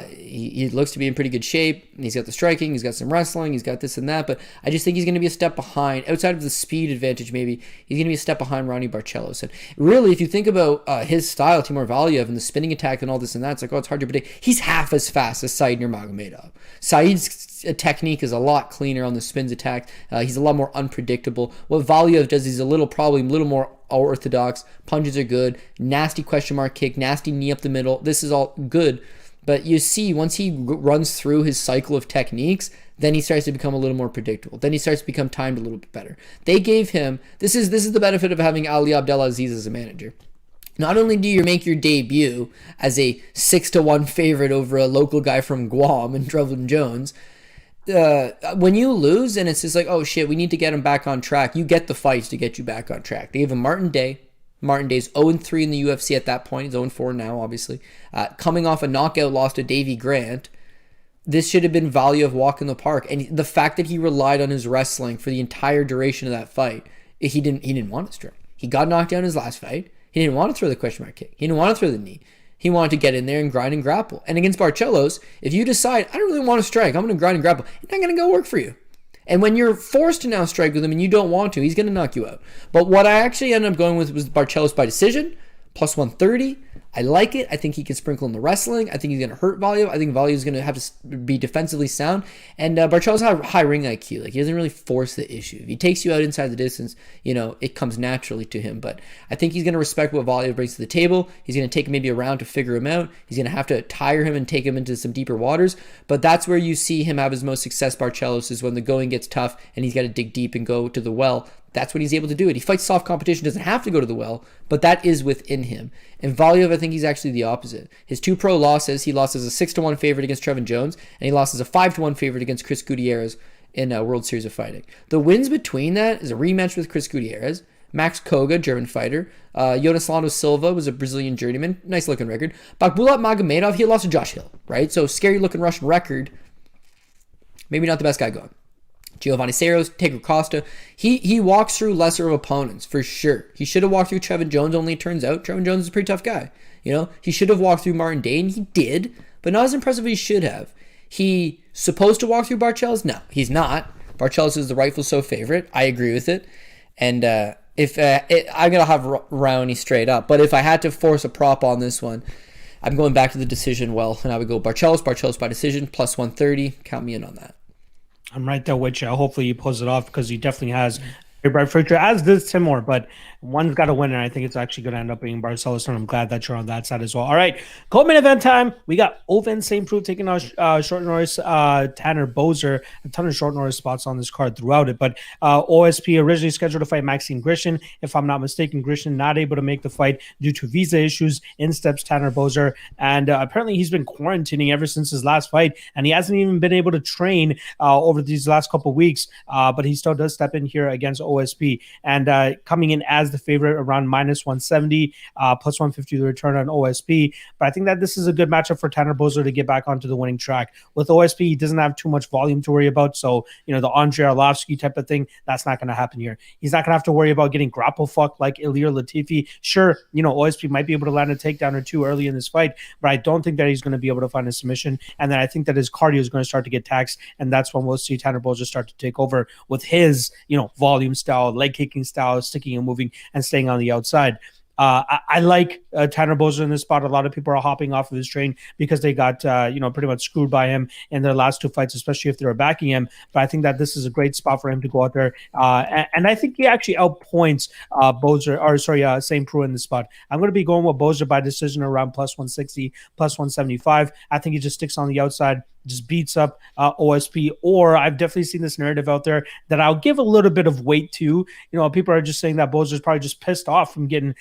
He looks to be in pretty good shape. He's got the striking, he's got some wrestling, he's got this and that. But I just think he's going to be a step behind, outside of the speed advantage. Maybe he's going to be a step behind Raoni Barcelos. And really, if you think about his style, Timur Valiev, and the spinning attack and all this and that, it's like, it's hard to predict. He's half as fast as Said Nurmagomedov. Said's technique is a lot cleaner on the spins attack. He's a lot more unpredictable. What Valiev does is probably a little more orthodox. Punches are good. Nasty question mark kick. Nasty knee up the middle. This is all good. But you see, once he runs through his cycle of techniques, then he starts to become a little more predictable. Then he starts to become timed a little bit better. They gave him, this is the benefit of having Ali Abdelaziz as a manager. Not only do you make your debut as a 6-1 favorite over a local guy from Guam and Drevlin Jones, when you lose and it's just like, oh shit, we need to get him back on track, you get the fights to get you back on track. They gave him Martin Day. Martin Day's 0-3 in the UFC at that point. He's 0-4 now, obviously. Coming off a knockout loss to Davy Grant, this should have been Valiev walk in the park. And the fact that he relied on his wrestling for the entire duration of that fight, he didn't want to strike. He got knocked down in his last fight. He didn't want to throw the question mark kick. He didn't want to throw the knee. He wanted to get in there and grind and grapple. And against Barcelos, if you decide, I don't really want to strike, I'm going to grind and grapple, it's not going to go work for you. And when you're forced to now strike with him and you don't want to, he's going to knock you out. But what I actually ended up going with was Barcelos by decision, plus 130. I like it. I think he can sprinkle in the wrestling. I think he's going to hurt Valiev. I think Valiev is going to have to be defensively sound. And Barcelos has high ring IQ. Like, he doesn't really force the issue. If he takes you out inside the distance, it comes naturally to him. But I think he's going to respect what Valiev brings to the table. He's going to take maybe a round to figure him out. He's going to have to tire him and take him into some deeper waters. But that's where you see him have his most success, Barcelos, is when the going gets tough and he's got to dig deep and go to the well. That's what he's able to do. It. He fights soft competition, doesn't have to go to the well, but that is within him. And Valiev, I think he's actually the opposite. His 2 pro losses, he lost as a 6-1 favorite against Trevin Jones, and he lost as a 5-1 favorite against Chris Gutierrez in a World Series of Fighting. The wins between that is a rematch with Chris Gutierrez, Max Koga, German fighter, Jonas Lando Silva was a Brazilian journeyman, nice looking record. Bakbulat Magomedov, he lost to Josh Hill, right? So scary looking Russian record, maybe not the best guy going. Giovanni Ceros, Tegro Costa, he walks through lesser of opponents, for sure. He should have walked through Trevin Jones, only it turns out Trevin Jones is a pretty tough guy. He should have walked through Martin Day, and he did, but not as impressive as he should have. He supposed to walk through Barcelos? No, he's not. Barcelos is the rightful so favorite. I agree with it. And I'm going to have Rowney straight up, but if I had to force a prop on this one, I'm going back to the decision and I would go Barcelos by decision, plus 130. Count me in on that. I'm right there with you. Hopefully he pulls it off because he definitely has a bright future, as does Timur, but one's got to win, and I think it's actually going to end up being Barcelos, and I'm glad that you're on that side as well. All right, co-main event time. We got Oven St. Preux taking on short notice Tanner Boser. A ton of short notice spots on this card throughout it, but OSP originally scheduled to fight Maxime Grishin. If I'm not mistaken, Grishin not able to make the fight due to visa issues. In steps Tanner Boser, and apparently he's been quarantining ever since his last fight, and he hasn't even been able to train over these last couple weeks, but he still does step in here against OSP, and coming in as the favorite around minus 170, plus 150 the return on OSP. But I think that this is a good matchup for Tanner Boser to get back onto the winning track. With OSP, he doesn't have too much volume to worry about, so the Andrei Arlovsky type of thing, that's not going to happen here. He's not going to have to worry about getting grapple fucked like Ilir Latifi. Sure, OSP might be able to land a takedown or two early in this fight, but I don't think that he's going to be able to find a submission, and then I think that his cardio is going to start to get taxed, and that's when we'll see Tanner Boser start to take over with his volume style, leg kicking style, sticking and moving and staying on the outside. I like Tanner Boser in this spot. A lot of people are hopping off of his train because they got pretty much screwed by him in their last 2 fights, especially if they were backing him. But I think that this is a great spot for him to go out there, and I think he actually outpoints St. Preux in this spot. I'm going to be going with Boser by decision around plus 160, plus 175. I think he just sticks on the outside, just beats up OSP, or I've definitely seen this narrative out there that I'll give a little bit of weight to. People are just saying that Boser's probably just pissed off from getting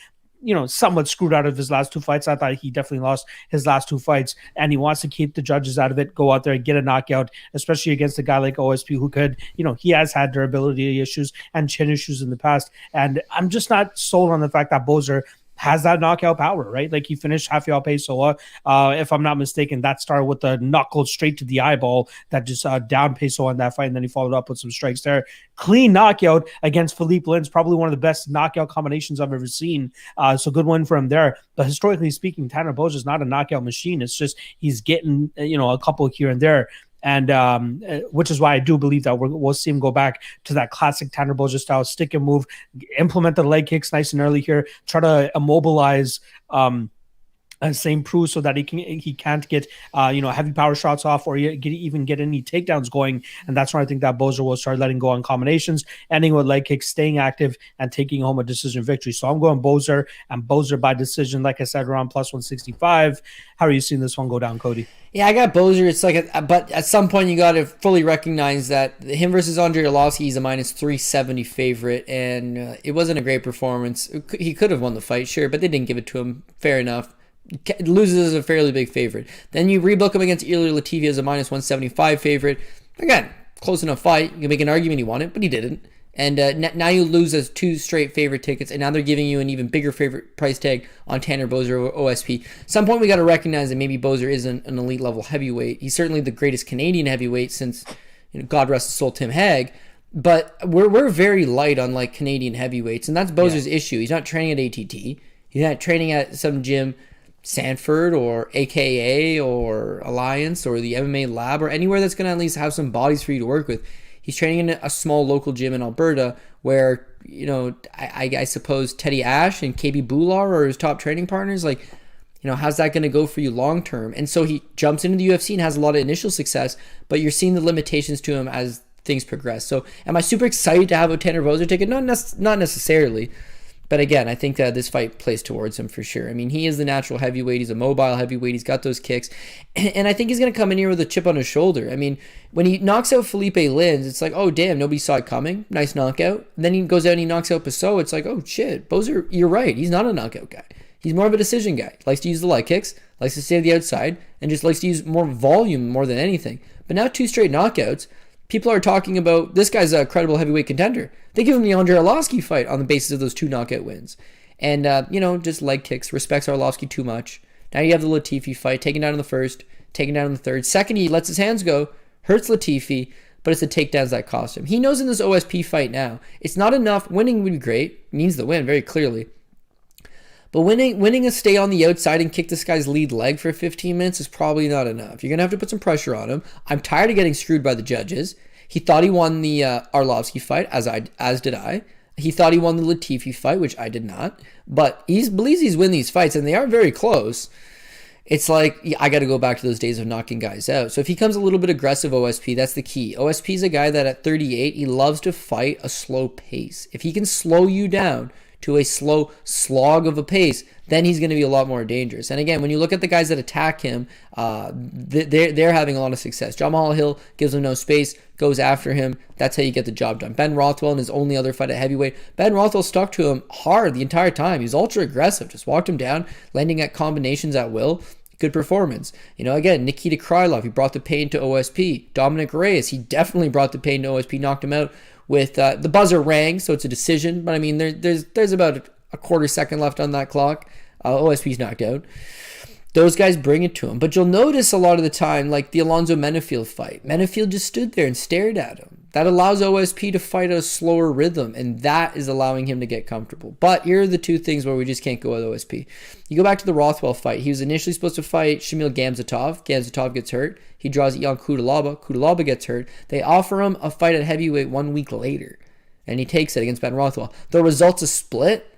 somewhat screwed out of his last 2 fights. I thought he definitely lost his last 2 fights, and he wants to keep the judges out of it, go out there and get a knockout, especially against a guy like OSP who could, he has had durability issues and chin issues in the past. And I'm just not sold on the fact that Boser has that knockout power, right? Like, he finished Rafael Pessoa. If I'm not mistaken, that started with a knuckle straight to the eyeball that just downed Pessoa in that fight, and then he followed up with some strikes there. Clean knockout against Philippe Lins, probably one of the best knockout combinations I've ever seen. So good win for him there. But historically speaking, Tanner Boser is not a knockout machine. It's just he's getting a couple here and there. And which is why I do believe that we'll see him go back to that classic Tanner Boser style, stick and move, implement the leg kicks nice and early here, try to immobilize same Preux, so that he can't get heavy power shots off, or even get any takedowns going. And that's where I think that Boser will start letting go on combinations, ending with leg kicks, staying active, and taking home a decision victory. So I'm going Boser, and Boser by decision, like I said, around plus 165. How are you seeing this one go down, Cody? Yeah, I got Boser. It's like, but at some point you got to fully recognize that him versus Andre Arlovski, he's a minus 370 favorite, and it wasn't a great performance. He could have won the fight, sure, but they didn't give it to him. Fair enough. Loses as a fairly big favorite. Then you rebook him against Ilir Latifi as a minus 175 favorite. Again, close enough fight. You can make an argument he won it, but he didn't. And now you lose as 2 straight favorite tickets, and now they're giving you an even bigger favorite price tag on Tanner Boser or OSP. At some point, we got to recognize that maybe Boser isn't an elite level heavyweight. He's certainly the greatest Canadian heavyweight since, God rest his soul, Tim Hague. But we're very light on like Canadian heavyweights, and that's Boser's issue. He's not training at ATT. He's not training at some gym, Sanford or AKA or Alliance or the MMA Lab or anywhere that's going to at least have some bodies for you to work with. He's training in a small local gym in Alberta where, I suppose Teddy Ash and KB Bular are his top training partners. Like, how's that going to go for you long term? And so he jumps into the UFC and has a lot of initial success, but you're seeing the limitations to him as things progress. So am I super excited to have a Tanner Boser ticket? Not necessarily. But again, I think that this fight plays towards him for sure. I mean, he is the natural heavyweight. He's a mobile heavyweight. He's got those kicks. And I think he's going to come in here with a chip on his shoulder. I mean, when he knocks out Felipe Lins, it's like, oh, damn, nobody saw it coming. Nice knockout. And then he goes out and he knocks out Preux. It's like, oh, shit, Boser, you're right. He's not a knockout guy. He's more of a decision guy. Likes to use the leg kicks, likes to stay on the outside, and just likes to use more volume more than anything. But now 2 straight knockouts. People are talking about this guy's a credible heavyweight contender. They give him the Andre Arlovski fight on the basis of those 2 knockout wins. And, just leg kicks, respects Arlovski too much. Now you have the Latifi fight, taken down in the first, taken down in the third. Second, he lets his hands go, hurts Latifi, but it's the takedowns that cost him. He knows in this OSP fight now, it's not enough. Winning would be great. Means the win, very clearly. But winning a stay on the outside and kick this guy's lead leg for 15 minutes is probably not enough. You're going to have to put some pressure on him. I'm tired of getting screwed by the judges. He thought he won the Arlovski fight, as did I. He thought he won the Latifi fight, which I did not. But he believes he's win these fights, and they are very close. It's like, I got to go back to those days of knocking guys out. So if he comes a little bit aggressive, OSP, that's the key. OSP is a guy that at 38, he loves to fight a slow pace. If he can slow you down to a slow slog of a pace, then he's going to be a lot more dangerous. And again, when you look at the guys that attack him, they're having a lot of success. Jamal Hill gives him no space, goes after him. That's how you get the job done. Ben Rothwell in his only other fight at heavyweight, Ben Rothwell stuck to him hard the entire time. He was ultra aggressive, just walked him down, landing at combinations at will. Good performance. Again, Nikita Krylov, he brought the pain to OSP. Dominic Reyes, he definitely brought the pain to OSP, knocked him out with the buzzer rang, so it's a decision. But I mean, there's about a quarter second left on that clock. OSP's knocked out. Those guys bring it to him. But you'll notice a lot of the time, like the Alonzo Menefield fight, Menefield just stood there and stared at him. That allows OSP to fight a slower rhythm, and that is allowing him to get comfortable. But here are the 2 things where we just can't go with OSP. You go back to the Rothwell fight. He was initially supposed to fight Shamil Gamzatov. Gamzatov gets hurt. He draws Ion Kudalaba. Kudalaba gets hurt. They offer him a fight at heavyweight 1 week later, and he takes it against Ben Rothwell. The result's a split.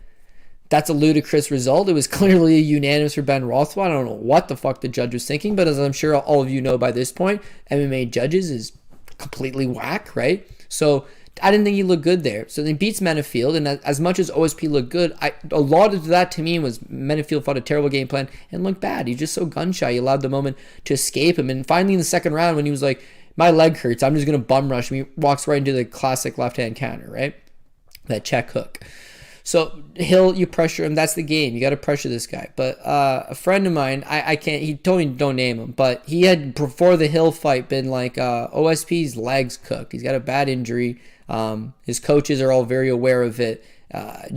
That's a ludicrous result. It was clearly a unanimous for Ben Rothwell. I don't know what the fuck the judge was thinking, but as I'm sure all of you know by this point, MMA judges is completely whack, right? So I didn't think he looked good there. So then he beats Menefield, and as much as OSP looked good, a lot of that to me was Menefield fought a terrible game plan and looked bad. He's just so gun shy. He allowed the moment to escape him. And finally in the second round when he was like, my leg hurts, I'm just going to bum rush him, he walks right into the classic left-hand counter, right? That check hook. So Hill, you pressure him. That's the game. You got to pressure this guy. But a friend of mine, I can't. He told me don't name him, but he had before the Hill fight been like OSP's legs cooked. He's got a bad injury. His coaches are all very aware of it.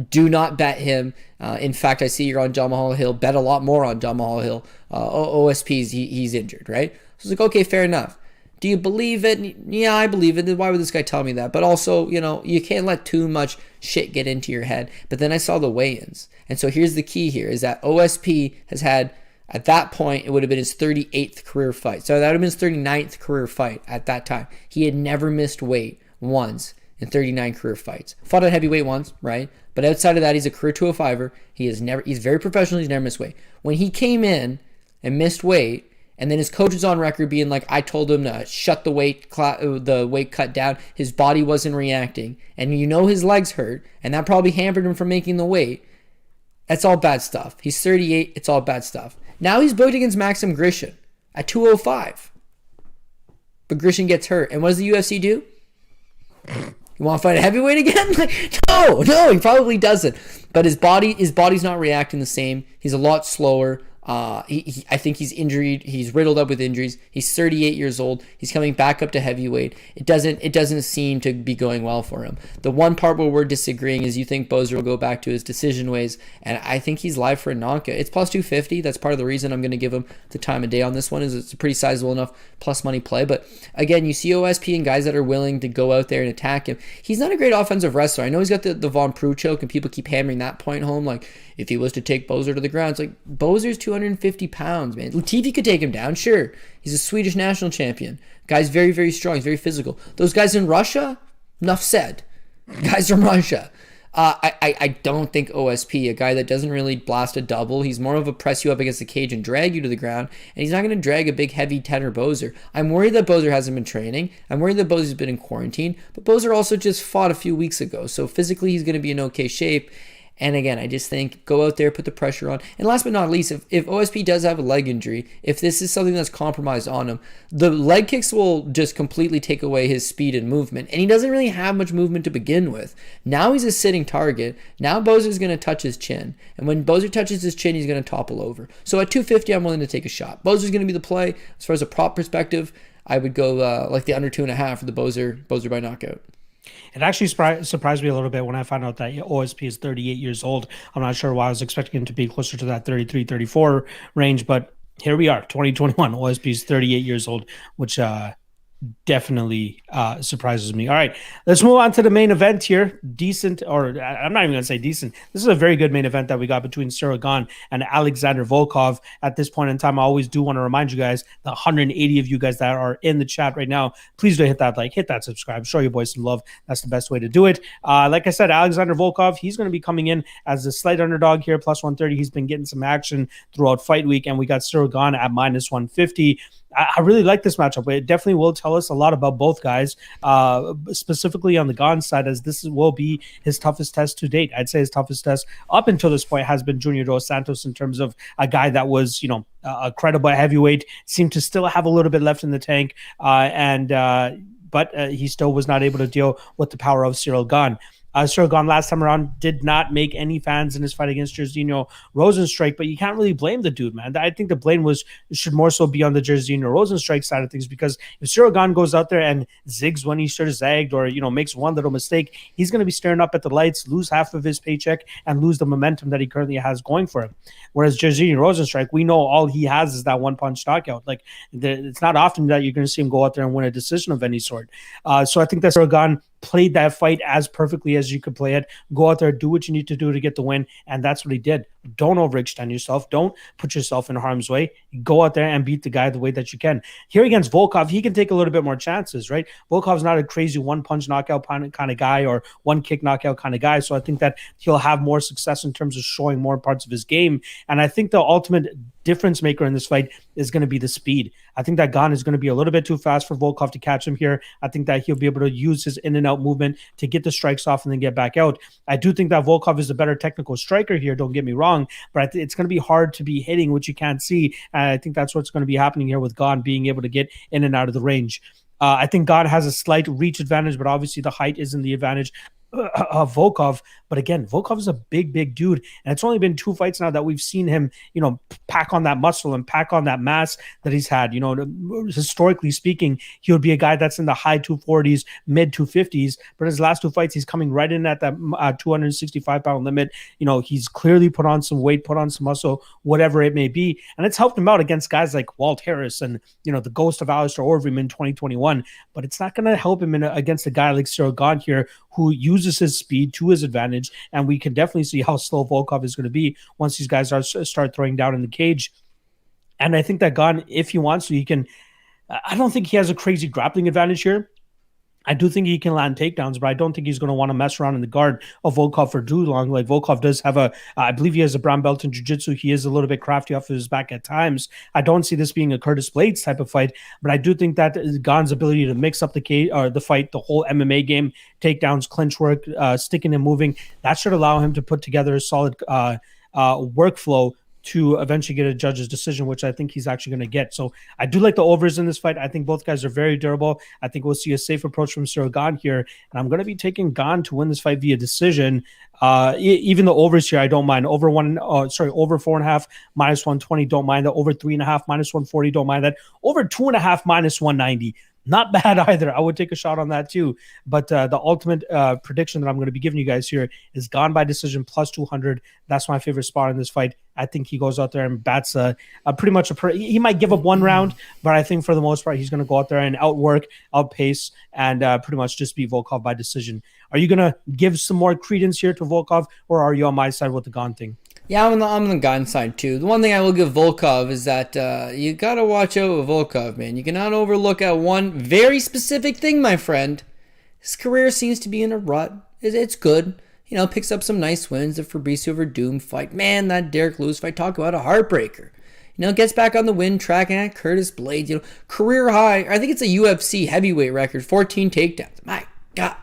Do not bet him. In fact, I see you're on Jamal Hill. Bet a lot more on Jamal Hill. OSP's he's injured, right? So it's like, okay, fair enough. Do you believe it? Yeah, I believe it. Why would this guy tell me that? But also, you can't let too much shit get into your head. But then I saw the weigh-ins. And so here's the key here is that OSP has had, at that point, it would have been his 38th career fight. So that would have been his 39th career fight at that time. He had never missed weight once in 39 career fights. Fought at heavyweight once, right? But outside of that, he's a career 205er. He's very professional. He's never missed weight. When he came in and missed weight, and then his coach was on record being like, I told him to shut the weight cut down. His body wasn't reacting. And his legs hurt. And that probably hampered him from making the weight. That's all bad stuff. He's 38. It's all bad stuff. Now he's booked against Maxim Grishin at 205. But Grishin gets hurt. And what does the UFC do? You want to fight a heavyweight again? No, he probably doesn't. But his body's not reacting the same. He's a lot slower. I think he's injured. He's riddled up with injuries. He's 38 years old. He's coming back up to heavyweight. It doesn't seem to be going well for him. The one part where we're disagreeing is you think Boser will go back to his decision ways, and I think he's live for a knockout. It's plus 250. That's part of the reason I'm going to give him the time of day on this one. Is it's a pretty sizable enough plus money play. But again, you see OSP and guys that are willing to go out there and attack him. He's not a great offensive wrestler. I know he's got the Von Preux choke, and people keep hammering that point home. Like, if he was to take Boser to the ground, it's like, Boser's 250 pounds, man. Latifi could take him down, sure. He's a Swedish national champion. Guy's very, very strong. He's very physical. Those guys in Russia, enough said. Guys from Russia. I don't think OSP, a guy that doesn't really blast a double, he's more of a press you up against the cage and drag you to the ground, and he's not going to drag a big heavy tenor Boser. I'm worried that Boser hasn't been training. I'm worried that Boser's been in quarantine, but Boser also just fought a few weeks ago, so physically he's going to be in okay shape. And again, I just think go out there, put the pressure on. And last but not least, if OSP does have a leg injury, if this is something that's compromised on him, the leg kicks will just completely take away his speed and movement. And he doesn't really have much movement to begin with. Now he's a sitting target. Now Boser's going to touch his chin. And when Boser touches his chin, he's going to topple over. So at 250, I'm willing to take a shot. Boser's going to be the play. As far as a prop perspective, I would go like the under 2.5 for the Boser by knockout. It actually surprised me a little bit when I found out that OSP is 38 years old. I'm not sure why. I was expecting him to be closer to that 33, 34 range, but here we are, 2021. OSP is 38 years old, which definitely surprises me. All right, let's move on to the main event here. Decent, or I'm not even going to say decent. This is a very good main event that we got between Ciyrl Gane and Alexander Volkov. At this point in time, I always do want to remind you guys, the 180 of you guys that are in the chat right now, please do hit that like, hit that subscribe, show your boys some love. That's the best way to do it. Like I said, Alexander Volkov, he's going to be coming in as a slight underdog here, plus 130. He's been getting some action throughout fight week, and we got Ciyrl Gane at minus 150. I really like this matchup. It definitely will tell us a lot about both guys, specifically on the Gane side, as this will be his toughest test to date. I'd say his toughest test up until this point has been Junior Dos Santos, in terms of a guy that was, a credible heavyweight, seemed to still have a little bit left in the tank, but he still was not able to deal with the power of Ciyrl Gane. Ciyrl Gane last time around did not make any fans in his fight against Jairzinho Rozenstruik, but you can't really blame the dude, man. I think the blame should more so be on the Jairzinho Rozenstruik side of things, because if Ciyrl Gane goes out there and zigs when he should have zagged, or makes one little mistake, he's going to be staring up at the lights, lose half of his paycheck, and lose the momentum that he currently has going for him. Whereas Jairzinho Rozenstruik, we know all he has is that one punch knockout. Like, it's not often that you're going to see him go out there and win a decision of any sort. So I think that Ciyrl Gane played that fight as perfectly as you could play it. Go out there, do what you need to do to get the win, and that's what he did. Don't overextend yourself. Don't put yourself in harm's way. Go out there and beat the guy the way that you can. Here against Volkov, he can take a little bit more chances, right? Volkov's not a crazy one-punch knockout kind of guy, or one-kick knockout kind of guy, so I think that he'll have more success in terms of showing more parts of his game, and I think the ultimate difference maker in this fight is going to be the speed. I think that Gane is going to be a little bit too fast for Volkov to catch him here. I think that he'll be able to use his in and out movement to get the strikes off and then get back out. I do think that Volkov is a better technical striker here, don't get me wrong, but it's going to be hard to be hitting what you can't see. And I think that's what's going to be happening here with Gane being able to get in and out of the range. I think Gane has a slight reach advantage, but obviously the height isn't the advantage of Volkov. But again, Volkov is a big dude, and it's only been 2 fights now that we've seen him, pack on that muscle and pack on that mass that he's had. Historically speaking, he would be a guy that's in the high 240s, mid 250s, but his last 2 fights, he's coming right in at that 265-pound limit. He's clearly put on some weight, put on some muscle, whatever it may be, and it's helped him out against guys like Walt Harris and, the ghost of Alistair Overeem in 2021, but it's not going to help him against a guy like Ciyrl Gane here, who uses his speed to his advantage, and we can definitely see how slow Volkov is going to be once these guys start throwing down in the cage. And I think that Gane, if he wants to, he can. I don't think he has a crazy grappling advantage here, I do think he can land takedowns, but I don't think he's going to want to mess around in the guard of Volkov for too long. Like Volkov does have I believe he has a brown belt in jiu-jitsu. He is a little bit crafty off of his back at times. I don't see this being a Curtis Blades type of fight, but I do think that Gane's ability to mix up the fight, the whole MMA game, takedowns, clinch work, sticking and moving, that should allow him to put together a solid workflow to eventually get a judge's decision, which I think he's actually going to get. So I do like the overs in this fight. I think both guys are very durable. I think we'll see a safe approach from Ciyrl Gane here, and I'm going to be taking Gane to win this fight via decision. Even the overs here, I don't mind. Over 4.5 minus 120, don't mind that. Over 3.5 minus 140, don't mind that. Over 2.5 minus 190. Not bad either. I would take a shot on that too. But the ultimate prediction that I'm going to be giving you guys here is Gane by decision plus 200. That's my favorite spot in this fight. I think he goes out there and bats pretty much he might give up one round, but I think for the most part, he's going to go out there and outwork, outpace, and pretty much just beat Volkov by decision. Are you going to give some more credence here to Volkov, or are you on my side with the Gane thing? Yeah, I'm on the Gane side too. The one thing I will give Volkov is that you got to watch out with Volkov, man. You cannot overlook at one very specific thing, my friend. His career seems to be in a rut. It's good. You know, picks up some nice wins. The Fabricio Verdum fight. Man, that Derek Lewis fight. Talk about a heartbreaker. You know, gets back on the win track and Curtis Blades. You know, career high. I think it's a UFC heavyweight record. 14 takedowns. My God.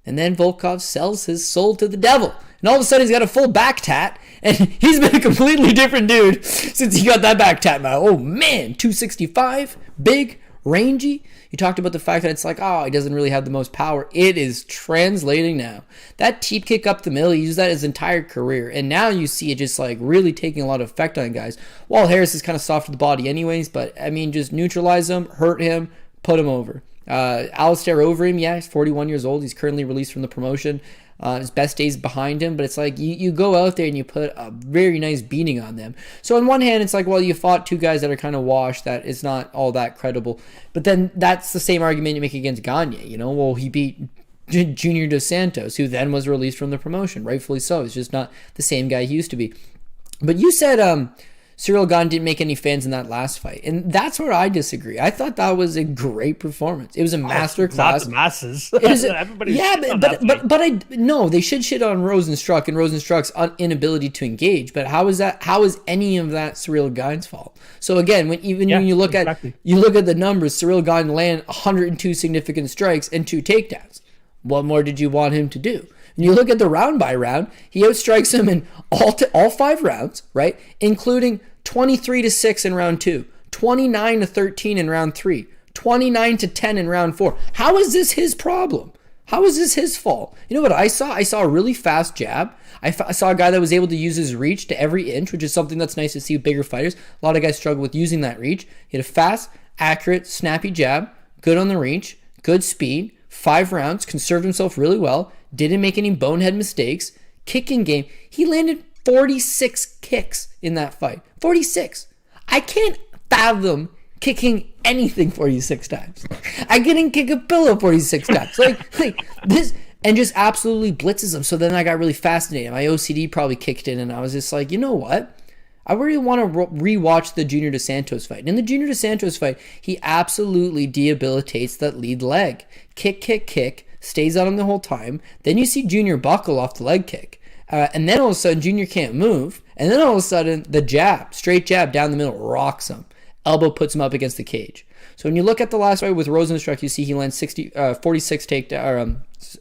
And then Volkov sells his soul to the devil. And all of a sudden he's got a full back tat. And he's been a completely different dude since he got that back tat. Oh man, 265, big, rangy. You talked about the fact that it's like, oh, he doesn't really have the most power. It is translating now. That teep kick up the middle, he used that his entire career. And now you see it just like really taking a lot of effect on guys. Walt Harris is kind of soft to the body anyways, but I mean, just neutralize him, hurt him, put him over. Alistair Overeem, yeah, he's 41 years old. He's currently released from the promotion. His best days behind him, but it's like you go out there and you put a very nice beating on them. So on one hand, it's like, well, you fought two guys that are kind of washed, that it's not all that credible. But then that's the same argument you make against Gane. You know, well, he beat Junior Dos Santos, who then was released from the promotion, rightfully so. He's just not the same guy he used to be. But you said Ciyrl Gane didn't make any fans in that last fight, and that's where I disagree. I thought that was a great performance. It was a masterclass. Not the masses. Everybody. Yeah, but no, they should shit on Rosenstruck and Rosenstruck's inability to engage. But how is that? How is any of that Ciyrl Gane's fault? So again, when you look at the numbers, Ciyrl Gane land 102 significant strikes and 2 takedowns. What more did you want him to do? And you look at the round by round, he outstrikes him in all 5 rounds, right? Including 23-6 in round 2, 29-13 in round 3, 29-10 in round 4. How is this his problem? How is this his fault? You know what I saw? I saw a really fast jab. I saw a guy that was able to use his reach to every inch, which is something that's nice to see with bigger fighters. A lot of guys struggle with using that reach. He had a fast, accurate, snappy jab, good on the reach, good speed, 5 rounds, conserved himself really well, didn't make any bonehead mistakes. Kicking game, he landed 46 kicks in that fight. 46. I can't fathom kicking anything 46 times. I couldn't kick a pillow 46 times. Like this, and just absolutely blitzes him. So then I got really fascinated. My OCD probably kicked in, and I was just like, you know what? I really want to rewatch the Junior Dos Santos fight. And in the Junior Dos Santos fight, he absolutely debilitates that lead leg. Kick, stays on him the whole time. Then you see Junior buckle off the leg kick. And then all of a sudden, Junior can't move. And then all of a sudden, the jab, straight jab down the middle, rocks him. Elbow puts him up against the cage. So when you look at the last fight with Rosenstruck, you see he lands 46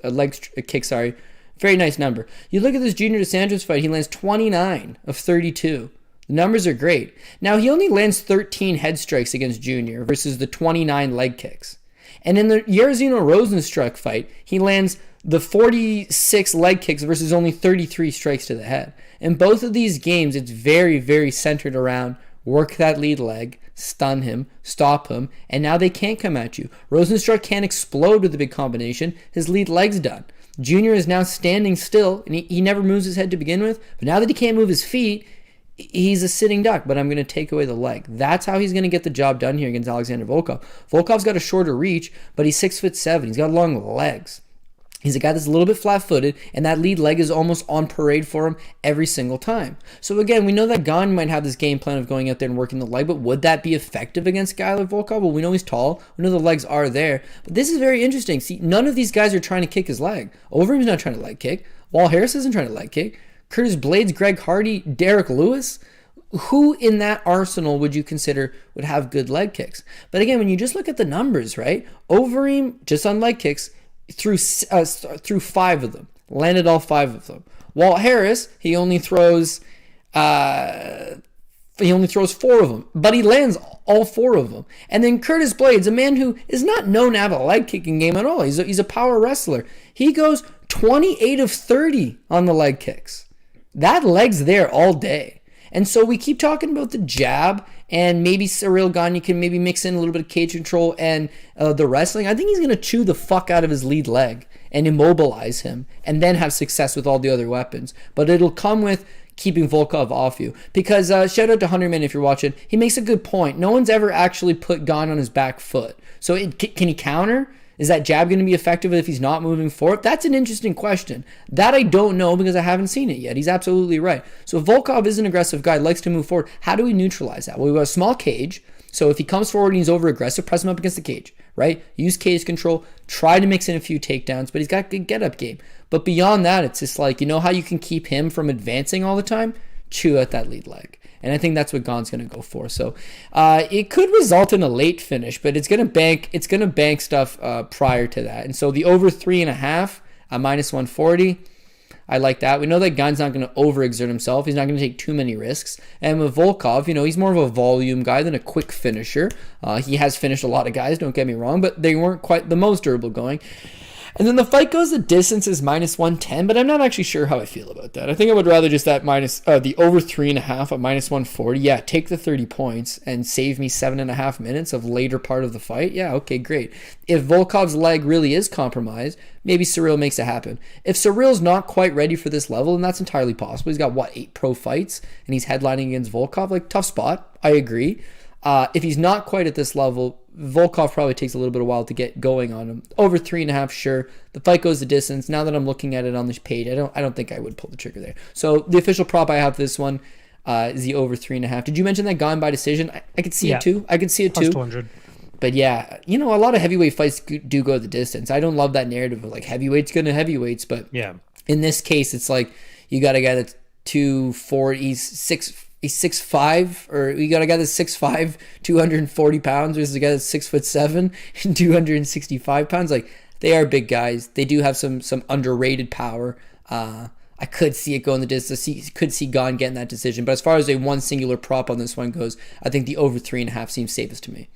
leg kick, sorry. Very nice number. You look at this Junior Dos Santos fight, he lands 29 of 32. The numbers are great. Now, he only lands 13 head strikes against Junior versus the 29 leg kicks. And in the Jairzinho Rosenstruck fight, he lands the 46 leg kicks versus only 33 strikes to the head. In both of these games, it's very, very centered around work that lead leg, stun him, stop him, and now they can't come at you. Rosenstruck can't explode with a big combination. His lead leg's done. Junior is now standing still, and he never moves his head to begin with, but now that he can't move his feet, he's a sitting duck, but I'm going to take away the leg. That's how he's going to get the job done here against Alexander Volkov. Volkov's got a shorter reach, but he's 6'7". He's got long legs. He's a guy that's a little bit flat-footed, and that lead leg is almost on parade for him every single time. So again, we know that Gane might have this game plan of going out there and working the leg, but would that be effective against a guy like Volkov? Well, we know he's tall. We know the legs are there. But this is very interesting. See, none of these guys are trying to kick his leg. Overeem's not trying to leg kick. Wall Harris isn't trying to leg kick. Curtis Blades, Greg Hardy, Derek Lewis. Who in that arsenal would you consider would have good leg kicks? But again, when you just look at the numbers, right? Overeem, just on leg kicks, through 5 of them, landed all 5 of them. Walt Harris, he only throws 4 of them, but he lands all 4 of them. And then Curtis Blades, a man who is not known to have a leg kicking game at all. He's a power wrestler. He goes 28 of 30 on the leg kicks. That leg's there all day. And so we keep talking about the jab, and maybe Ciyrl Gane can maybe mix in a little bit of cage control and the wrestling. I think he's going to chew the fuck out of his lead leg and immobilize him and then have success with all the other weapons. But it'll come with keeping Volkov off you. Because shout out to Hunterman if you're watching. He makes a good point. No one's ever actually put Gane on his back foot. So can he counter? Is that jab going to be effective if he's not moving forward? That's an interesting question. That I don't know because I haven't seen it yet. He's absolutely right. So Volkov is an aggressive guy, likes to move forward. How do we neutralize that? Well, we've got a small cage. So if he comes forward and he's over-aggressive, press him up against the cage, right? Use cage control. Try to mix in a few takedowns, but he's got good get-up game. But beyond that, it's just like, you know how you can keep him from advancing all the time? Chew at that lead leg. And I think that's what Gane's going to go for. So it could result in a late finish, but it's going to bank stuff prior to that. And so the over 3.5 minus 140, I like that. We know that Gane's not going to overexert himself. He's not going to take too many risks. And with Volkov, he's more of a volume guy than a quick finisher. He has finished a lot of guys, don't get me wrong, but they weren't quite the most durable going. And then the fight goes the distance is minus 110, but I'm not actually sure how I feel about that. I think I would rather just that the over 3.5 at minus 140. Yeah, take the 30 points and save me 7.5 minutes of later part of the fight. Yeah, okay, great. If Volkov's leg really is compromised, maybe Ciyrl makes it happen. If Cyrill's not quite ready for this level, then that's entirely possible. He's got, 8 pro fights, and he's headlining against Volkov. Like, tough spot. I agree. If he's not quite at this level, Volkov probably takes a little bit of while to get going on him. Over 3.5, sure. The fight goes the distance. Now that I'm looking at it on this page, I don't think I would pull the trigger there. So the official prop I have for this one is the over 3.5. Did you mention that Gane by decision? I could see it too. I could see it too. 200. But yeah, a lot of heavyweight fights do go the distance. I don't love that narrative of like heavyweights going to heavyweights, but yeah, in this case, it's like you got a guy that's 240, he's 6'5", or you got a guy that's 6'5", 240 pounds, versus a guy that's 6'7", and 265 pounds. Like, they are big guys. They do have some underrated power. I could see it going the distance. Could see Gane getting that decision. But as far as a one singular prop on this one goes, I think the over 3.5 seems safest to me.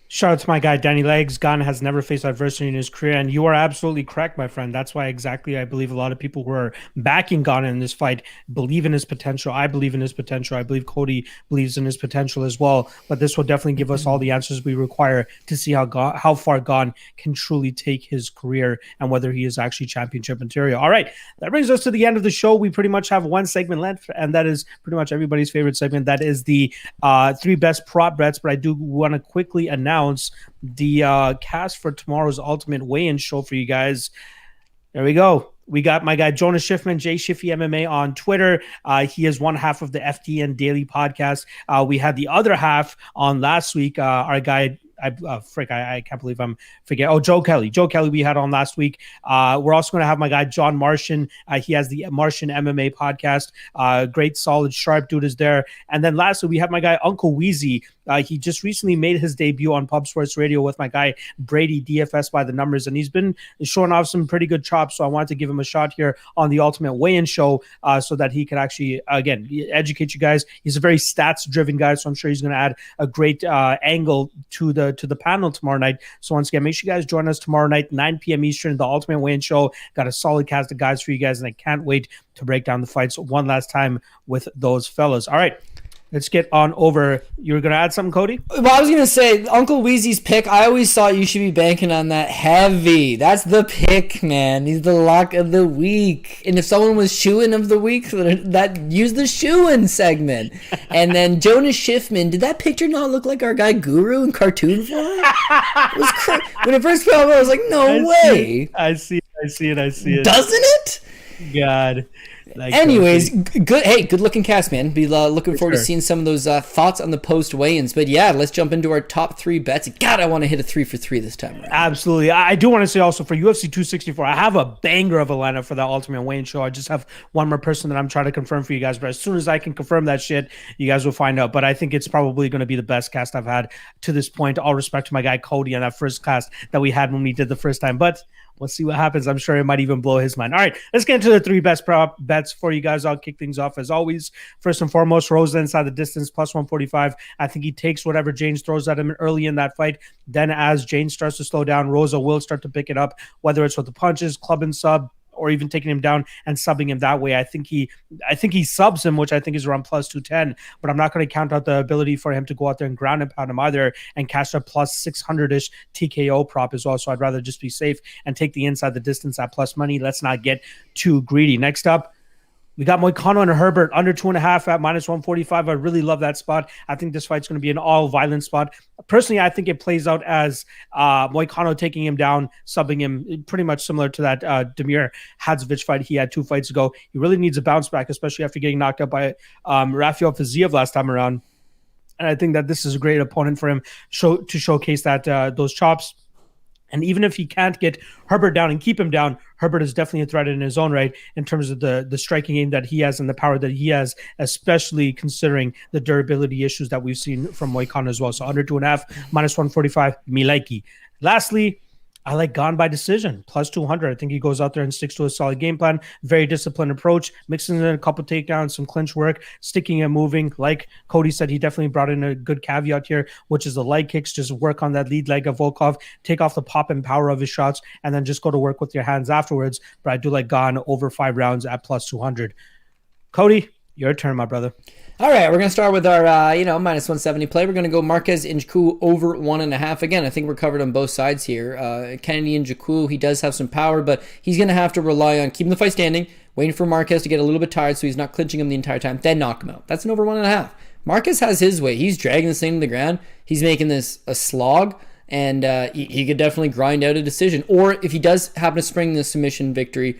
Shout out to my guy, Danny Legs. Gane has never faced adversity in his career, and you are absolutely correct, my friend. That's why exactly I believe a lot of people who are backing Gane in this fight believe in his potential. I believe in his potential. I believe Cody believes in his potential as well. But this will definitely give us all the answers we require to see how far Gane can truly take his career and whether he is actually championship material. All right, that brings us to the end of the show. We pretty much have one segment left, and that is pretty much everybody's favorite segment. That is the 3 best prop bets. But I do want to quickly announce the cast for tomorrow's Ultimate Weigh-In show for you guys. There we go. We got my guy Jonas Schiffman, Jay Schiffy MMA on Twitter. He is one half of the FTN Daily podcast. We had the other half on last week. Our guy, I can't believe I'm forgetting. Oh, Joe Kelly. Joe Kelly we had on last week. We're also going to have my guy John Martian. He has the Martian MMA podcast. Great, solid, sharp dude is there. And then lastly, we have my guy Uncle Weezy. He just recently made his debut on Pub Sports Radio with my guy Brady, DFS by the numbers, and he's been showing off some pretty good chops. So I wanted to give him a shot here on the Ultimate Weigh-In show so that he can actually, again, educate you guys. He's a very stats-driven guy, so I'm sure he's going to add a great angle to the panel tomorrow night. So once again, make sure you guys join us tomorrow night, 9 p.m. Eastern, the Ultimate Weigh-In show. Got a solid cast of guys for you guys, and I can't wait to break down the fights one last time with those fellas. All right. Let's get on over. You were going to add something, Cody? Well, I was going to say, Uncle Weezy's pick, I always thought you should be banking on that heavy. That's the pick, man. He's the lock of the week. And if someone was shoe-in of the week, that use the shoe-in segment. And then Jonas Schiffman, did that picture not look like our guy Guru in cartoon form? It was when it first came out, I was like, no way. I see. I see it. I see it. Doesn't it? God. Like, Anyways, good. Hey, good looking cast, man. Be looking forward to seeing some of those thoughts on the post weigh-ins. But yeah, let's jump into our top 3 bets. God, I want to hit a 3 for 3 this time around. Absolutely. I do want to say also for UFC 264, I have a banger of a lineup for that Ultimate Weigh-In show. I just have one more person that I'm trying to confirm for you guys. But as soon as I can confirm that shit, you guys will find out. But I think it's probably going to be the best cast I've had to this point. All respect to my guy Cody on that first cast that we had when we did the first time. But we'll see what happens. I'm sure it might even blow his mind. All right, let's get into the 3 best prop bets for you guys. I'll kick things off as always. First and foremost, Rosa inside the distance, plus 145. I think he takes whatever Jaynes throws at him early in that fight. Then as Jaynes starts to slow down, Rosa will start to pick it up, whether it's with the punches, club and sub, or even taking him down and subbing him that way. I think he subs him, which I think is around plus 210, but I'm not going to count out the ability for him to go out there and ground and pound him either and cash a plus 600-ish TKO prop as well. So I'd rather just be safe and take the inside the distance at plus money. Let's not get too greedy. Next up, we got Moicano and Herbert under 2.5 at minus 145. I really love that spot. I think this fight's going to be an all-violent spot. Personally, I think it plays out as Moicano taking him down, subbing him, pretty much similar to that Damir Hadzovic fight he had 2 fights ago. He really needs a bounce back, especially after getting knocked out by Rafael Fiziev last time around. And I think that this is a great opponent for him to showcase that those chops. And even if he can't get Herbert down and keep him down, Herbert is definitely a threat in his own right in terms of the striking game that he has and the power that he has, especially considering the durability issues that we've seen from Moicano as well. So under 2.5, minus 145, me likey. Lastly, I like Gane by decision, plus 200. I think he goes out there and sticks to a solid game plan, very disciplined approach, mixing in a couple takedowns, some clinch work, sticking and moving. Like Cody said, he definitely brought in a good caveat here, which is the leg kicks. Just work on that lead leg of Volkov, take off the pop and power of his shots, and then just go to work with your hands afterwards. But I do like Gane over 5 rounds at plus 200. Cody, your turn, my brother. All right, we're going to start with our, minus 170 play. We're going to go Marques Nzechukwu over 1.5. Again, I think we're covered on both sides here. Kennedy Nzechukwu, he does have some power, but he's going to have to rely on keeping the fight standing, waiting for Marques to get a little bit tired so he's not clinching him the entire time, then knock him out. That's an over 1.5. Marques has his way. He's dragging this thing to the ground. He's making this a slog, and he could definitely grind out a decision. Or if he does happen to spring the submission victory,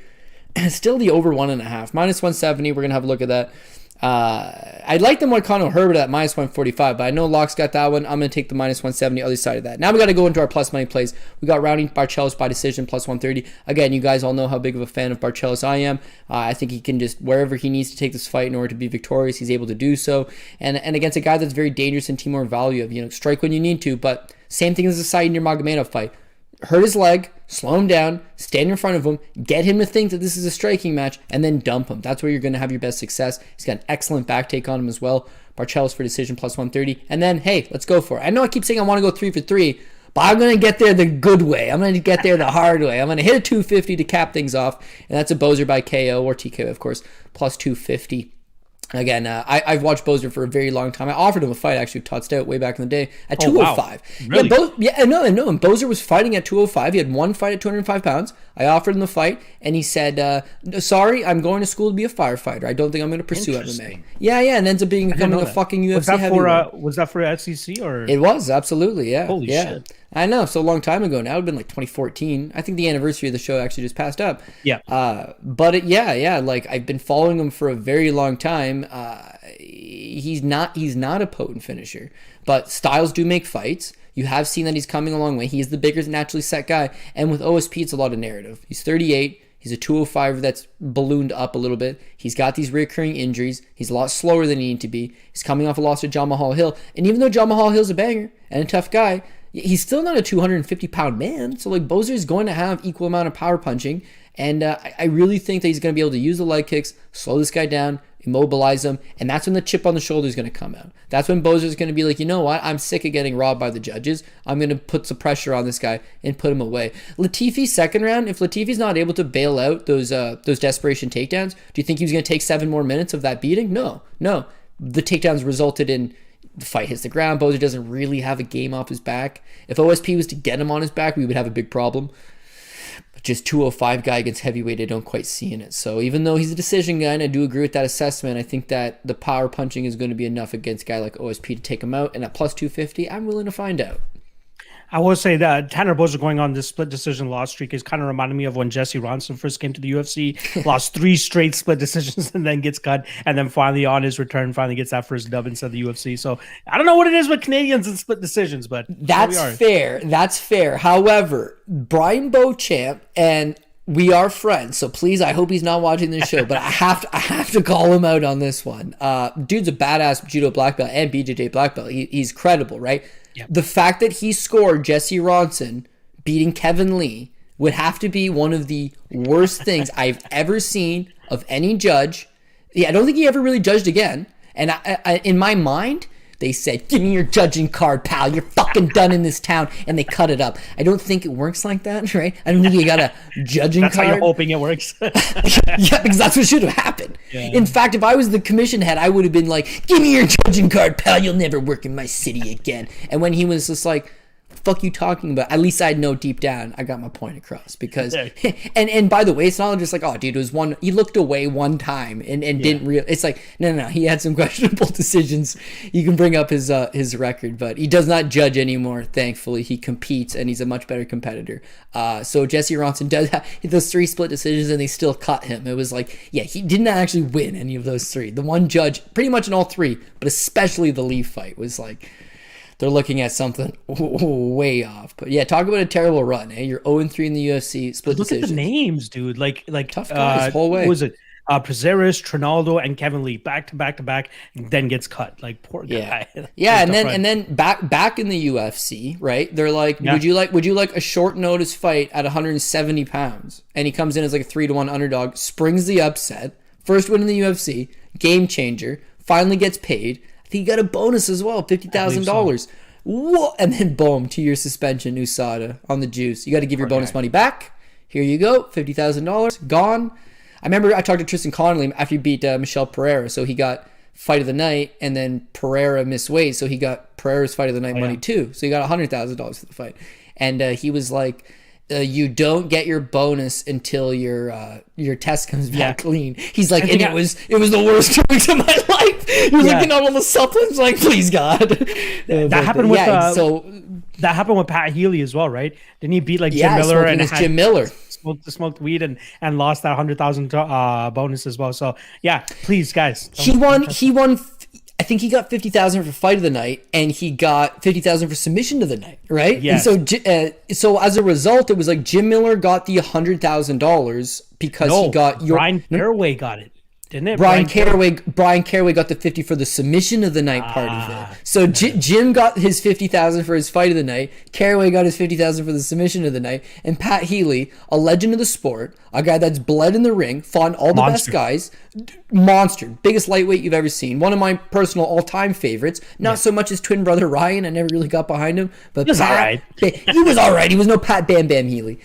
still the over 1.5. Minus 170, we're going to have a look at that. I'd like the Moicano Herbert at minus 145, but I know Locke's got that one. I'm going to take the minus 170 other side of that. Now we got to go into our plus money plays. We got rounding Barcelos by decision, plus 130. Again, you guys all know how big of a fan of Barcelos I am. I think he can just, wherever he needs to take this fight in order to be victorious, he's able to do so. And against a guy that's very dangerous in Timur Valiev, strike when you need to, but same thing as the Said Nurmagomedov fight. Hurt his leg, slow him down, stand in front of him, get him to think that this is a striking match, and then dump him. That's where you're going to have your best success. He's got an excellent back take on him as well. Barcelos for decision, plus 130. And then, hey, let's go for it. I know I keep saying I want to go 3 for 3, but I'm going to get there the good way. I'm going to get there the hard way. I'm going to hit a 250 to cap things off, and that's a Boser by KO, or TKO, of course, plus 250. Again, I've watched Boser for a very long time. I offered him a fight, actually, Todd Stout, way back in the day, at 205. Wow. Really? And Boser was fighting at 205. He had one fight at 205 pounds. I offered him the fight, and he said, sorry, I'm going to school to be a firefighter. I don't think I'm going to pursue MMA. Yeah, and ends up becoming a fucking UFC heavyweight. Was that for SEC? Or? It was, absolutely, yeah. Holy shit. I know, so a long time ago now. It would have been like 2014. I think the anniversary of the show actually just passed up. Yeah. But like I've been following him for a very long time. He's not a potent finisher, but styles do make fights. You have seen that he's coming a long way. He is the bigger, naturally set guy. And with OSP, it's a lot of narrative. He's 38. He's a 205 that's ballooned up a little bit. He's got these recurring injuries. He's a lot slower than he needs to be. He's coming off a loss to John Mahal Hill. And even though John Mahal Hill's a banger and a tough guy, he's still not a 250-pound man. So, like, Boser is going to have equal amount of power punching. And I really think that he's going to be able to use the leg kicks, slow this guy down, immobilize him. And that's when the chip on the shoulder is going to come out. That's when Boser is going to be like, you know what? I'm sick of getting robbed by the judges. I'm going to put some pressure on this guy and put him away. Latifi's second round, if Latifi's not able to bail out those desperation takedowns, do you think he was going to take 7 more minutes of that beating? No. The takedowns resulted in the fight hits the ground. Boser doesn't really have a game off his back. If OSP was to get him on his back, we would have a big problem. But just 205 guy against heavyweight, I don't quite see in it. So even though he's a decision guy, and I do agree with that assessment, I think that the power punching is going to be enough against a guy like OSP to take him out. And at plus 250, I'm willing to find out. I will say that Tanner Boser going on this split decision loss streak is kind of reminding me of when Jesse Ronson first came to the UFC, lost 3 straight split decisions and then gets cut, and then finally on his return finally gets that first dub inside the UFC. So I don't know what it is with Canadians and split decisions, but that's fair. That's fair. However, Brian Beauchamp, and we are friends, so please, I hope he's not watching this show, but I have to call him out on this one. Dude's a badass judo black belt and BJJ black belt. He's credible, right? Yep. The fact that he scored Jesse Ronson beating Kevin Lee would have to be one of the worst things I've ever seen of any judge. Yeah, I don't think he ever really judged again. And I, in my mind, they said, "Give me your judging card, pal. You're fucking done in this town." And they cut it up. I don't think it works like that, right? I don't think you got a judging card. That's how you're hoping it works. Yeah, because that's what should have happened. Yeah. In fact, if I was the commission head, I would have been like, "Give me your judging card, pal. You'll never work in my city again." And when he was just like, "Fuck you talking about?" At least I'd know deep down I got my point across. Because and by the way, it's not just like, "Oh, dude, it was one." He looked away one time and didn't real. It's like no. He had some questionable decisions. You can bring up his record, but he does not judge anymore. Thankfully, he competes and he's a much better competitor. So Jesse Ronson does have those 3 split decisions, and they still cut him. It was like, yeah, he didn't actually win any of those 3. The one judge, pretty much in all 3, but especially the Lee fight, was like, they're looking at something way off. But yeah, talk about a terrible run, eh? You're 0-3 in the UFC, split decision. Look at the names, dude. Like tough guys whole way. What was it? Prazeres, Trinaldo, and Kevin Lee back to back, and then gets cut. Like, poor guy. Yeah, and then back in the UFC, right? They're like, would you like a short notice fight at 170 pounds? And he comes in as like a 3-1 underdog, springs the upset, first win in the UFC, game changer, finally gets paid. I think he got a bonus as well, $50,000. Whoa! And then boom, 2-year suspension, USADA on the juice. You got to give your bonus money back. Here you go, $50,000 gone. I remember I talked to Tristan Connolly after he beat Michel Pereira, so he got fight of the night, and then Pereira missed weight, so he got Pereira's fight of the night money too. So he got $100,000 for the fight, and he was like, "You don't get your bonus until your test comes back clean." He's like, and it was the worst 2 weeks of my life. He was looking at all the supplements, like, please God. That happened with that happened with Pat Healy as well, right? Didn't he beat like Jim Miller and Jim Miller smoked weed and lost that 100,000 bonus as well? So yeah, please guys. He won. I think he got 50,000 for fight of the night, and he got 50,000 for submission of the night, right? Yes. And so as a result, it was like Jim Miller got the $100,000 because he got Brian Caraway got it. Didn't it? Brian Caraway got the 50 for the submission of the night part of it. So Jim got his 50,000 for his fight of the night. Caraway got his 50,000 for the submission of the night. And Pat Healy, a legend of the sport, a guy that's bled in the ring, fought all the best guys, monster, biggest lightweight you've ever seen. One of my personal all-time favorites. Not so much his twin brother Ryan. I never really got behind him, but he was all right. He was all right. He was no Pat Bam Bam Healy.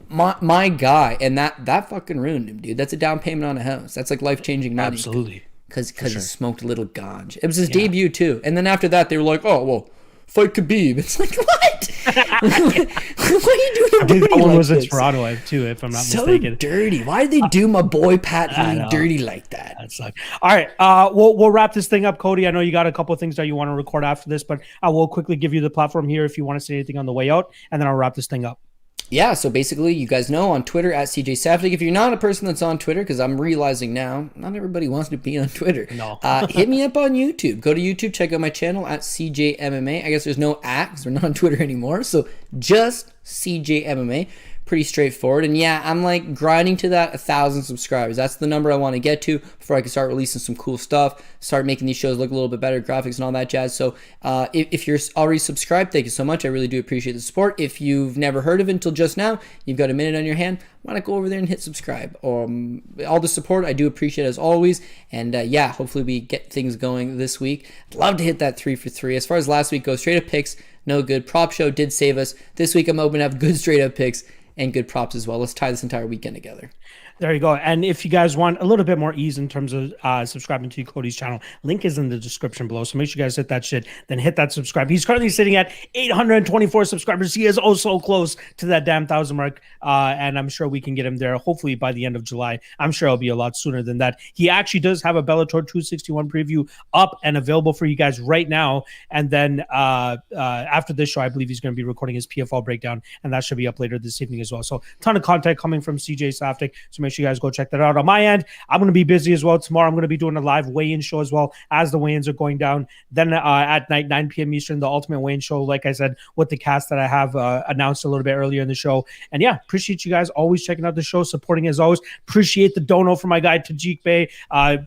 My guy, and that fucking ruined him, dude. That's a down payment on a house. That's like life-changing money. Absolutely. Because he smoked a little ganj. It was his debut, too. And then after that, they were like, "Oh, well, fight Khabib." It's like, what? Why are you doing dirty that one like was this? in Toronto, too, if I'm not so mistaken. Dirty. Why did they do my boy Pat Healy dirty like that? That sucks. All right, we'll wrap this thing up, Cody. I know you got a couple of things that you want to record after this, but I will quickly give you the platform here if you want to say anything on the way out, and then I'll wrap this thing up. Yeah, so basically, you guys know on Twitter at CJ Saftic. If you're not a person that's on Twitter, because I'm realizing now, not everybody wants to be on Twitter. No. Hit me up on YouTube. Go to YouTube, check out my channel at CJ MMA. I guess there's no at because we're not on Twitter anymore. So just CJ MMA. Pretty straightforward. And yeah, I'm like grinding to that 1,000 subscribers. That's the number I want to get to before I can start releasing some cool stuff, start making these shows look a little bit better, graphics and all that jazz. So if you're already subscribed, thank you so much. I really do appreciate the support. If you've never heard of it until just now, you've got a minute on your hand, why not go over there and hit subscribe? All the support, I do appreciate as always. And yeah, hopefully we get things going this week. I'd love to hit that 3 for 3. As far as last week goes, straight up picks, no good. Prop show did save us. This week I'm hoping to have good straight up picks and good props as well. Let's tie this entire weekend together. There you go. And if you guys want a little bit more ease in terms of subscribing to Cody's channel, link is in the description below. So make sure you guys hit that shit, then hit that subscribe. He's currently sitting at 824 subscribers. He is oh so close to that damn 1,000 mark. And I'm sure we can get him there hopefully by the end of July. I'm sure it'll be a lot sooner than that. He actually does have a Bellator 261 preview up and available for you guys right now. And then after this show, I believe he's going to be recording his PFL breakdown, and that should be up later this evening as well. So ton of content coming from CJ Saftic. So make sure you guys go check that out. On my end, I'm going to be busy as well. Tomorrow, I'm going to be doing a live weigh-in show as well as the weigh-ins are going down. Then at night, 9 p.m. Eastern, the Ultimate Weigh-In Show, like I said, with the cast that I have announced a little bit earlier in the show. And yeah, appreciate you guys always checking out the show, supporting as always. Appreciate the dono from my guy Tajik Bey,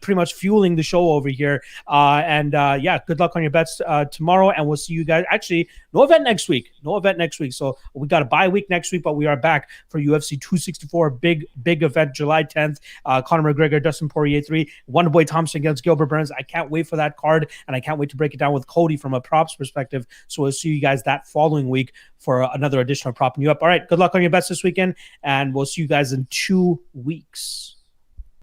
pretty much fueling the show over here. Yeah, good luck on your bets tomorrow, and we'll see you guys. Actually, no event next week. So we got a bye week next week, but we are back for UFC 264, big event, July 10th. Conor McGregor, Dustin Poirier 3, Wonderboy Thompson against Gilbert Burns. I can't wait for that card, and I can't wait to break it down with Cody from a props perspective. So we'll see you guys that following week for another edition of Propping You Up. All right, good luck on your bets this weekend, and we'll see you guys in 2 weeks.